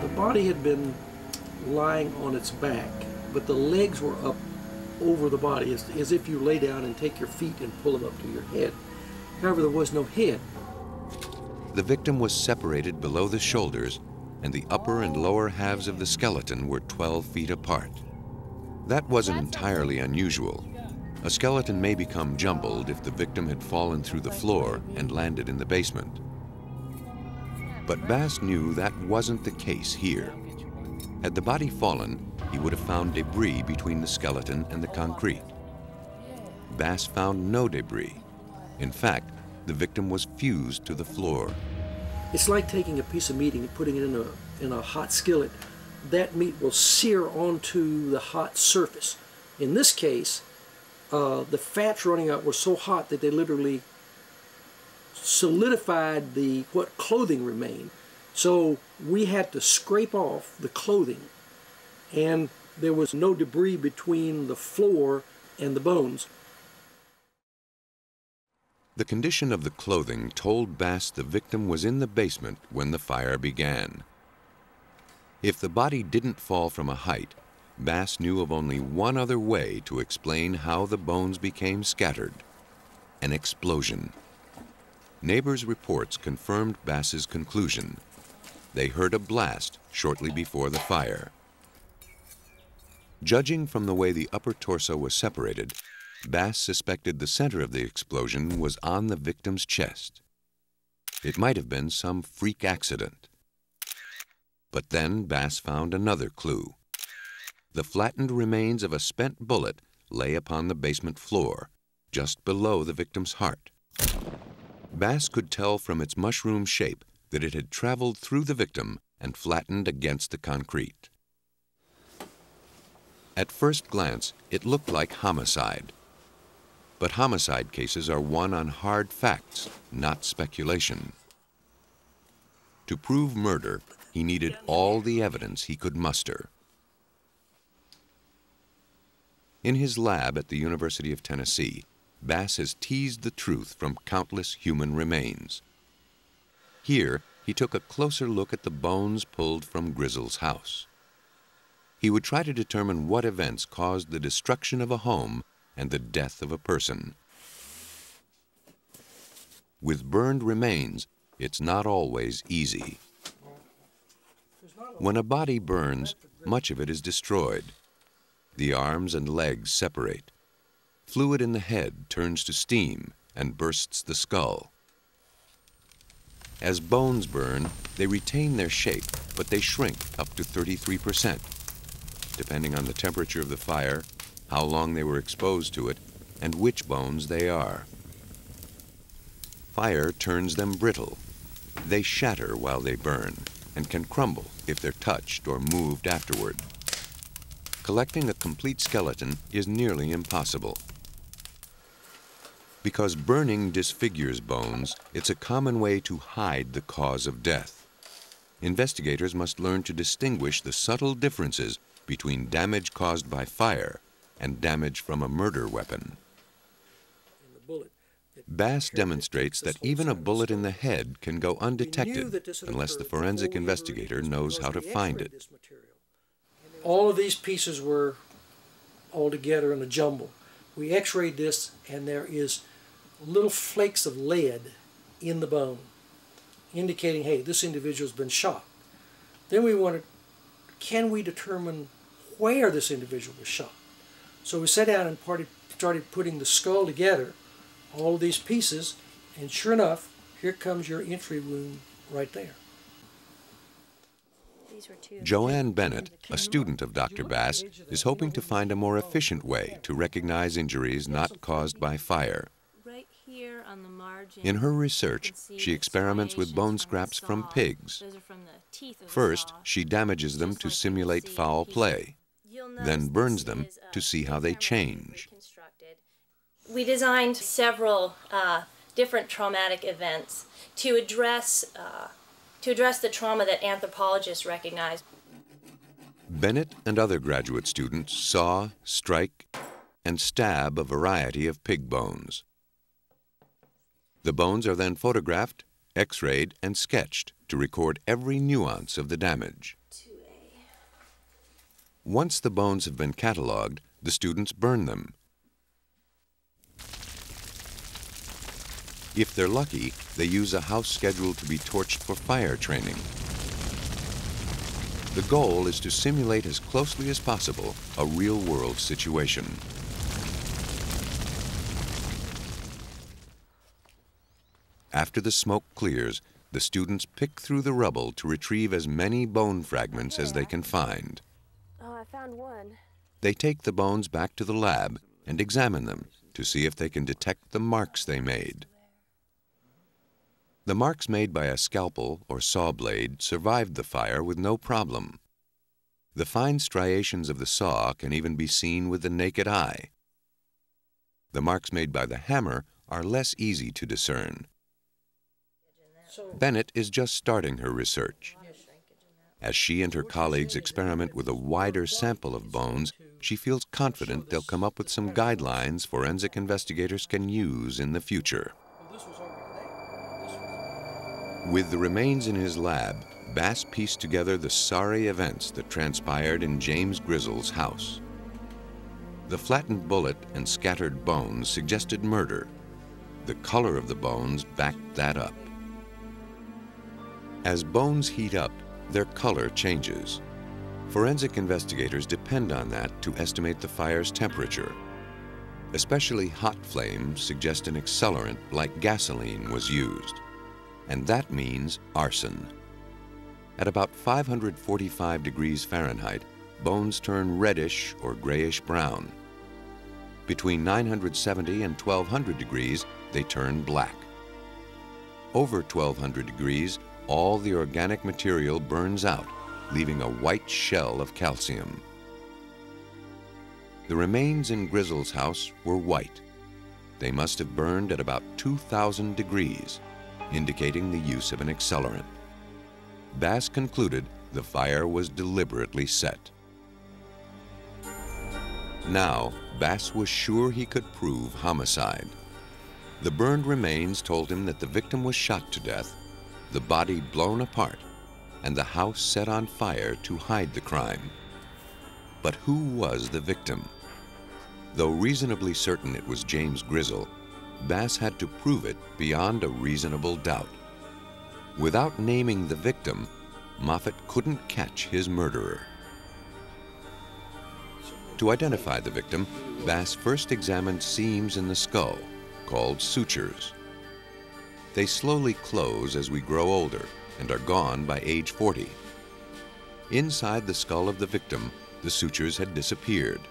[SPEAKER 11] The body had been lying on its back, but the legs were up over the body, as if you lay down and take your feet and pull them up to your head. However, there was no head.
[SPEAKER 1] The victim was separated below the shoulders, and the upper and lower halves of the skeleton were 12 feet apart. That wasn't entirely unusual. A skeleton may become jumbled if the victim had fallen through the floor and landed in the basement. But Bass knew that wasn't the case here. Had the body fallen, he would have found debris between the skeleton and the concrete. Bass found no debris. In fact, the victim was fused to the floor.
[SPEAKER 11] It's like taking a piece of meat and putting it in a hot skillet. That meat will sear onto the hot surface. In this case, the fats running out were so hot that they literally solidified what clothing remained. So we had to scrape off the clothing, and there was no debris between the floor and the bones.
[SPEAKER 1] The condition of the clothing told Bass the victim was in the basement when the fire began. If the body didn't fall from a height, Bass knew of only one other way to explain how the bones became scattered: an explosion. Neighbors' reports confirmed Bass's conclusion. They heard a blast shortly before the fire. Judging from the way the upper torso was separated, Bass suspected the center of the explosion was on the victim's chest. It might have been some freak accident. But then Bass found another clue. The flattened remains of a spent bullet lay upon the basement floor, just below the victim's heart. Bass could tell from its mushroom shape that it had traveled through the victim and flattened against the concrete. At first glance, it looked like homicide. But homicide cases are won on hard facts, not speculation. To prove murder, he needed all the evidence he could muster. In his lab at the University of Tennessee, Bass has teased the truth from countless human remains. Here, he took a closer look at the bones pulled from Grizzle's house. He would try to determine what events caused the destruction of a home and the death of a person. With burned remains, it's not always easy. When a body burns, much of it is destroyed. The arms and legs separate. Fluid in the head turns to steam and bursts the skull. As bones burn, they retain their shape, but they shrink up to 33%. depending on the temperature of the fire, how long they were exposed to it, and which bones they are. Fire turns them brittle. They shatter while they burn and can crumble if they're touched or moved afterward. Collecting a complete skeleton is nearly impossible. Because burning disfigures bones, it's a common way to hide the cause of death. Investigators must learn to distinguish the subtle differences between damage caused by fire and damage from a murder weapon. Bass demonstrates that even a bullet in the head can go undetected unless the forensic investigator knows how to find it.
[SPEAKER 11] All of these pieces were all together in a jumble. We x-rayed this, and there is little flakes of lead in the bone, indicating, hey, this individual's been shot. Then we wanted, can we determine where this individual was shot? So we sat down and started putting the skull together, all of these pieces, and sure enough, here comes your entry wound right there.
[SPEAKER 1] Joanne Bennett, a student of Dr. Bass, is hoping to find a more efficient way to recognize injuries not caused by fire. In her research, she experiments with bone scraps from pigs. First, she damages them to simulate foul play, then burns them to see how they change.
[SPEAKER 9] We designed several different traumatic events to address the trauma that anthropologists recognize.
[SPEAKER 1] Bennett and other graduate students saw, strike, and stab a variety of pig bones. The bones are then photographed, x-rayed, and sketched to record every nuance of the damage. Once the bones have been cataloged, the students burn them. If they're lucky, they use a house scheduled to be torched for fire training. The goal is to simulate as closely as possible a real-world situation. After the smoke clears, the students pick through the rubble to retrieve as many bone fragments as they can find.
[SPEAKER 13] Oh, I found one.
[SPEAKER 1] They take the bones back to the lab and examine them to see if they can detect the marks they made. The marks made by a scalpel or saw blade survived the fire with no problem. The fine striations of the saw can even be seen with the naked eye. The marks made by the hammer are less easy to discern. Bennett is just starting her research. As she and her colleagues experiment with a wider sample of bones, she feels confident they'll come up with some guidelines forensic investigators can use in the future. With the remains in his lab, Bass pieced together the sorry events that transpired in James Grizzle's house. The flattened bullet and scattered bones suggested murder. The color of the bones backed that up. As bones heat up, their color changes. Forensic investigators depend on that to estimate the fire's temperature. Especially hot flames suggest an accelerant like gasoline was used. And that means arson. At about 545 degrees Fahrenheit, bones turn reddish or grayish brown. Between 970 and 1200 degrees, they turn black. Over 1200 degrees, all the organic material burns out, leaving a white shell of calcium. The remains in Grizzle's house were white. They must have burned at about 2000 degrees, indicating the use of an accelerant. Bass concluded the fire was deliberately set. Now, Bass was sure he could prove homicide. The burned remains told him that the victim was shot to death, the body blown apart, and the house set on fire to hide the crime. But who was the victim? Though reasonably certain it was James Grizzle, Bass had to prove it beyond a reasonable doubt. Without naming the victim, Moffat couldn't catch his murderer. To identify the victim, Bass first examined seams in the skull, called sutures. They slowly close as we grow older and are gone by age 40. Inside the skull of the victim, the sutures had disappeared.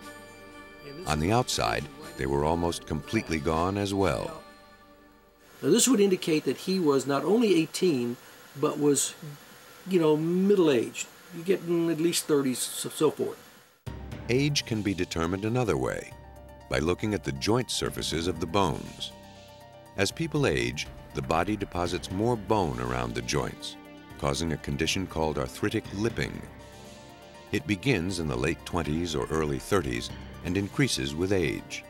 [SPEAKER 1] On the outside, they were almost completely gone as well.
[SPEAKER 11] Now this would indicate that he was not only 18, but was, middle-aged. You get in at least 30s, so forth.
[SPEAKER 1] Age can be determined another way, by looking at the joint surfaces of the bones. As people age, the body deposits more bone around the joints, causing a condition called arthritic lipping. It begins in the late 20s or early 30s and increases with age.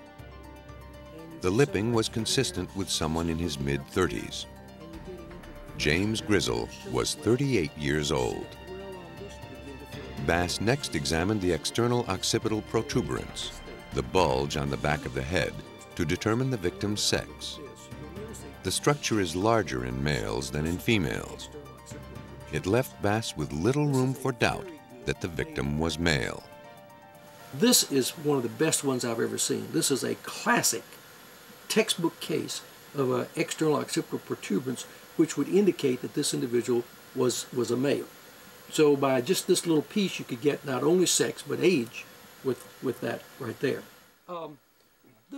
[SPEAKER 1] The lipping was consistent with someone in his mid-30s. James Grizzle was 38 years old. Bass next examined the external occipital protuberance, the bulge on the back of the head, to determine the victim's sex. The structure is larger in males than in females. It left Bass with little room for doubt that the victim was male.
[SPEAKER 11] This is one of the best ones I've ever seen. This is a classic textbook case of an external occipital protuberance, which would indicate that this individual was a male. So by just this little piece, you could get not only sex, but age with that right there.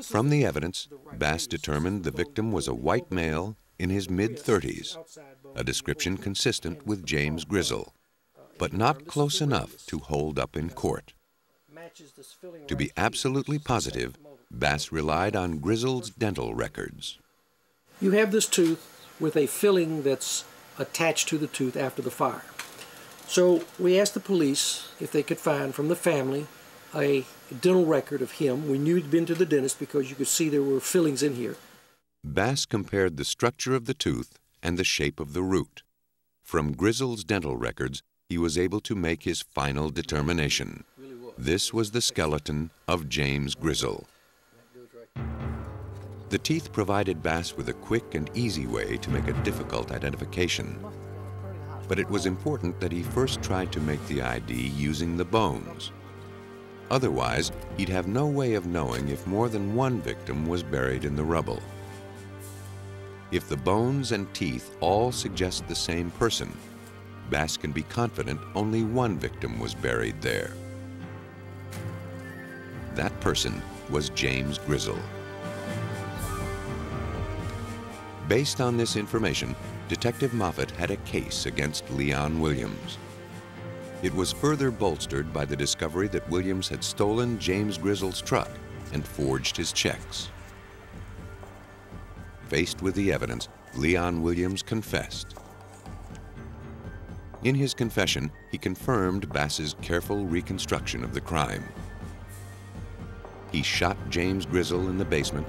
[SPEAKER 1] From the evidence, Bass determined the victim was a white male in his mid-30s, a description consistent with James Grizzle, but not close enough to hold up in court. To be absolutely positive, Bass relied on Grizzle's dental records.
[SPEAKER 11] You have this tooth with a filling that's attached to the tooth after the fire. So we asked the police if they could find from the family a dental record of him. We knew he'd been to the dentist because you could see there were fillings in here.
[SPEAKER 1] Bass compared the structure of the tooth and the shape of the root. From Grizzle's dental records, he was able to make his final determination. This was the skeleton of James Grizzle. The teeth provided Bass with a quick and easy way to make a difficult identification. But it was important that he first tried to make the ID using the bones. Otherwise, he'd have no way of knowing if more than one victim was buried in the rubble. If the bones and teeth all suggest the same person, Bass can be confident only one victim was buried there. That person was James Grizzle. Based on this information, Detective Moffat had a case against Leon Williams. It was further bolstered by the discovery that Williams had stolen James Grizzle's truck and forged his checks. Faced with the evidence, Leon Williams confessed. In his confession, he confirmed Bass's careful reconstruction of the crime. He shot James Grizzle in the basement,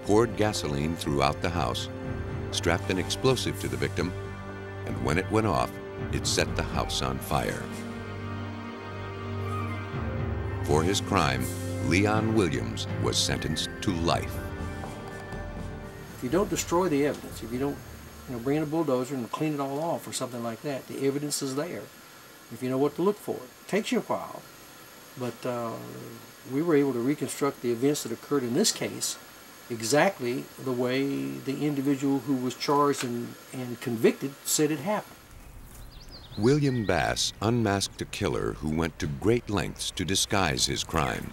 [SPEAKER 1] poured gasoline throughout the house, strapped an explosive to the victim, and when it went off, it set the house on fire. For his crime, Leon Williams was sentenced to life.
[SPEAKER 11] If you don't destroy the evidence, if you don't bring in a bulldozer and clean it all off or something like that, the evidence is there. If you know what to look for. It takes you a while, but we were able to reconstruct the events that occurred in this case exactly the way the individual who was charged and convicted said it happened.
[SPEAKER 1] William Bass unmasked a killer who went to great lengths to disguise his crime.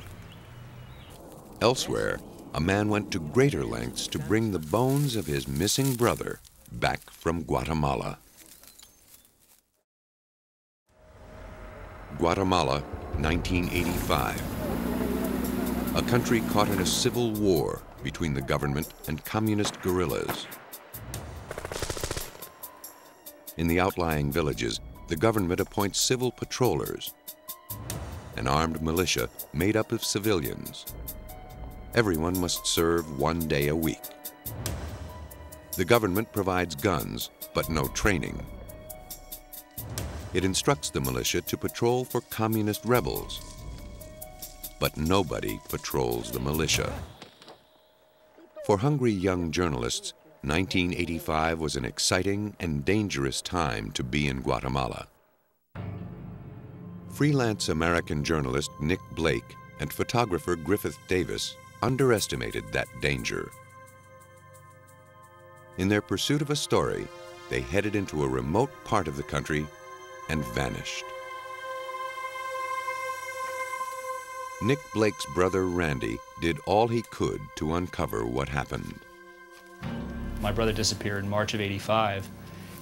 [SPEAKER 1] Elsewhere, a man went to greater lengths to bring the bones of his missing brother back from Guatemala. Guatemala, 1985. A country caught in a civil war between the government and communist guerrillas. In the outlying villages, the government appoints civil patrollers, an armed militia made up of civilians. Everyone must serve 1 day a week. The government provides guns, but no training. It instructs the militia to patrol for communist rebels, but nobody patrols the militia. For hungry young journalists, 1985 was an exciting and dangerous time to be in Guatemala. Freelance American journalist Nick Blake and photographer Griffith Davis underestimated that danger. In their pursuit of a story, they headed into a remote part of the country and vanished. Nick Blake's brother Randy did all he could to uncover what happened.
[SPEAKER 15] My brother disappeared in March of '85.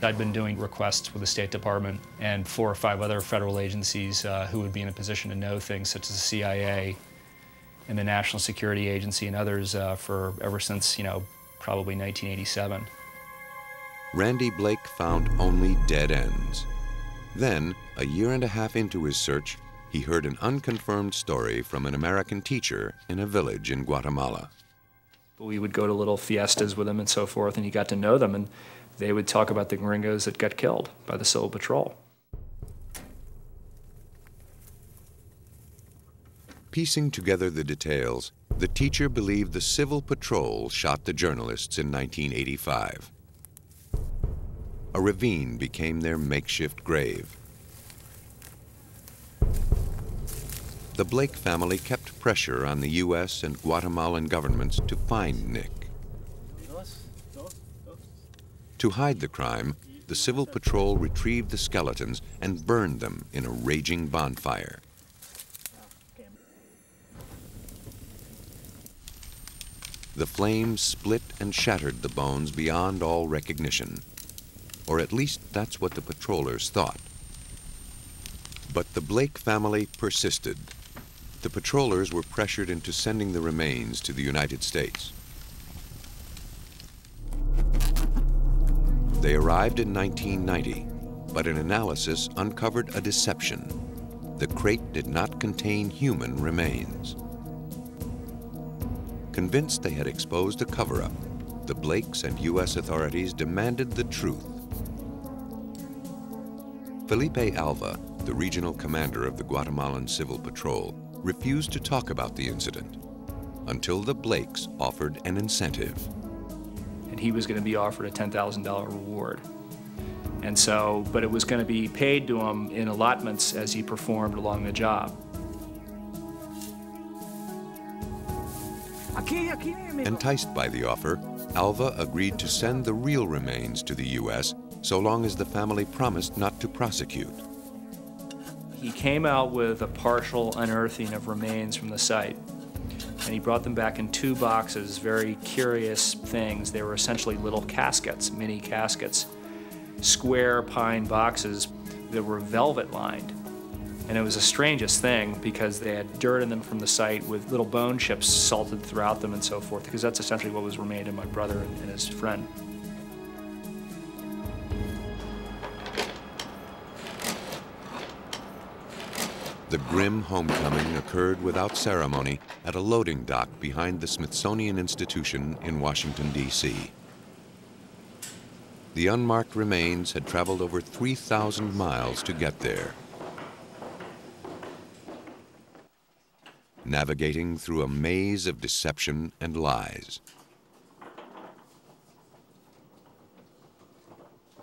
[SPEAKER 15] I'd been doing requests with the State Department and 4 or 5 other federal agencies who would be in a position to know things, such as the CIA and the National Security Agency and others for ever since, probably 1987.
[SPEAKER 1] Randy Blake found only dead ends. Then, a year and a half into his search, he heard an unconfirmed story from an American teacher in a village in Guatemala.
[SPEAKER 15] We would go to little fiestas with him and so forth, and he got to know them, and they would talk about the gringos that got killed by the Civil Patrol.
[SPEAKER 1] Piecing together the details, the teacher believed the Civil Patrol shot the journalists in 1985. A ravine became their makeshift grave. The Blake family kept pressure on the U.S. and Guatemalan governments to find Nick. To hide the crime, the Civil Patrol retrieved the skeletons and burned them in a raging bonfire. The flames split and shattered the bones beyond all recognition, or at least that's what the patrollers thought. But the Blake family persisted. The patrollers were pressured into sending the remains to the United States. They arrived in 1990, but an analysis uncovered a deception. The crate did not contain human remains. Convinced they had exposed a cover-up, the Blakes and U.S. authorities demanded the truth. Felipe Alva, the regional commander of the Guatemalan Civil Patrol, refused to talk about the incident until the Blakes offered an incentive.
[SPEAKER 15] And he was going to be offered a $10,000 reward. And so, but it was going to be paid to him in allotments as he performed along the job.
[SPEAKER 1] Enticed by the offer, Alva agreed to send the real remains to the U.S. so long as the family promised not to prosecute.
[SPEAKER 15] He came out with a partial unearthing of remains from the site, and he brought them back in 2 boxes, very curious things. They were essentially little caskets, mini caskets, square pine boxes that were velvet lined. And it was the strangest thing because they had dirt in them from the site with little bone chips salted throughout them and so forth, because that's essentially what was remained of my brother and his friend.
[SPEAKER 1] The grim homecoming occurred without ceremony at a loading dock behind the Smithsonian Institution in Washington, D.C. The unmarked remains had traveled over 3,000 miles to get there. Navigating through a maze of deception and lies.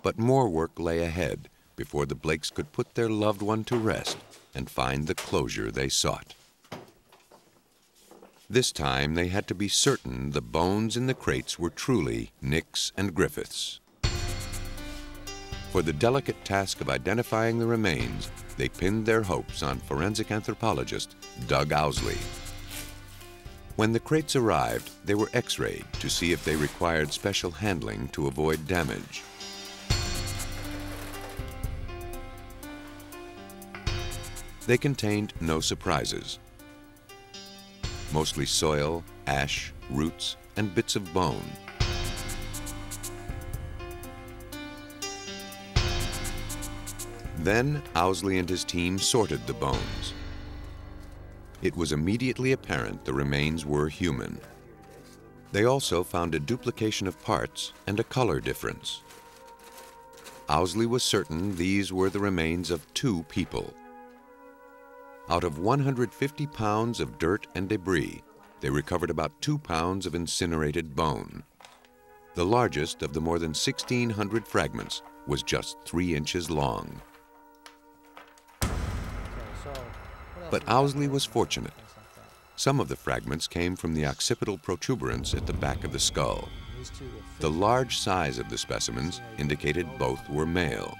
[SPEAKER 1] But more work lay ahead before the Blakes could put their loved one to rest and find the closure they sought. This time they had to be certain the bones in the crates were truly Nick's and Griffith's. For the delicate task of identifying the remains, they pinned their hopes on forensic anthropologist Doug Owsley. When the crates arrived, they were x-rayed to see if they required special handling to avoid damage. They contained no surprises. Mostly soil, ash, roots, and bits of bone. Then Owsley and his team sorted the bones. It was immediately apparent the remains were human. They also found a duplication of parts and a color difference. Owsley was certain these were the remains of 2 people. Out of 150 pounds of dirt and debris, they recovered about 2 pounds of incinerated bone. The largest of the more than 1,600 fragments was just 3 inches long. But Owsley was fortunate. Some of the fragments came from the occipital protuberance at the back of the skull. The large size of the specimens indicated both were male.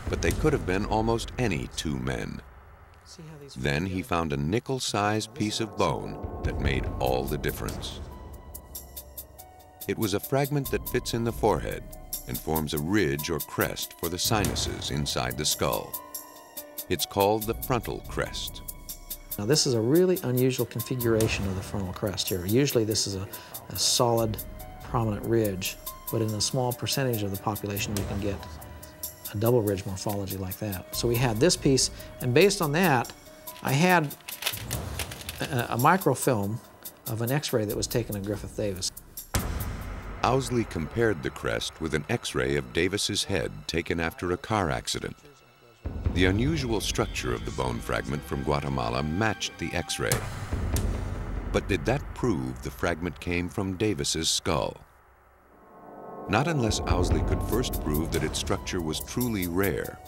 [SPEAKER 1] But they could have been almost any 2 men. Then he found a nickel-sized piece of bone that made all the difference. It was a fragment that fits in the forehead and forms a ridge or crest for the sinuses inside the skull. It's called the frontal crest.
[SPEAKER 6] Now this is a really unusual configuration of the frontal crest here. Usually this is a solid, prominent ridge, but in a small percentage of the population you can get a double ridge morphology like that. So we had this piece, and based on that, I had a microfilm of an X-ray that was taken of Griffith Davis.
[SPEAKER 1] Owsley compared the crest with an X-ray of Davis's head taken after a car accident. The unusual structure of the bone fragment from Guatemala matched the X-ray. But did that prove the fragment came from Davis's skull? Not unless Owsley could first prove that its structure was truly rare.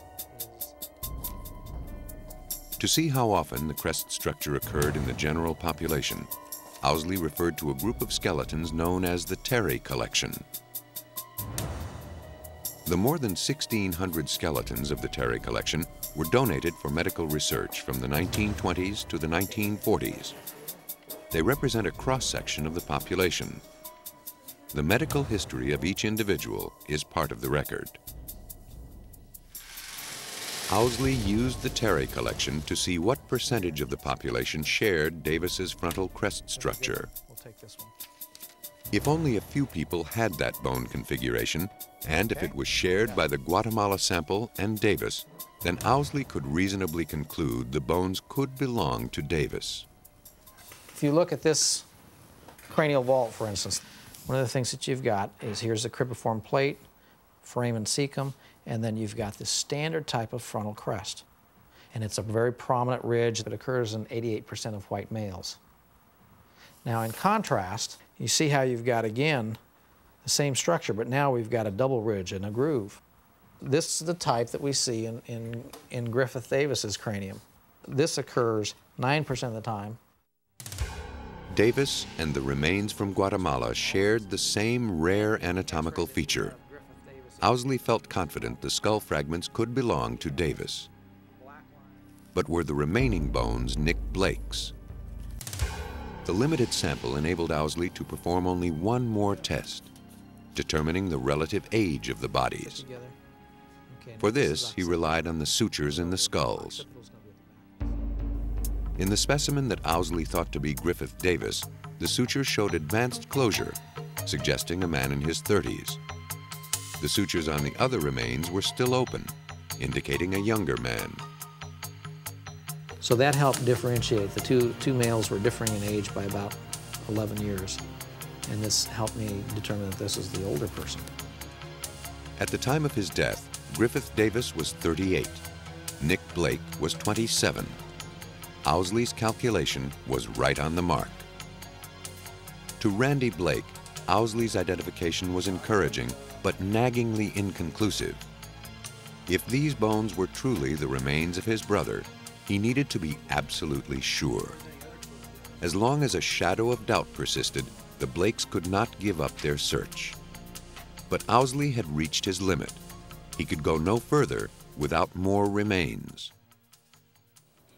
[SPEAKER 1] To see how often the crest structure occurred in the general population, Owsley referred to a group of skeletons known as the Terry collection. The more than 1,600 skeletons of the Terry collection were donated for medical research from the 1920s to the 1940s. They represent a cross-section of the population. The medical history of each individual is part of the record. Owsley used the Terry collection to see what percentage of the population shared Davis's frontal crest structure.
[SPEAKER 6] We'll take this one.
[SPEAKER 1] If only a few people had that bone configuration, and if it was shared by the Guatemala sample and Davis, then Owsley could reasonably conclude the bones could belong to Davis.
[SPEAKER 6] If you look at this cranial vault, for instance, one of the things that you've got is here's the cribriform plate, frame and cecum, and then you've got this standard type of frontal crest. And it's a very prominent ridge that occurs in 88% of white males. Now, in contrast, you see how you've got, again, the same structure, but now we've got a double ridge and a groove. This is the type that we see in Griffith Davis's cranium. This occurs 9% of the time.
[SPEAKER 1] Davis and the remains from Guatemala shared the same rare anatomical feature. Owsley felt confident the skull fragments could belong to Davis. But were the remaining bones Nick Blake's? The limited sample enabled Owsley to perform only one more test, determining the relative age of the bodies. For this, he relied on the sutures in the skulls. In the specimen that Owsley thought to be Griffith Davis, the sutures showed advanced closure, suggesting a man in his 30s. The sutures on the other remains were still open, indicating a younger man.
[SPEAKER 6] So that helped differentiate. The two males were differing in age by about 11 years. And this helped me determine that this is the older person.
[SPEAKER 1] At the time of his death, Griffith Davis was 38. Nick Blake was 27. Owsley's calculation was right on the mark. To Randy Blake, Owsley's identification was encouraging, but naggingly inconclusive. If these bones were truly the remains of his brother, he needed to be absolutely sure. As long as a shadow of doubt persisted, the Blakes could not give up their search. But Owsley had reached his limit. He could go no further without more remains.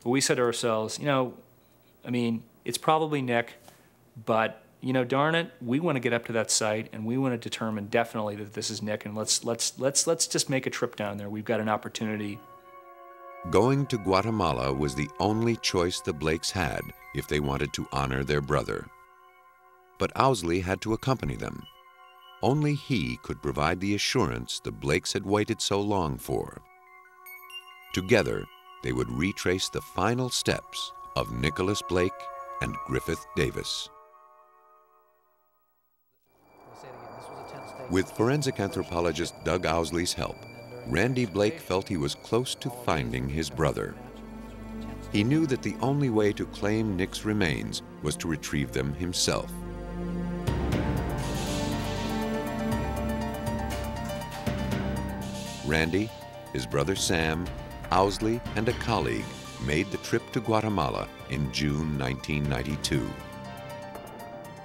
[SPEAKER 15] We said to ourselves, it's probably Nick, but darn it, we want to get up to that site and we want to determine definitely that this is Nick, and let's just make a trip down there. We've got an opportunity.
[SPEAKER 1] Going to Guatemala was the only choice the Blakes had if they wanted to honor their brother. But Owsley had to accompany them. Only he could provide the assurance the Blakes had waited so long for. Together, they would retrace the final steps of Nicholas Blake and Griffith Davis. With forensic anthropologist Doug Owsley's help, Randy Blake felt he was close to finding his brother. He knew that the only way to claim Nick's remains was to retrieve them himself. Randy, his brother Sam, Owsley, and a colleague made the trip to Guatemala in June 1992.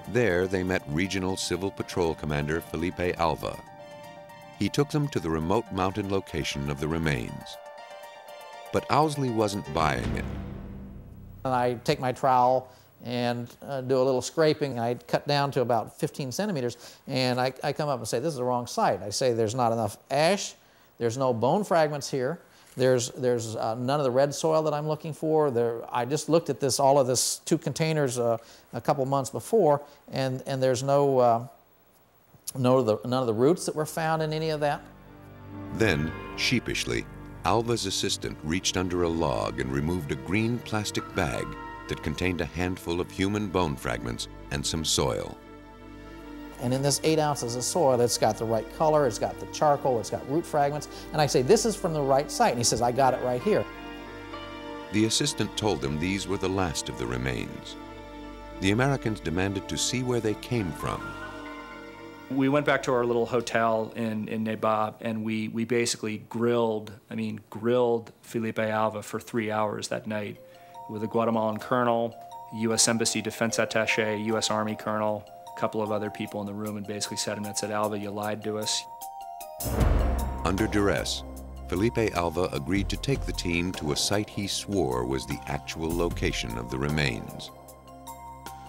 [SPEAKER 1] There, they met Regional Civil Patrol Commander Felipe Alva. He took them to the remote mountain location of the remains. But Owsley wasn't buying it.
[SPEAKER 6] And I take my trowel and do a little scraping. I cut down to about 15 centimeters, and I come up and say, this is the wrong site. I say there's not enough ash, there's no bone fragments here, there's none of the red soil that I'm looking for. I just looked at all of this 2 containers a couple months before, and there's none of the roots that were found in any of that.
[SPEAKER 1] Then, sheepishly, Alva's assistant reached under a log and removed a green plastic bag that contained a handful of human bone fragments and some soil.
[SPEAKER 6] And in this 8 ounces of soil, it's got the right color, it's got the charcoal, it's got root fragments. And I say, this is from the right site. And he says, I got it right here.
[SPEAKER 1] The assistant told them these were the last of the remains. The Americans demanded to see where they came from.
[SPEAKER 15] We went back to our little hotel in Nebab, and we basically grilled Felipe Alva for 3 hours that night with a Guatemalan colonel, U.S. Embassy defense attaché, U.S. Army colonel, a couple of other people in the room, and basically sat him and said, Alva, you lied to us.
[SPEAKER 1] Under duress, Felipe Alva agreed to take the team to a site he swore was the actual location of the remains.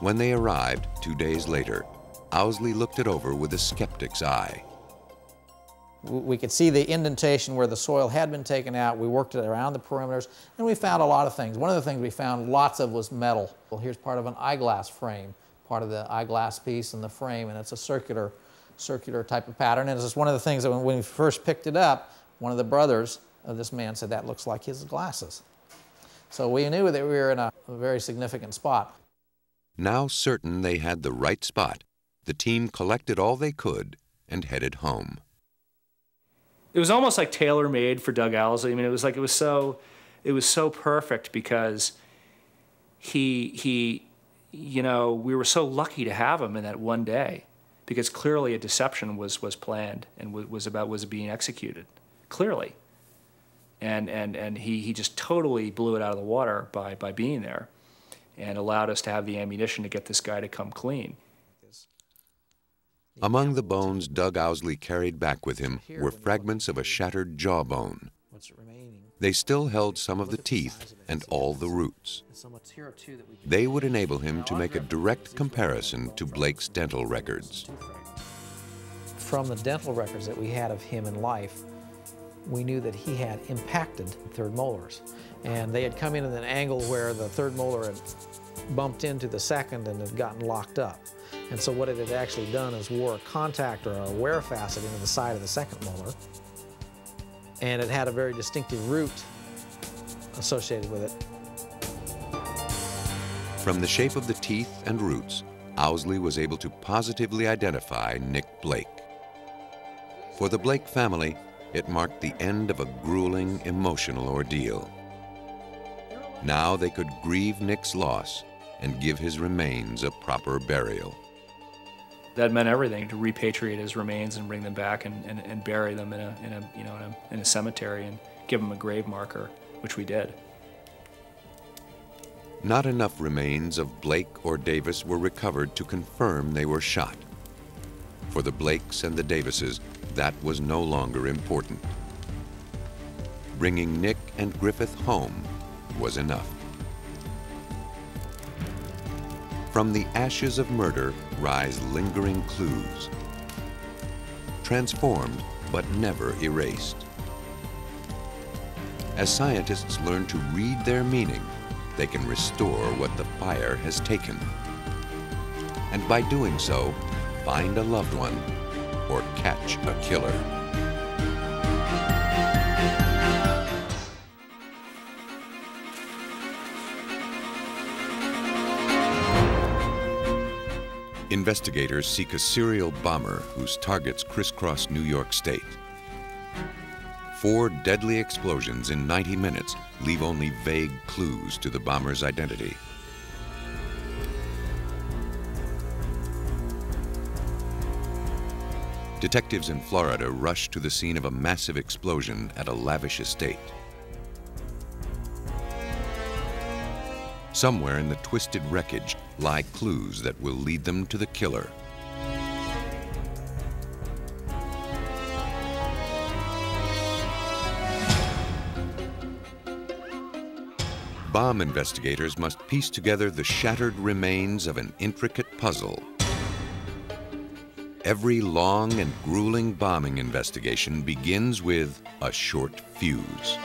[SPEAKER 1] When they arrived 2 days later, Owsley looked it over with a skeptic's eye.
[SPEAKER 6] We could see the indentation where the soil had been taken out. We worked it around the perimeters, and we found a lot of things. One of the things we found lots of was metal. Well, here's part of an eyeglass frame, part of the eyeglass piece in the frame, and it's a circular type of pattern. And it's just one of the things that when we first picked it up, one of the brothers of this man said, that looks like his glasses. So we knew that we were in a very significant spot.
[SPEAKER 1] Now certain they had the right spot, the team collected all they could and headed home.
[SPEAKER 15] It was almost like tailor-made for Doug Owsley. I mean, it was so perfect because he you know, we were so lucky to have him in that one day, because clearly a deception was planned and was being executed, clearly. And he just totally blew it out of the water by being there, and allowed us to have the ammunition to get this guy to come clean.
[SPEAKER 1] Among the bones Doug Owsley carried back with him were fragments of a shattered jawbone. They still held some of the teeth and all the roots. They would enable him to make a direct comparison to Blake's dental records.
[SPEAKER 6] From the dental records that we had of him in life, we knew that he had impacted third molars. And they had come in at an angle where the third molar had bumped into the second and had gotten locked up. And so what it had actually done is wore a contact or a wear facet into the side of the second molar. And it had a very distinctive root associated with it.
[SPEAKER 1] From the shape of the teeth and roots, Owsley was able to positively identify Nick Blake. For the Blake family, it marked the end of a grueling, emotional ordeal. Now they could grieve Nick's loss and give his remains a proper burial.
[SPEAKER 15] That meant everything, to repatriate his remains and bring them back and bury them in a cemetery and give them a grave marker, which we did.
[SPEAKER 1] Not enough remains of Blake or Davis were recovered to confirm they were shot. For the Blakes and the Davises, that was no longer important. Bringing Nick and Griffith home was enough. From the ashes of murder rise lingering clues, transformed but never erased. As scientists learn to read their meaning, they can restore what the fire has taken. And by doing so, find a loved one or catch a killer. Investigators seek a serial bomber whose targets crisscross New York State. 4 deadly explosions in 90 minutes leave only vague clues to the bomber's identity. Detectives in Florida rush to the scene of a massive explosion at a lavish estate. Somewhere in the twisted wreckage lie clues that will lead them to the killer. Bomb investigators must piece together the shattered remains of an intricate puzzle. Every long and grueling bombing investigation begins with a short fuse.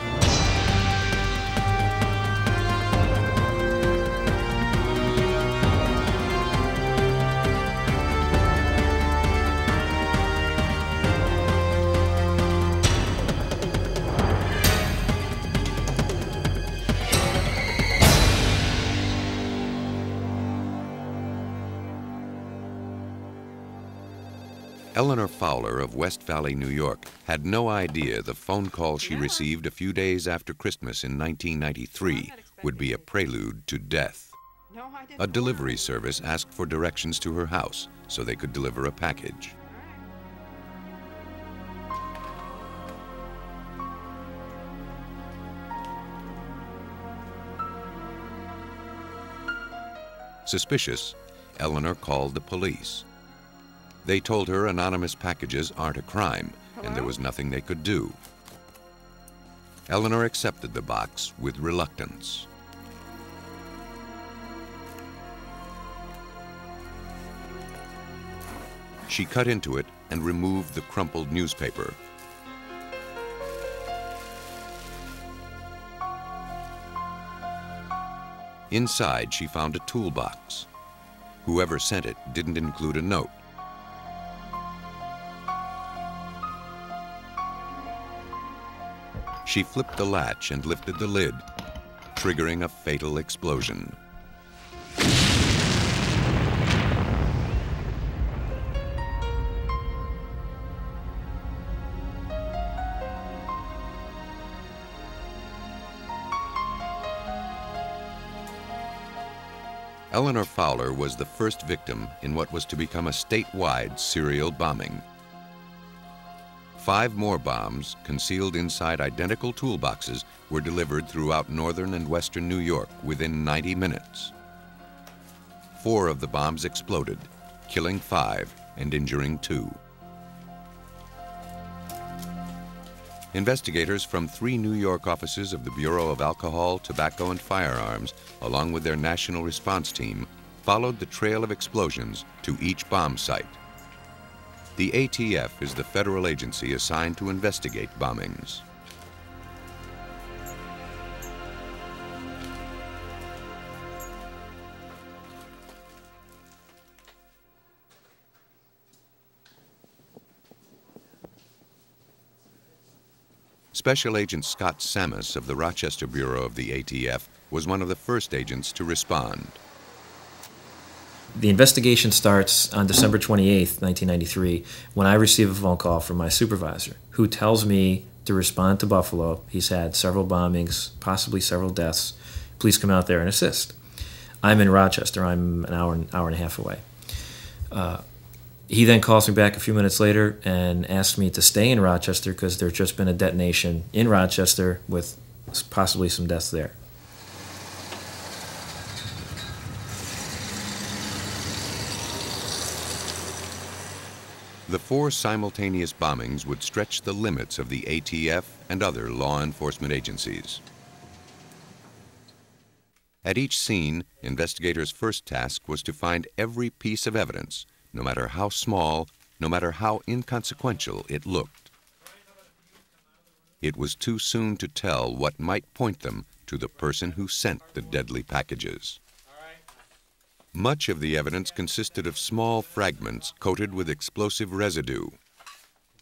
[SPEAKER 1] Eleanor Fowler of West Valley, New York, had no idea the phone call she received a few days after Christmas in 1993 would be a prelude to death. A delivery service asked for directions to her house so they could deliver a package. Suspicious, Eleanor called the police. They told her anonymous packages aren't a crime, and there was nothing they could do. Eleanor accepted the box with reluctance. She cut into it and removed the crumpled newspaper. Inside, she found a toolbox. Whoever sent it didn't include a note. She flipped the latch and lifted the lid, triggering a fatal explosion. Eleanor Fowler was the first victim in what was to become a statewide serial bombing. 5 more bombs, concealed inside identical toolboxes, were delivered throughout northern and western New York within 90 minutes. 4 of the bombs exploded, killing 5 and injuring 2. Investigators from 3 New York offices of the Bureau of Alcohol, Tobacco, and Firearms, along with their national response team, followed the trail of explosions to each bomb site. The ATF is the federal agency assigned to investigate bombings. Special Agent Scott Sammis of the Rochester Bureau of the ATF was one of the first agents to respond.
[SPEAKER 17] The investigation starts on December 28th, 1993, when I receive a phone call from my supervisor, who tells me to respond to Buffalo. He's had several bombings, possibly several deaths. Please come out there and assist. I'm in Rochester. I'm an hour and a half away. He then calls me back a few minutes later and asks me to stay in Rochester because there's just been a detonation in Rochester with possibly some deaths there.
[SPEAKER 1] The 4 simultaneous bombings would stretch the limits of the ATF and other law enforcement agencies. At each scene, investigators' first task was to find every piece of evidence, no matter how small, no matter how inconsequential it looked. It was too soon to tell what might point them to the person who sent the deadly packages. Much of the evidence consisted of small fragments coated with explosive residue.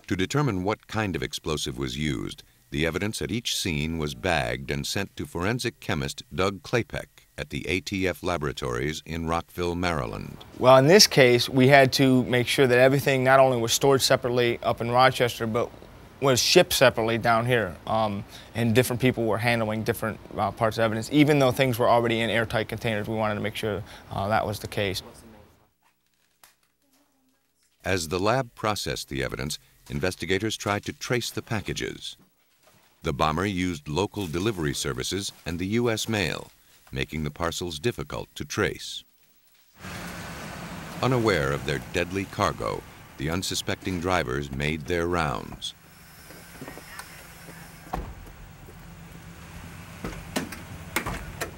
[SPEAKER 1] To determine what kind of explosive was used, the evidence at each scene was bagged and sent to forensic chemist Doug Klapek at the ATF laboratories in Rockville, Maryland.
[SPEAKER 20] Well, in this case, we had to make sure that everything not only was stored separately up in Rochester, but was shipped separately down here, and different people were handling different parts of evidence. Even though things were already in airtight containers, we wanted to make sure that was the case.
[SPEAKER 1] As the lab processed the evidence, investigators tried to trace the packages. The bomber used local delivery services and the U.S. mail, making the parcels difficult to trace. Unaware of their deadly cargo, the unsuspecting drivers made their rounds.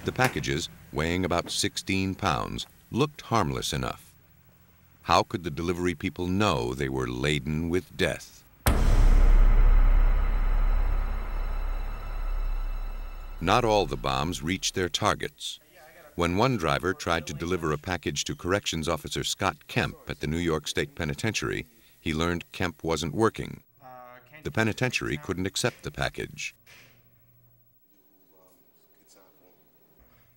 [SPEAKER 1] The packages, weighing about 16 pounds, looked harmless enough. How could the delivery people know they were laden with death? Not all the bombs reached their targets. When one driver tried to deliver a package to Corrections Officer Scott Kemp at the New York State Penitentiary, he learned Kemp wasn't working. The penitentiary couldn't accept the package.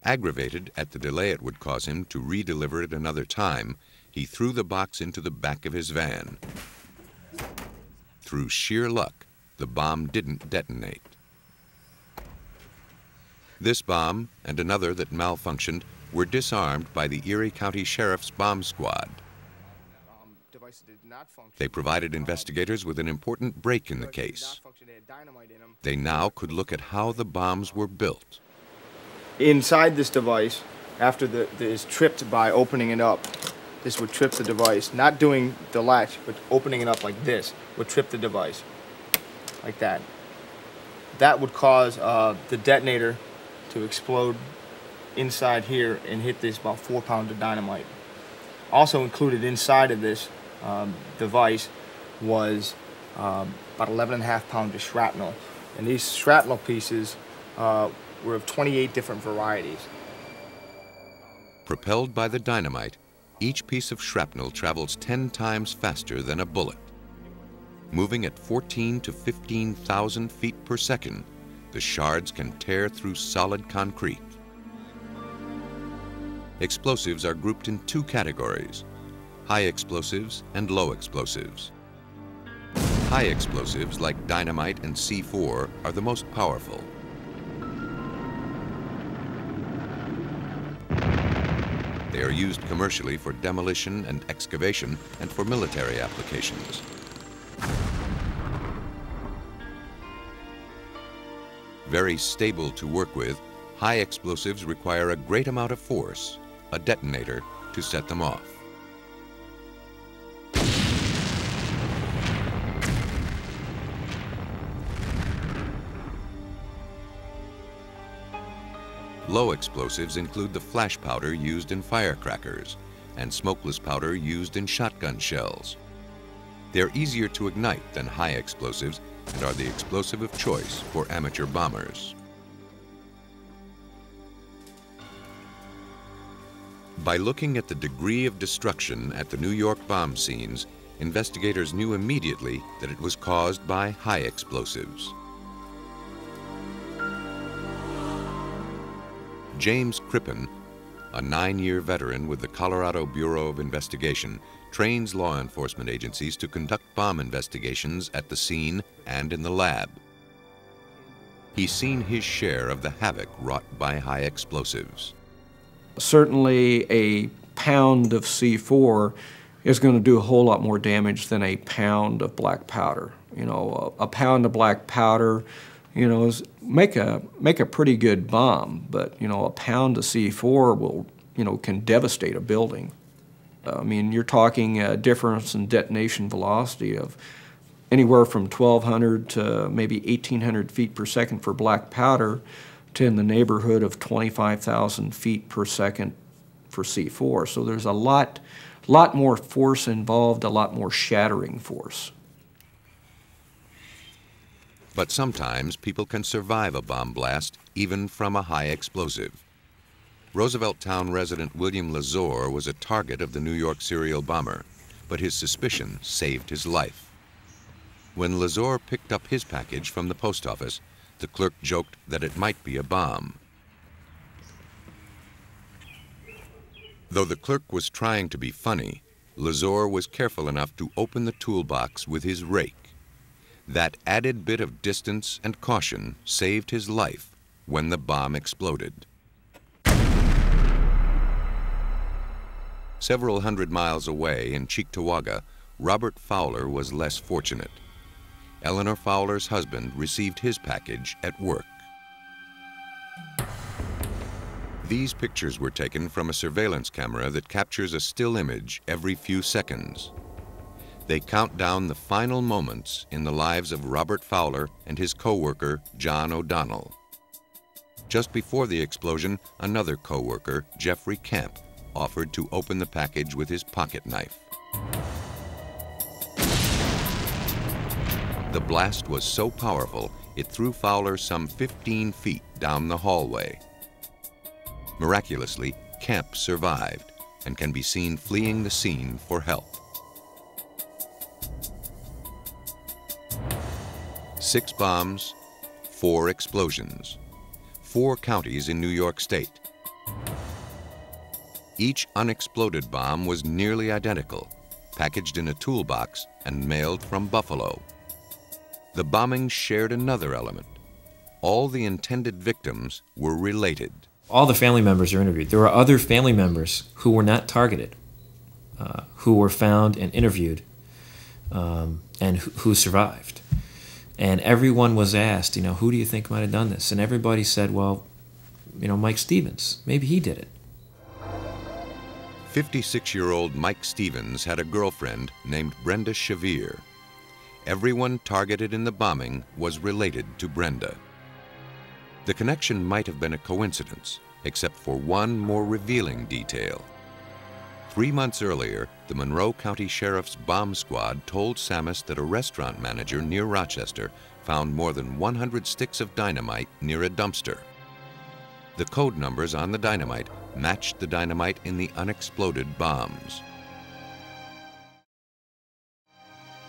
[SPEAKER 1] Aggravated at the delay it would cause him to redeliver it another time, he threw the box into the back of his van. Through sheer luck, the bomb didn't detonate. This bomb and another that malfunctioned were disarmed by the Erie County Sheriff's Bomb Squad. They provided investigators with an important break in the case. They now could look at how the bombs were built.
[SPEAKER 20] Inside this device, after is tripped by opening it up, this would trip the device. Not doing the latch, but opening it up like this would trip the device, like that. That would cause the detonator to explode inside here and hit this about 4 pounds of dynamite. Also included inside of this device was about 11.5 pounds of shrapnel. And these shrapnel pieces were of 28 different varieties.
[SPEAKER 1] Propelled by the dynamite, each piece of shrapnel travels 10 times faster than a bullet. Moving at 14 to 15,000 feet per second, the shards can tear through solid concrete. Explosives are grouped in two categories: high explosives and low explosives. High explosives like dynamite and C4 are the most powerful. They are used commercially for demolition and excavation and for military applications. Very stable to work with, high explosives require a great amount of force, a detonator, to set them off. Low explosives include the flash powder used in firecrackers and smokeless powder used in shotgun shells. They're easier to ignite than high explosives and are the explosive of choice for amateur bombers. By looking at the degree of destruction at the New York bomb scenes, investigators knew immediately that it was caused by high explosives. James Crippen, a 9-year veteran with the Colorado Bureau of Investigation, trains law enforcement agencies to conduct bomb investigations at the scene and in the lab. He's seen his share of the havoc wrought by high explosives.
[SPEAKER 2] Certainly a pound of C4 is going to do a whole lot more damage than a pound of black powder. You know, a pound of black powder, you know, make a pretty good bomb, but, you know, a pound of C4 will, you know, can devastate a building. I mean, you're talking a difference in detonation velocity of anywhere from 1,200 to maybe 1,800 feet per second for black powder to in the neighborhood of 25,000 feet per second for C4. So there's a lot more force involved, a lot more shattering force.
[SPEAKER 1] But sometimes people can survive a bomb blast, even from a high explosive. Roosevelt Town resident William Lazore was a target of the New York serial bomber, but his suspicion saved his life. When Lazore picked up his package from the post office, the clerk joked that it might be a bomb. Though the clerk was trying to be funny, Lazore was careful enough to open the toolbox with his rake. That added bit of distance and caution saved his life when the bomb exploded. Several hundred miles away in Cheektowaga, Robert Fowler was less fortunate. Eleanor Fowler's husband received his package at work. These pictures were taken from a surveillance camera that captures a still image every few seconds. They count down the final moments in the lives of Robert Fowler and his co-worker, John O'Donnell. Just before the explosion, another co-worker, Jeffrey Camp, offered to open the package with his pocket knife. The blast was so powerful, it threw Fowler some 15 feet down the hallway. Miraculously, Camp survived and can be seen fleeing the scene for help. 6 bombs, 4 explosions, 4 counties in New York State. Each unexploded bomb was nearly identical, packaged in a toolbox and mailed from Buffalo. The bombing shared another element. All the intended victims were related.
[SPEAKER 17] All the family members are interviewed. There were other family members who were not targeted, who were found and interviewed, and who survived. And everyone was asked, you know, who do you think might have done this? And everybody said, well, you know, Mike Stevens. Maybe he did it.
[SPEAKER 1] 56-year-old Mike Stevens had a girlfriend named Brenda Shavir. Everyone targeted in the bombing was related to Brenda. The connection might have been a coincidence, except for one more revealing detail. 3 months earlier, the Monroe County Sheriff's bomb squad told Sammis that a restaurant manager near Rochester found more than 100 sticks of dynamite near a dumpster. The code numbers on the dynamite matched the dynamite in the unexploded bombs.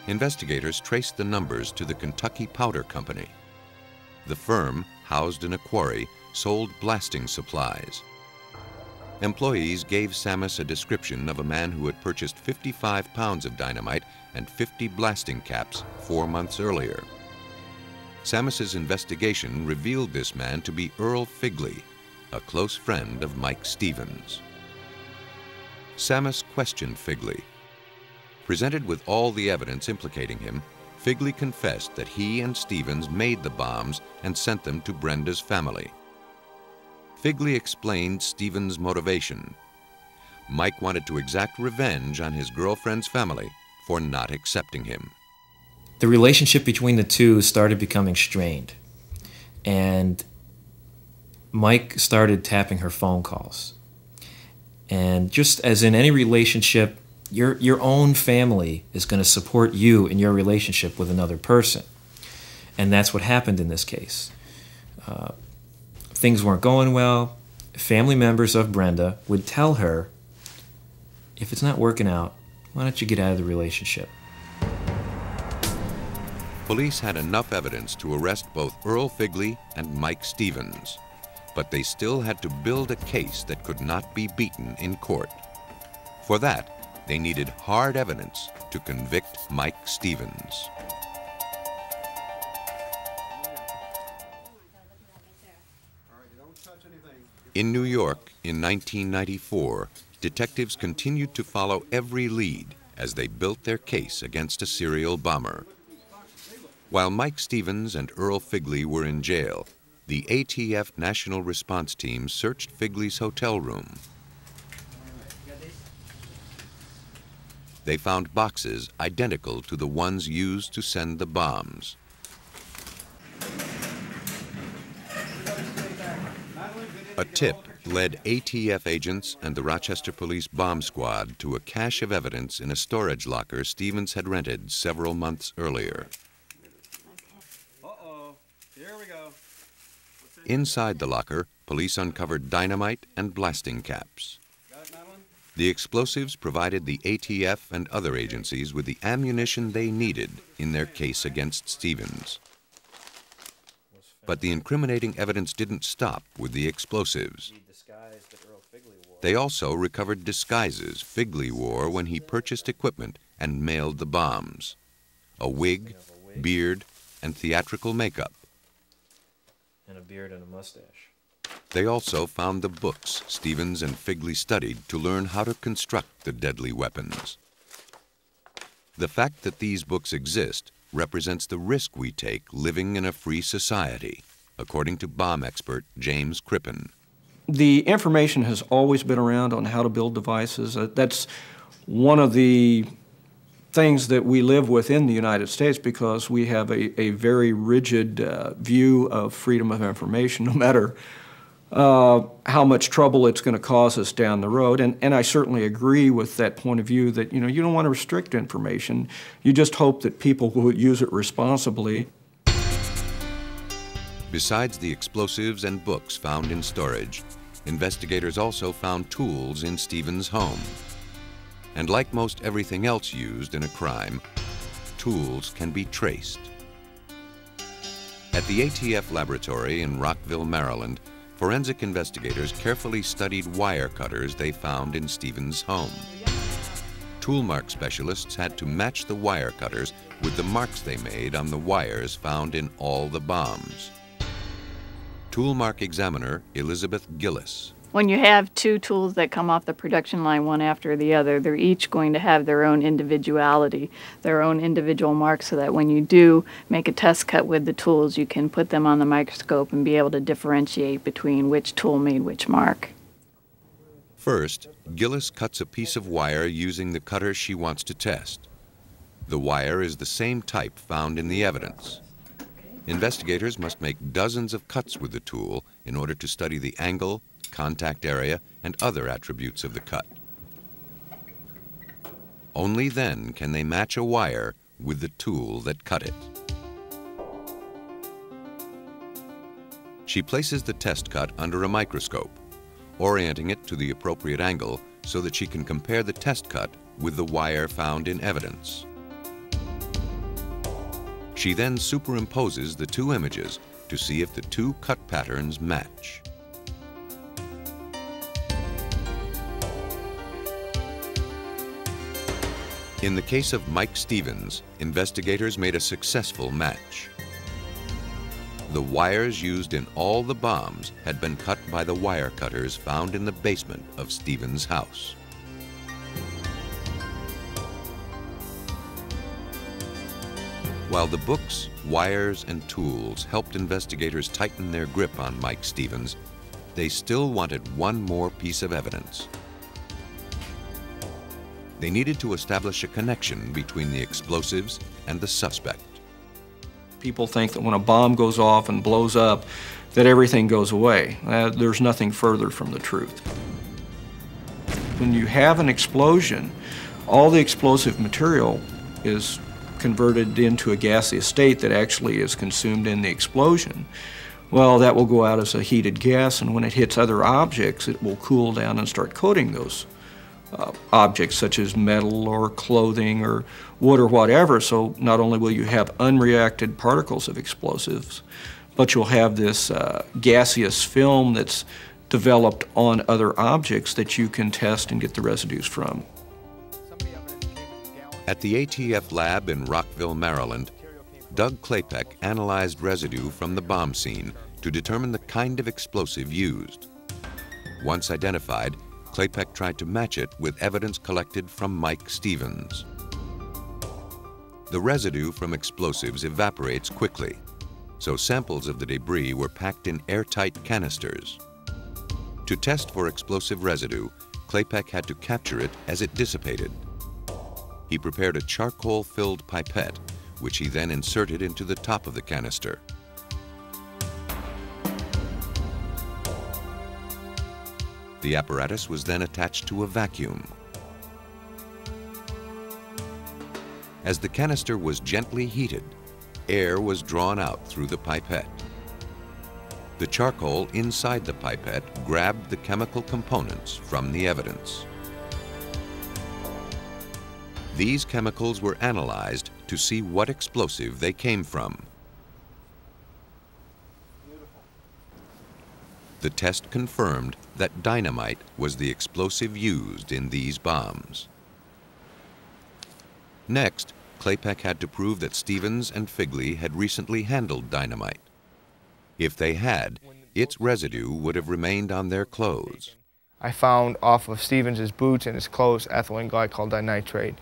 [SPEAKER 1] Investigators traced the numbers to the Kentucky Powder Company. The firm, housed in a quarry, sold blasting supplies. Employees gave Sammis a description of a man who had purchased 55 pounds of dynamite and 50 blasting caps 4 months earlier. Sammis's investigation revealed this man to be Earl Figley, a close friend of Mike Stevens. Sammis questioned Figley. Presented with all the evidence implicating him, Figley confessed that he and Stevens made the bombs and sent them to Brenda's family. Figley explained Stevens' motivation. Mike wanted to exact revenge on his girlfriend's family for not accepting him.
[SPEAKER 17] The relationship between the two started becoming strained, and Mike started tapping her phone calls. And just as in any relationship, your own family is going to support you in your relationship with another person. And that's what happened in this case. Things weren't going well. Family members of Brenda would tell her, if it's not working out, why don't you get out of the relationship?
[SPEAKER 1] Police had enough evidence to arrest both Earl Figley and Mike Stevens, but they still had to build a case that could not be beaten in court. For that, they needed hard evidence to convict Mike Stevens. In New York in 1994, detectives continued to follow every lead as they built their case against a serial bomber. While Mike Stevens and Earl Figley were in jail, the ATF National Response Team searched Figley's hotel room. They found boxes identical to the ones used to send the bombs. A tip led ATF agents and the Rochester Police Bomb Squad to a cache of evidence in a storage locker Stevens had rented several months earlier.
[SPEAKER 19] Uh-oh, here we go.
[SPEAKER 1] Inside the locker, police uncovered dynamite and blasting caps. The explosives provided the ATF and other agencies with the ammunition they needed in their case against Stevens. But the incriminating evidence didn't stop with the explosives. They also recovered disguises Figley wore when he purchased equipment and mailed the bombs: a wig, beard, and theatrical makeup.
[SPEAKER 17] And a beard and a mustache.
[SPEAKER 1] They also found the books Stevens and Figley studied to learn how to construct the deadly weapons. The fact that these books exist represents the risk we take living in a free society, according to bomb expert James Crippen.
[SPEAKER 2] The information has always been around on how to build devices. That's one of the things that we live with in the United States, because we have a very rigid view of freedom of information. No matter how much trouble it's going to cause us down the road. And I certainly agree with that point of view that, you know, you don't want to restrict information. You just hope that people will use it responsibly.
[SPEAKER 1] Besides the explosives and books found in storage, investigators also found tools in Stevens' home. And like most everything else used in a crime, tools can be traced. At the ATF laboratory in Rockville, Maryland, forensic investigators carefully studied wire cutters they found in Stevens' home. Toolmark specialists had to match the wire cutters with the marks they made on the wires found in all the bombs. Toolmark examiner Elizabeth Gillis.
[SPEAKER 18] When you have two tools that come off the production line one after the other, they're each going to have their own individuality, their own individual marks, so that when you do make a test cut with the tools, you can put them on the microscope and be able to differentiate between which tool made which mark.
[SPEAKER 1] First, Gillis cuts a piece of wire using the cutter she wants to test. The wire is the same type found in the evidence. Investigators must make dozens of cuts with the tool in order to study the angle, contact area, and other attributes of the cut. Only then can they match a wire with the tool that cut it. She places the test cut under a microscope, orienting it to the appropriate angle so that she can compare the test cut with the wire found in evidence. She then superimposes the two images to see if the two cut patterns match. In the case of Mike Stevens, investigators made a successful match. The wires used in all the bombs had been cut by the wire cutters found in the basement of Stevens' house. While the books, wires, and tools helped investigators tighten their grip on Mike Stevens, they still wanted one more piece of evidence. They needed to establish a connection between the explosives and the suspect.
[SPEAKER 2] People think that when a bomb goes off and blows up, that everything goes away. There's nothing further from the truth. When you have an explosion, all the explosive material is converted into a gaseous state that actually is consumed in the explosion. Well, that will go out as a heated gas, and when it hits other objects, it will cool down and start coating those objects, such as metal or clothing or wood or whatever. So not only will you have unreacted particles of explosives, but you'll have this gaseous film that's developed on other objects that you can test and get the residues from.
[SPEAKER 1] At the ATF lab in Rockville, Maryland, Doug Klapek analyzed residue from the bomb scene to determine the kind of explosive used. Once identified, Klapek tried to match it with evidence collected from Mike Stevens. The residue from explosives evaporates quickly, so samples of the debris were packed in airtight canisters. To test for explosive residue, Klapek had to capture it as it dissipated. He prepared a charcoal-filled pipette, which he then inserted into the top of the canister. The apparatus was then attached to a vacuum. As the canister was gently heated, air was drawn out through the pipette. The charcoal inside the pipette grabbed the chemical components from the evidence. These chemicals were analyzed to see what explosive they came from. The test confirmed that dynamite was the explosive used in these bombs. Next, Klapek had to prove that Stevens and Figley had recently handled dynamite. If they had, its residue would have remained on their clothes.
[SPEAKER 20] I found off of Stevens' boots and his clothes ethylene glycol dinitrate,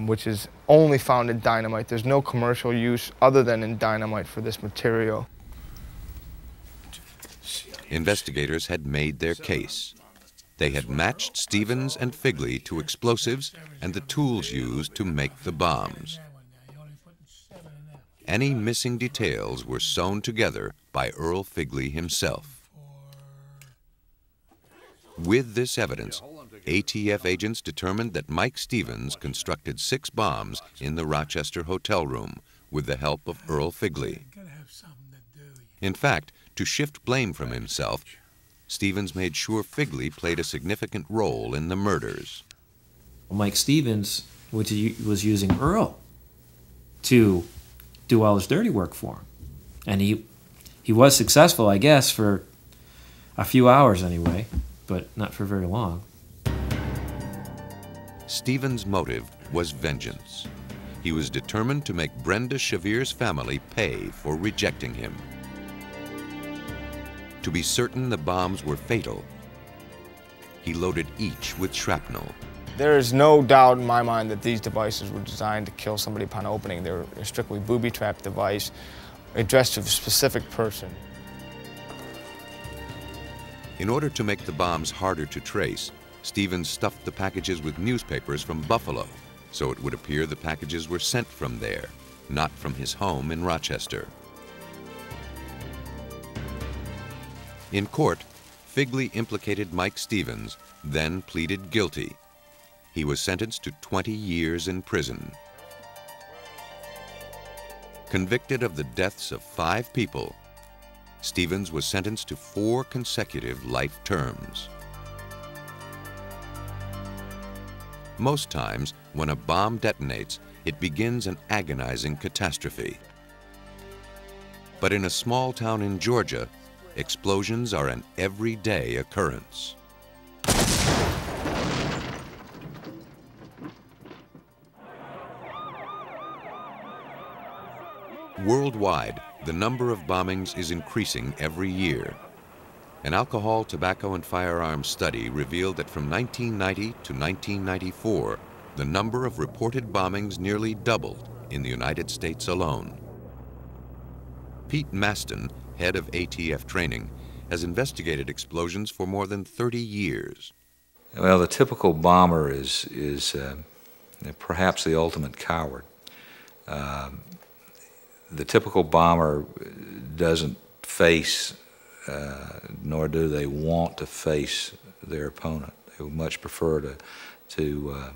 [SPEAKER 20] which is only found in dynamite. There's no commercial use other than in dynamite for this material.
[SPEAKER 1] Investigators had made their case. They had matched Stevens and Figley to explosives and the tools used to make the bombs. Any missing details were sewn together by Earl Figley himself. With this evidence, ATF agents determined that Mike Stevens constructed 6 bombs in the Rochester hotel room with the help of Earl Figley. In fact, to shift blame from himself, Stevens made sure Figley played a significant role in the murders.
[SPEAKER 17] Mike Stevens was using Earl to do all his dirty work for him. And he was successful, I guess, for a few hours anyway, but not for very long.
[SPEAKER 1] Stevens' motive was vengeance. He was determined to make Brenda Shavir's family pay for rejecting him. To be certain the bombs were fatal, he loaded each with shrapnel.
[SPEAKER 20] There is no doubt in my mind that these devices were designed to kill somebody upon opening. They were a strictly booby-trap device addressed to a specific person.
[SPEAKER 1] In order to make the bombs harder to trace, Stevens stuffed the packages with newspapers from Buffalo, so it would appear the packages were sent from there, not from his home in Rochester. In court, Figley implicated Mike Stevens, then pleaded guilty. He was sentenced to 20 years in prison. Convicted of the deaths of 5 people, Stevens was sentenced to 4 consecutive life terms. Most times, when a bomb detonates, it begins an agonizing catastrophe. But in a small town in Georgia, explosions are an everyday occurrence. Worldwide, the number of bombings is increasing every year. An alcohol, tobacco, and firearms study revealed that from 1990 to 1994, the number of reported bombings nearly doubled in the United States alone. Pete Maston, head of ATF training, has investigated explosions for more than 30 years.
[SPEAKER 14] Well, the typical bomber is perhaps the ultimate coward. The typical bomber doesn't face, nor do they want to face their opponent. They would much prefer to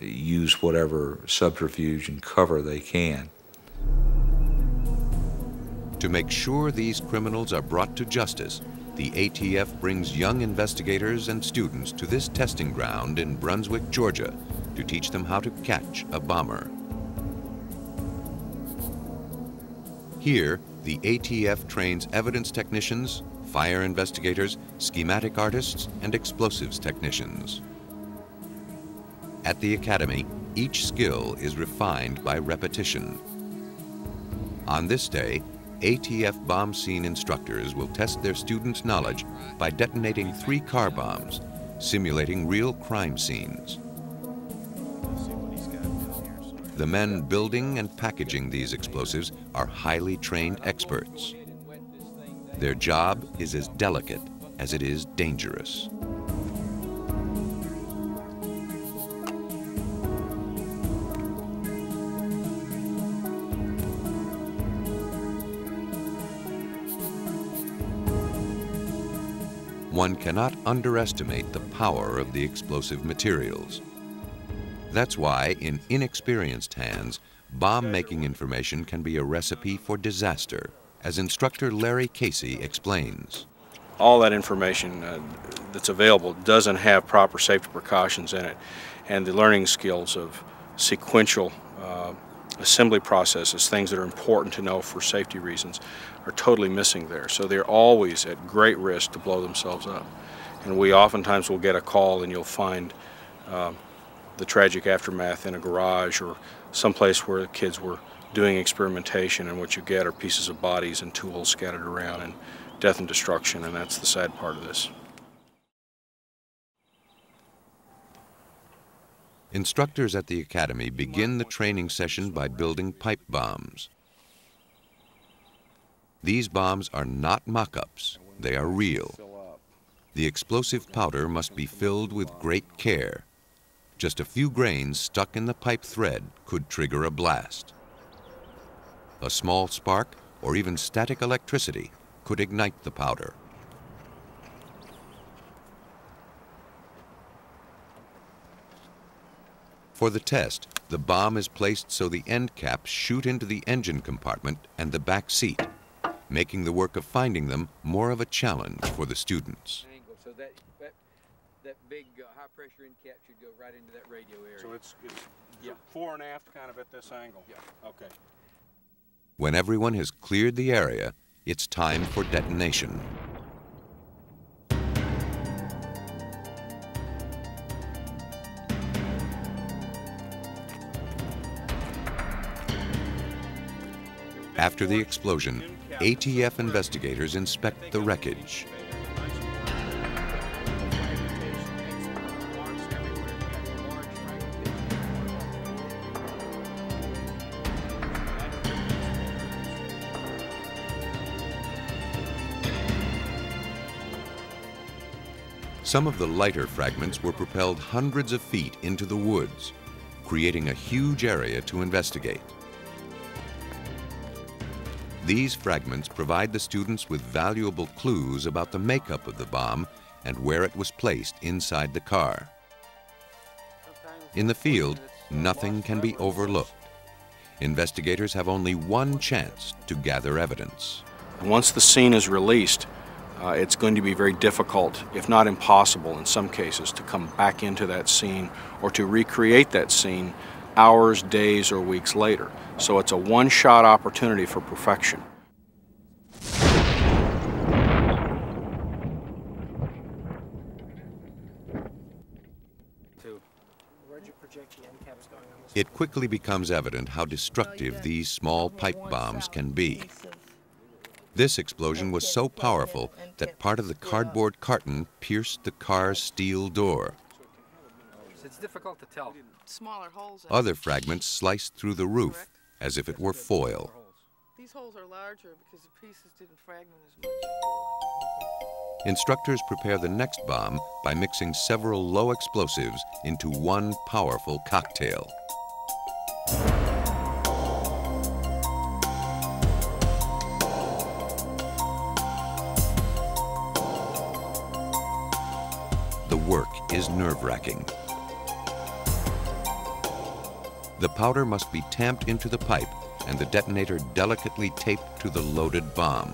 [SPEAKER 14] use whatever subterfuge and cover they can.
[SPEAKER 1] To make sure these criminals are brought to justice, the ATF brings young investigators and students to this testing ground in Brunswick, Georgia, to teach them how to catch a bomber. Here, the ATF trains evidence technicians, fire investigators, schematic artists, and explosives technicians. At the academy, each skill is refined by repetition. On this day, ATF bomb scene instructors will test their students' knowledge by detonating 3 car bombs, simulating real crime scenes. The men building and packaging these explosives are highly trained experts. Their job is as delicate as it is dangerous. One cannot underestimate the power of the explosive materials. That's why, in inexperienced hands, bomb-making information can be a recipe for disaster, as instructor Larry Casey explains.
[SPEAKER 21] All that information that's available doesn't have proper safety precautions in it, and the learning skills of sequential assembly processes, things that are important to know for safety reasons, are totally missing there. So they're always at great risk to blow themselves up. And we oftentimes will get a call and you'll find the tragic aftermath in a garage or someplace where the kids were doing experimentation, and what you get are pieces of bodies and tools scattered around and death and destruction, and that's the sad part of this.
[SPEAKER 1] Instructors at the academy begin the training session by building pipe bombs. These bombs are not mock-ups, they are real. The explosive powder must be filled with great care. Just a few grains stuck in the pipe thread could trigger a blast. A small spark or even static electricity could ignite the powder. For the test, the bomb is placed so the end caps shoot into the engine compartment and the back seat, making the work of finding them more of a challenge for the students.
[SPEAKER 12] So that big high-pressure end cap should go right into that radio area.
[SPEAKER 21] So it's fore and aft kind of at this angle?
[SPEAKER 12] Yeah.
[SPEAKER 21] Okay.
[SPEAKER 1] When everyone has cleared the area, it's time for detonation. After the explosion, ATF investigators inspect the wreckage. Some of the lighter fragments were propelled hundreds of feet into the woods, creating a huge area to investigate. These fragments provide the students with valuable clues about the makeup of the bomb and where it was placed inside the car. In the field, nothing can be overlooked. Investigators have only one chance to gather evidence.
[SPEAKER 21] Once the scene is released, it's going to be very difficult, if not impossible in some cases, to come back into that scene or to recreate that scene hours, days, or weeks later. So it's a one-shot opportunity for perfection.
[SPEAKER 1] It quickly becomes evident how destructive these small pipe bombs can be. This explosion was so powerful that part of the cardboard carton pierced the car's steel door.
[SPEAKER 12] It's difficult to tell.
[SPEAKER 3] Smaller holes.
[SPEAKER 1] Other fragments sliced through the roof as if it were foil.
[SPEAKER 3] These holes are larger because the pieces didn't fragment as much.
[SPEAKER 1] Instructors prepare the next bomb by mixing several low explosives into one powerful cocktail. The work is nerve-wracking. The powder must be tamped into the pipe and the detonator delicately taped to the loaded bomb.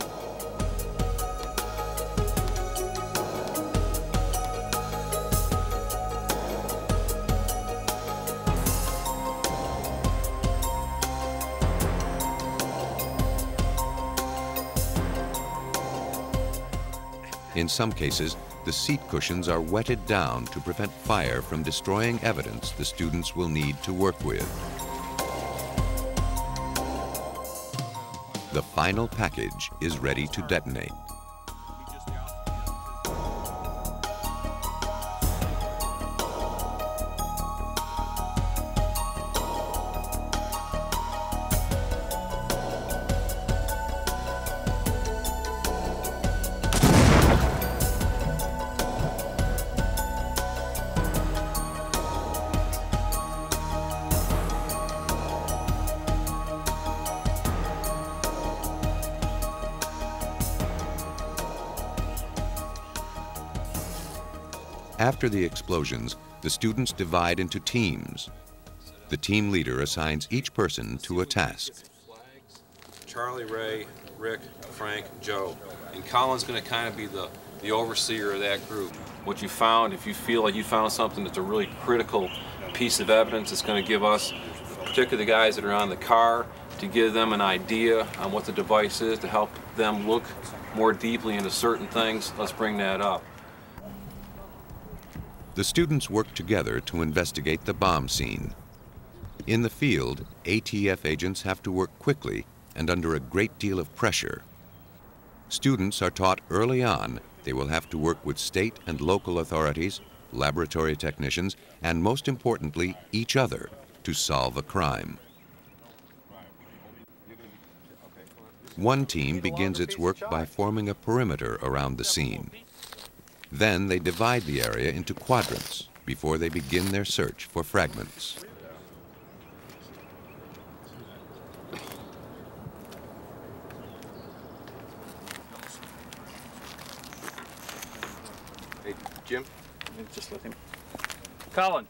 [SPEAKER 1] In some cases, the seat cushions are wetted down to prevent fire from destroying evidence the students will need to work with. The final package is ready to detonate. After the explosions, the students divide into teams. The team leader assigns each person to a task.
[SPEAKER 16] Charlie, Ray, Rick, Frank, Joe. And Colin's going to kind of be the overseer of that group. What you found, if you feel like you found something that's a really critical piece of evidence, it's going to give us, particularly the guys that are on the car, to give them an idea on what the device is, to help them look more deeply into certain things. Let's bring that up.
[SPEAKER 1] The students work together to investigate the bomb scene. In the field, ATF agents have to work quickly and under a great deal of pressure. Students are taught early on they will have to work with state and local authorities, laboratory technicians, and most importantly, each other to solve a crime. One team begins its work by forming a perimeter around the scene. Then they divide the area into quadrants before they begin their search for fragments.
[SPEAKER 21] Hey, Jim?
[SPEAKER 12] Just let him.
[SPEAKER 16] Colin.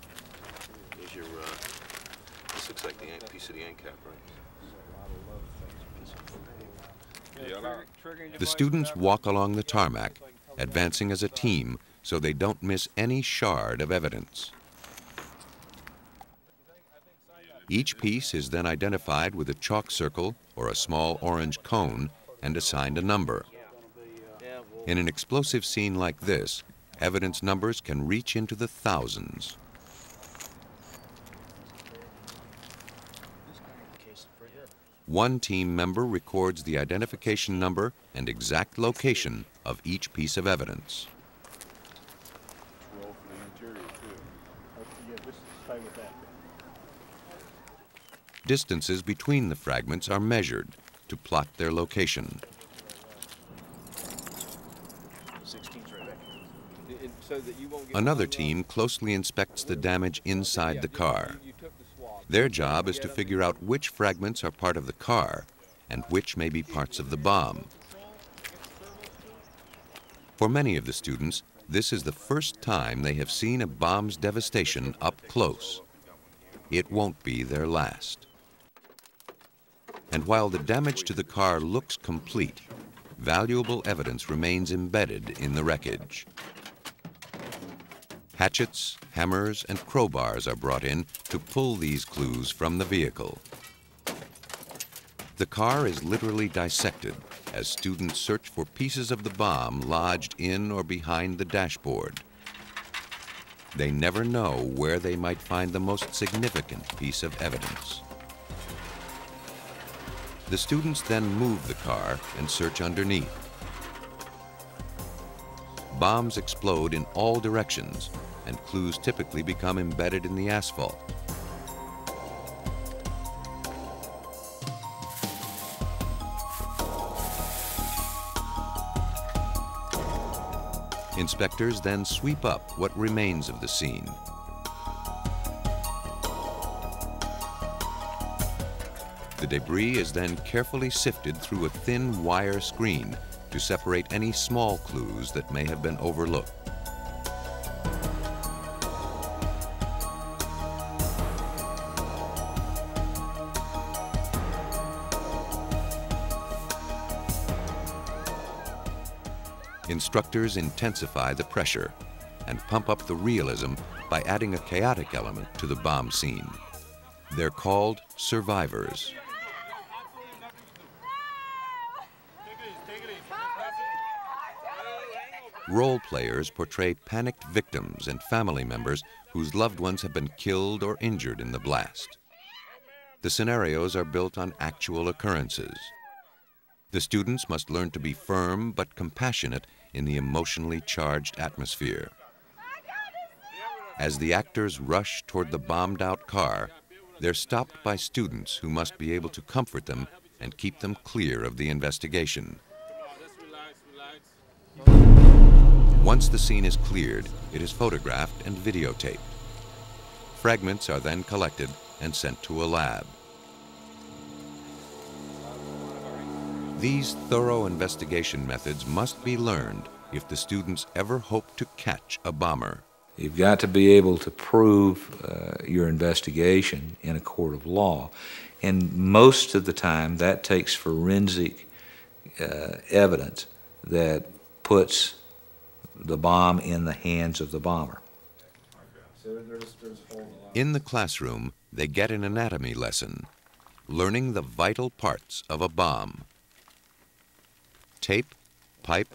[SPEAKER 1] Here's your, this looks like the piece of the end cap, right? The students walk along the tarmac, advancing as a team so they don't miss any shard of evidence. Each piece is then identified with a chalk circle or a small orange cone and assigned a number. In an explosive scene like this, evidence numbers can reach into the thousands. One team member records the identification number and exact location of each piece of evidence. Distances between the fragments are measured to plot their location. Another team closely inspects the damage inside the car. Their job is to figure out which fragments are part of the car and which may be parts of the bomb. For many of the students, this is the first time they have seen a bomb's devastation up close. It won't be their last. And while the damage to the car looks complete, valuable evidence remains embedded in the wreckage. Hatchets, hammers, and crowbars are brought in to pull these clues from the vehicle. The car is literally dissected as students search for pieces of the bomb lodged in or behind the dashboard. They never know where they might find the most significant piece of evidence. The students then move the car and search underneath. Bombs explode in all directions, and clues typically become embedded in the asphalt. Inspectors then sweep up what remains of the scene. The debris is then carefully sifted through a thin wire screen to separate any small clues that may have been overlooked. Instructors intensify the pressure and pump up the realism by adding a chaotic element to the bomb scene. They're called survivors. Role players portray panicked victims and family members whose loved ones have been killed or injured in the blast. The scenarios are built on actual occurrences. The students must learn to be firm but compassionate in the emotionally charged atmosphere. As the actors rush toward the bombed-out car, they're stopped by students who must be able to comfort them and keep them clear of the investigation. Once the scene is cleared, it is photographed and videotaped. Fragments are then collected and sent to a lab. These thorough investigation methods must be learned if the students ever hope to catch a bomber.
[SPEAKER 14] You've got to be able to prove your investigation in a court of law. And most of the time, that takes forensic evidence that puts the bomb in the hands of the bomber.
[SPEAKER 1] In the classroom, they get an anatomy lesson, learning the vital parts of a bomb. Tape, pipe,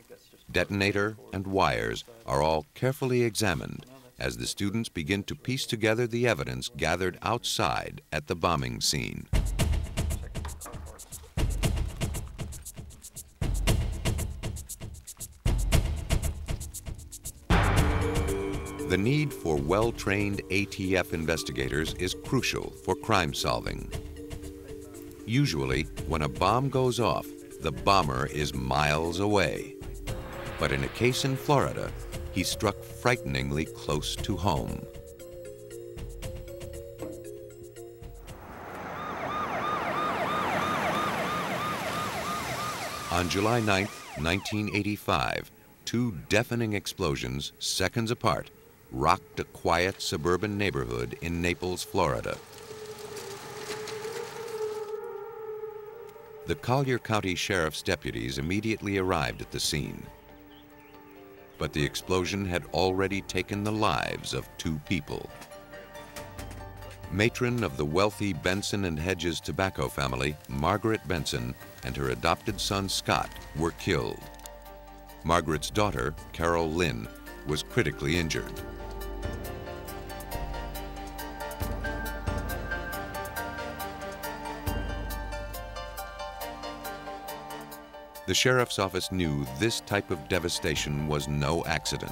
[SPEAKER 1] detonator, and wires are all carefully examined as the students begin to piece together the evidence gathered outside at the bombing scene. The need for well-trained ATF investigators is crucial for crime solving. Usually, when a bomb goes off, the bomber is miles away. But in a case in Florida, he struck frighteningly close to home. On July 9, 1985, two deafening explosions, seconds apart, rocked a quiet suburban neighborhood in Naples, Florida. The Collier County Sheriff's deputies immediately arrived at the scene. But the explosion had already taken the lives of 2 people. Matron of the wealthy Benson and Hedges tobacco family, Margaret Benson, and her adopted son Scott were killed. Margaret's daughter, Carol Lynn, was critically injured. The sheriff's office knew this type of devastation was no accident.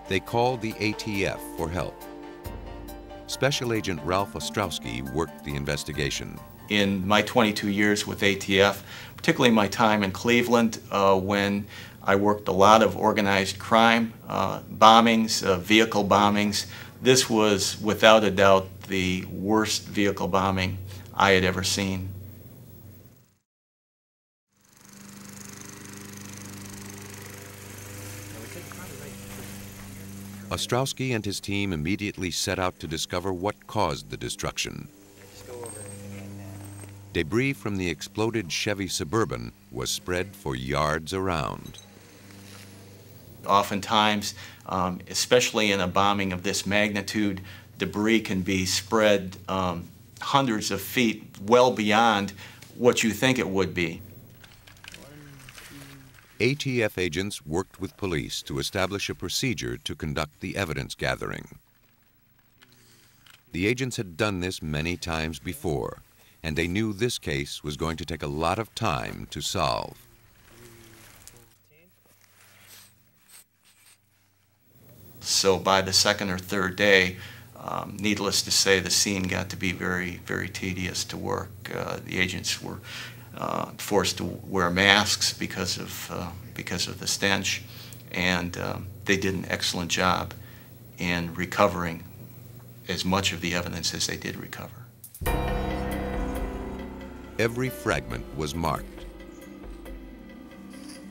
[SPEAKER 1] They called the ATF for help. Special Agent Ralph Ostrowski worked the investigation.
[SPEAKER 2] In my 22 years with ATF, particularly my time in Cleveland, when I worked a lot of organized crime, bombings, vehicle bombings, this was without a doubt the worst vehicle bombing I had ever seen.
[SPEAKER 1] Ostrowski and his team immediately set out to discover what caused the destruction. Debris from the exploded Chevy Suburban was spread for yards around.
[SPEAKER 2] Oftentimes, especially in a bombing of this magnitude, debris can be spread hundreds of feet, well beyond what you think it would be.
[SPEAKER 1] ATF agents worked with police to establish a procedure to conduct the evidence gathering. The agents had done this many times before, and they knew this case was going to take a lot of time to solve.
[SPEAKER 2] So by the 2nd or 3rd day, needless to say, the scene got to be very, very tedious to work. The agents were forced to wear masks because of the stench, and they did an excellent job in recovering as much of the evidence as they did recover.
[SPEAKER 1] Every fragment was marked.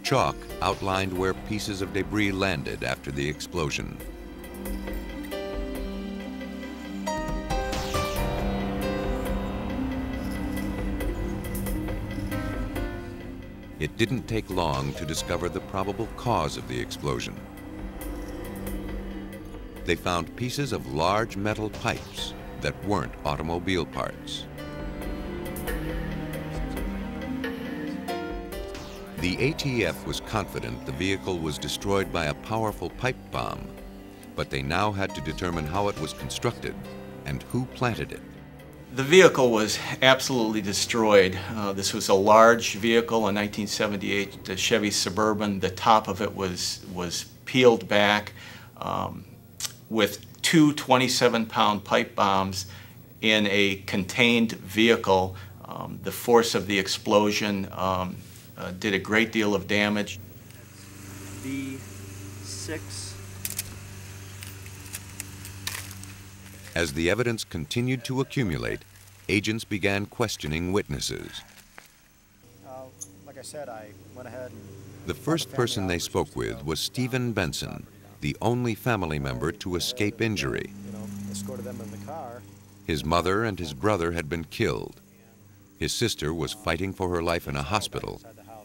[SPEAKER 1] Chalk outlined where pieces of debris landed after the explosion. It didn't take long to discover the probable cause of the explosion. They found pieces of large metal pipes that weren't automobile parts. The ATF was confident the vehicle was destroyed by a powerful pipe bomb, but they now had to determine how it was constructed and who planted it.
[SPEAKER 2] The vehicle was absolutely destroyed. This was a large vehicle, a 1978 Chevy Suburban. The top of it was peeled back with 2 27-pound pipe bombs in a contained vehicle. The force of the explosion did a great deal of damage.
[SPEAKER 4] B6.
[SPEAKER 1] As the evidence continued to accumulate, agents began questioning witnesses.
[SPEAKER 4] Like I said, I went ahead and...
[SPEAKER 1] The first person they spoke with was Stephen Benson, the only family member to escape injury.
[SPEAKER 4] Escorted them in the car.
[SPEAKER 1] His mother and his brother had been killed. His sister was fighting for her life in a hospital,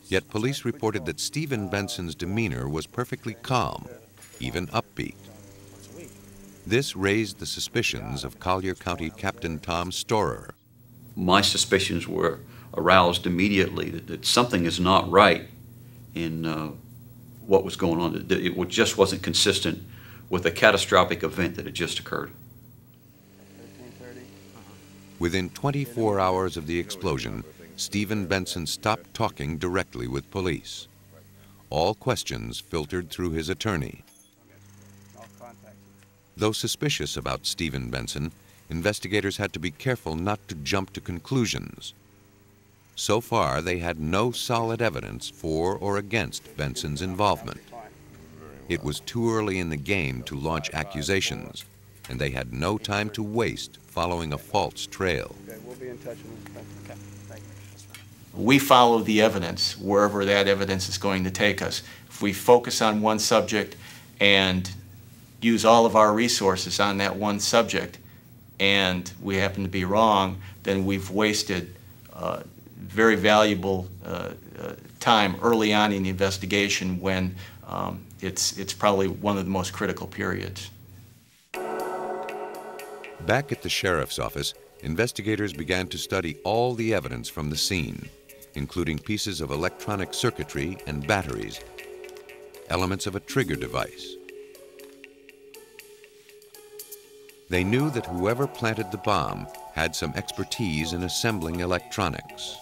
[SPEAKER 1] yet police reported that Stephen Benson's demeanor was perfectly calm, even upbeat. This raised the suspicions of Collier County Captain Tom Storer.
[SPEAKER 22] My suspicions were aroused immediately that something is not right in what was going on. It just wasn't consistent with a catastrophic event that had just occurred.
[SPEAKER 1] Within 24 hours of the explosion, Stephen Benson stopped talking directly with police. All questions filtered through his attorney. Though suspicious about Stephen Benson, investigators had to be careful not to jump to conclusions. So far, they had no solid evidence for or against Benson's involvement. It was too early in the game to launch accusations, and they had no time to waste following a false trail.
[SPEAKER 4] Okay, we'll be in touch with you. Okay, thank you.
[SPEAKER 2] We follow the evidence wherever that evidence is going to take us. If we focus on one subject and
[SPEAKER 5] use all of our resources on that one subject and we happen to be wrong, then we've wasted very valuable time early on in the investigation when it's probably one of the most critical periods.
[SPEAKER 1] Back at the sheriff's office, investigators began to study all the evidence from the scene, including pieces of electronic circuitry and batteries, elements of a trigger device. They knew that whoever planted the bomb had some expertise in assembling electronics.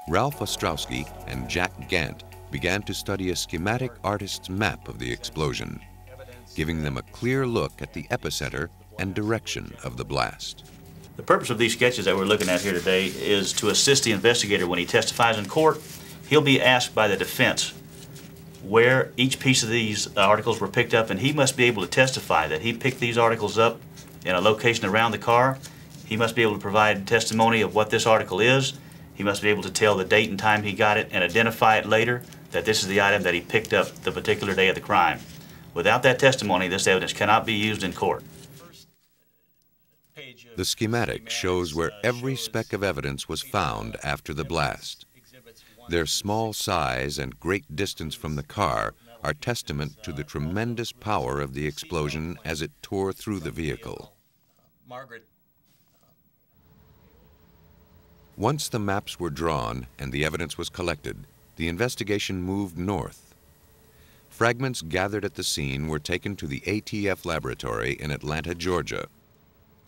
[SPEAKER 1] Ralph Ostrowski and Jack Gant began to study a schematic artist's map of the explosion, giving them a clear look at the epicenter and direction of the blast.
[SPEAKER 7] The purpose of these sketches that we're looking at here today is to assist the investigator when he testifies in court. He'll be asked by the defense where each piece of these articles were picked up, and he must be able to testify that he picked these articles up in a location around the car. He must be able to provide testimony of what this article is. He must be able to tell the date and time he got it and identify it later that this is the item that he picked up the particular day of the crime. Without that testimony, this evidence cannot be used in court.
[SPEAKER 1] The schematic shows where every speck of evidence was found after the blast. Their small size and great distance from the car are testament to the tremendous power of the explosion as it tore through the vehicle. Once the maps were drawn and the evidence was collected, the investigation moved north. Fragments gathered at the scene were taken to the ATF laboratory in Atlanta, Georgia.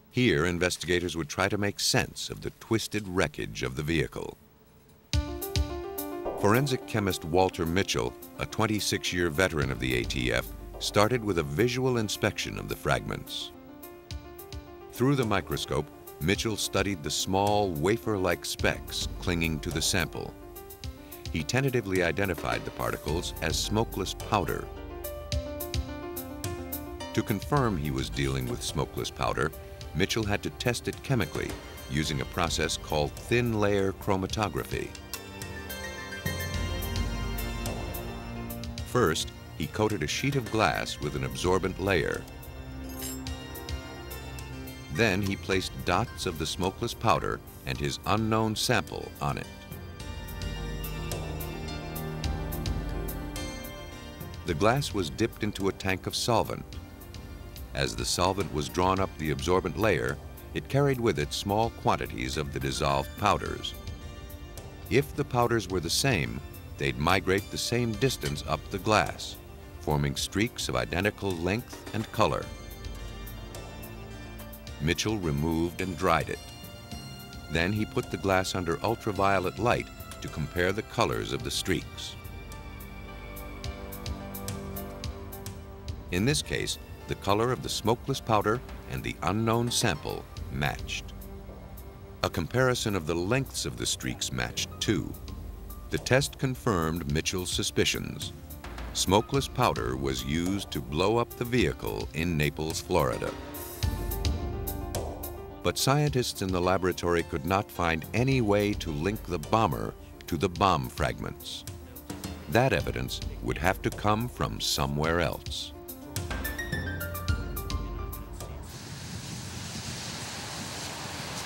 [SPEAKER 1] Here, investigators would try to make sense of the twisted wreckage of the vehicle. Forensic chemist Walter Mitchell, a 26-year veteran of the ATF, started with a visual inspection of the fragments. Through the microscope, Mitchell studied the small wafer-like specks clinging to the sample. He tentatively identified the particles as smokeless powder. To confirm he was dealing with smokeless powder, Mitchell had to test it chemically using a process called thin layer chromatography. First, he coated a sheet of glass with an absorbent layer. Then he placed dots of the smokeless powder and his unknown sample on it. The glass was dipped into a tank of solvent. As the solvent was drawn up the absorbent layer, it carried with it small quantities of the dissolved powders. If the powders were the same, they'd migrate the same distance up the glass, forming streaks of identical length and color. Mitchell removed and dried it. Then he put the glass under ultraviolet light to compare the colors of the streaks. In this case, the color of the smokeless powder and the unknown sample matched. A comparison of the lengths of the streaks matched too. The test confirmed Mitchell's suspicions. Smokeless powder was used to blow up the vehicle in Naples, Florida. But scientists in the laboratory could not find any way to link the bomber to the bomb fragments. That evidence would have to come from somewhere else.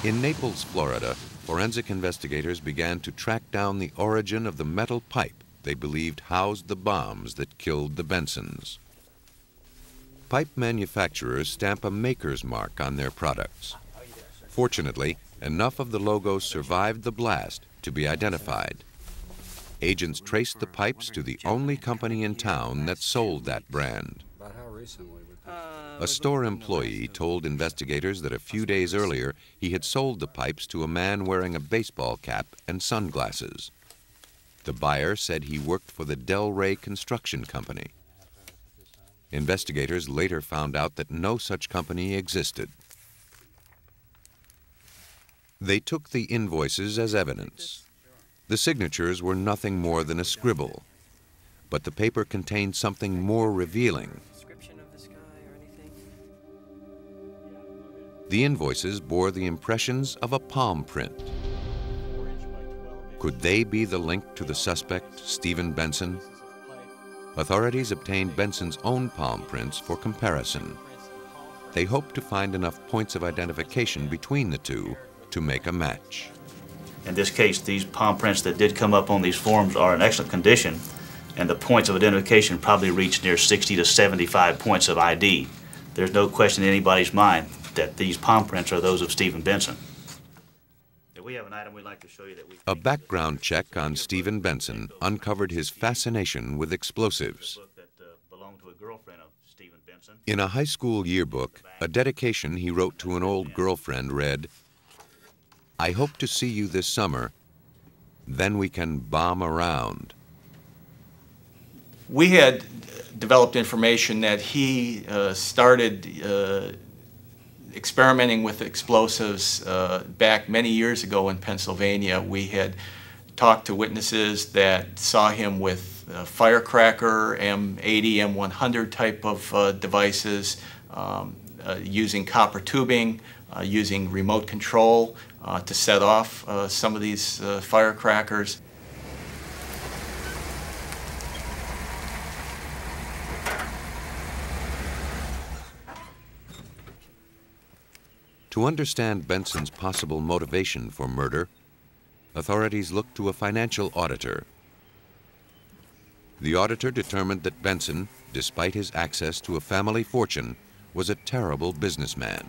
[SPEAKER 1] In Naples, Florida, forensic investigators began to track down the origin of the metal pipe they believed housed the bombs that killed the Bensons. Pipe manufacturers stamp a maker's mark on their products. Fortunately, enough of the logos survived the blast to be identified. Agents traced the pipes to the only company in town that sold that brand. A store employee told investigators that a few days earlier he had sold the pipes to a man wearing a baseball cap and sunglasses. The buyer said he worked for the Delray Construction Company. Investigators later found out that no such company existed. They took the invoices as evidence. The signatures were nothing more than a scribble, but the paper contained something more revealing. The invoices bore the impressions of a palm print. Could they be the link to the suspect, Stephen Benson? authorities obtained Benson's own palm prints for comparison. They hoped to find enough points of identification between the two to make a match.
[SPEAKER 7] In this case, these palm prints that did come up on these forms are in excellent condition, and the points of identification probably reached near 60 to 75 points of ID. There's no question in anybody's mind that these palm prints are those of Stephen Benson. We have an item we'd like to show you that we...
[SPEAKER 1] A background check on Stephen Benson uncovered his fascination with explosives. In a high school yearbook, a dedication he wrote to an old girlfriend read, "I hope to see you this summer, then we can bomb around."
[SPEAKER 20] We had developed information that he started experimenting with explosives back many years ago in Pennsylvania. We had talked to witnesses that saw him with firecracker, M80, M100 type of devices, using copper tubing, using remote control to set off some of these firecrackers.
[SPEAKER 1] To understand Benson's possible motivation for murder, authorities looked to a financial auditor. The auditor determined that Benson, despite his access to a family fortune, was a terrible businessman.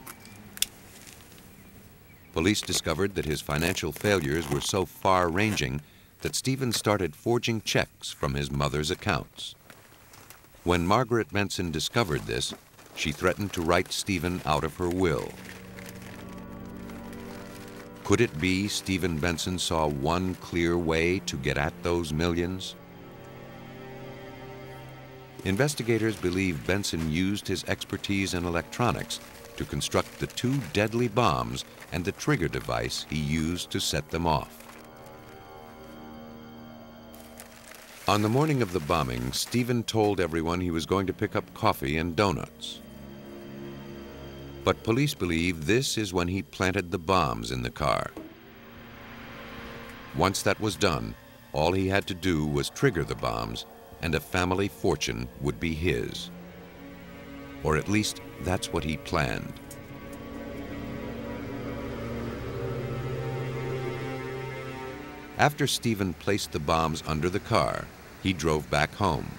[SPEAKER 1] Police discovered that his financial failures were so far-ranging that Stephen started forging checks from his mother's accounts. When Margaret Benson discovered this, she threatened to write Stephen out of her will. Could it be Stephen Benson saw one clear way to get at those millions? Investigators believe Benson used his expertise in electronics to construct the two deadly bombs and the trigger device he used to set them off. On the morning of the bombing, Stephen told everyone he was going to pick up coffee and donuts. But police believe this is when he planted the bombs in the car. Once that was done, all he had to do was trigger the bombs, and a family fortune would be his. Or at least that's what he planned. After Stephen placed the bombs under the car, he drove back home.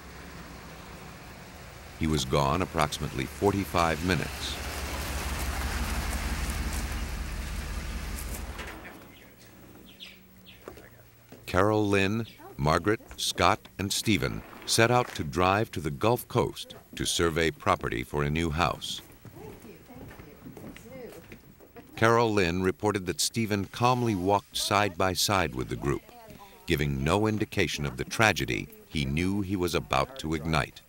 [SPEAKER 1] He was gone approximately 45 minutes. Carol Lynn, Margaret, Scott, and Stephen set out to drive to the Gulf Coast to survey property for a new house. Carol Lynn reported that Stephen calmly walked side by side with the group, giving no indication of the tragedy he knew he was about to ignite.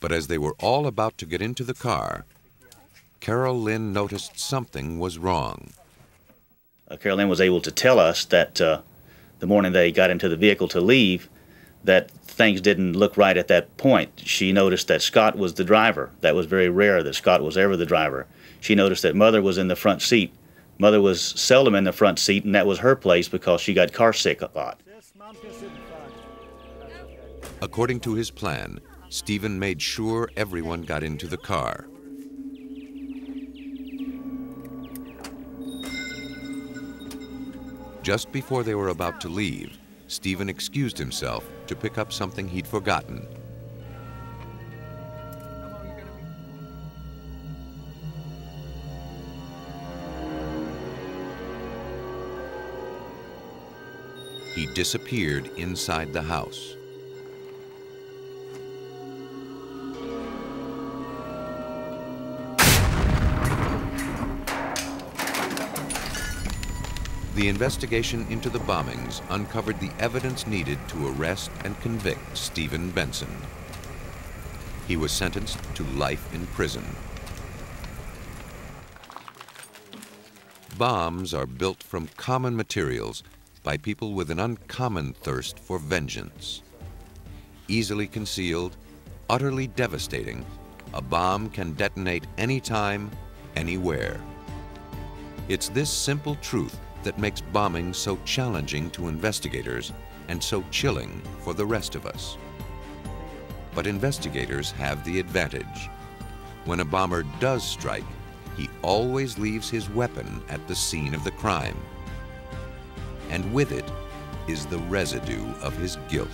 [SPEAKER 1] But as they were all about to get into the car, Carol Lynn noticed something was wrong.
[SPEAKER 7] Carol Lynn was able to tell us that the morning they got into the vehicle to leave, that things didn't look right at that point. She noticed that Scott was the driver. That was very rare that Scott was ever the driver. She noticed that Mother was in the front seat. Mother was seldom in the front seat, and that was her place because she got car sick a lot.
[SPEAKER 1] According to his plan, Stephen made sure everyone got into the car. Just before they were about to leave, Stephen excused himself to pick up something he'd forgotten. He disappeared inside the house. The investigation into the bombings uncovered the evidence needed to arrest and convict Stephen Benson. He was sentenced to life in prison. Bombs are built from common materials by people with an uncommon thirst for vengeance. Easily concealed, utterly devastating, a bomb can detonate anytime, anywhere. It's this simple truth that makes bombing so challenging to investigators and so chilling for the rest of us. But investigators have the advantage. When a bomber does strike, he always leaves his weapon at the scene of the crime. And with it is the residue of his guilt.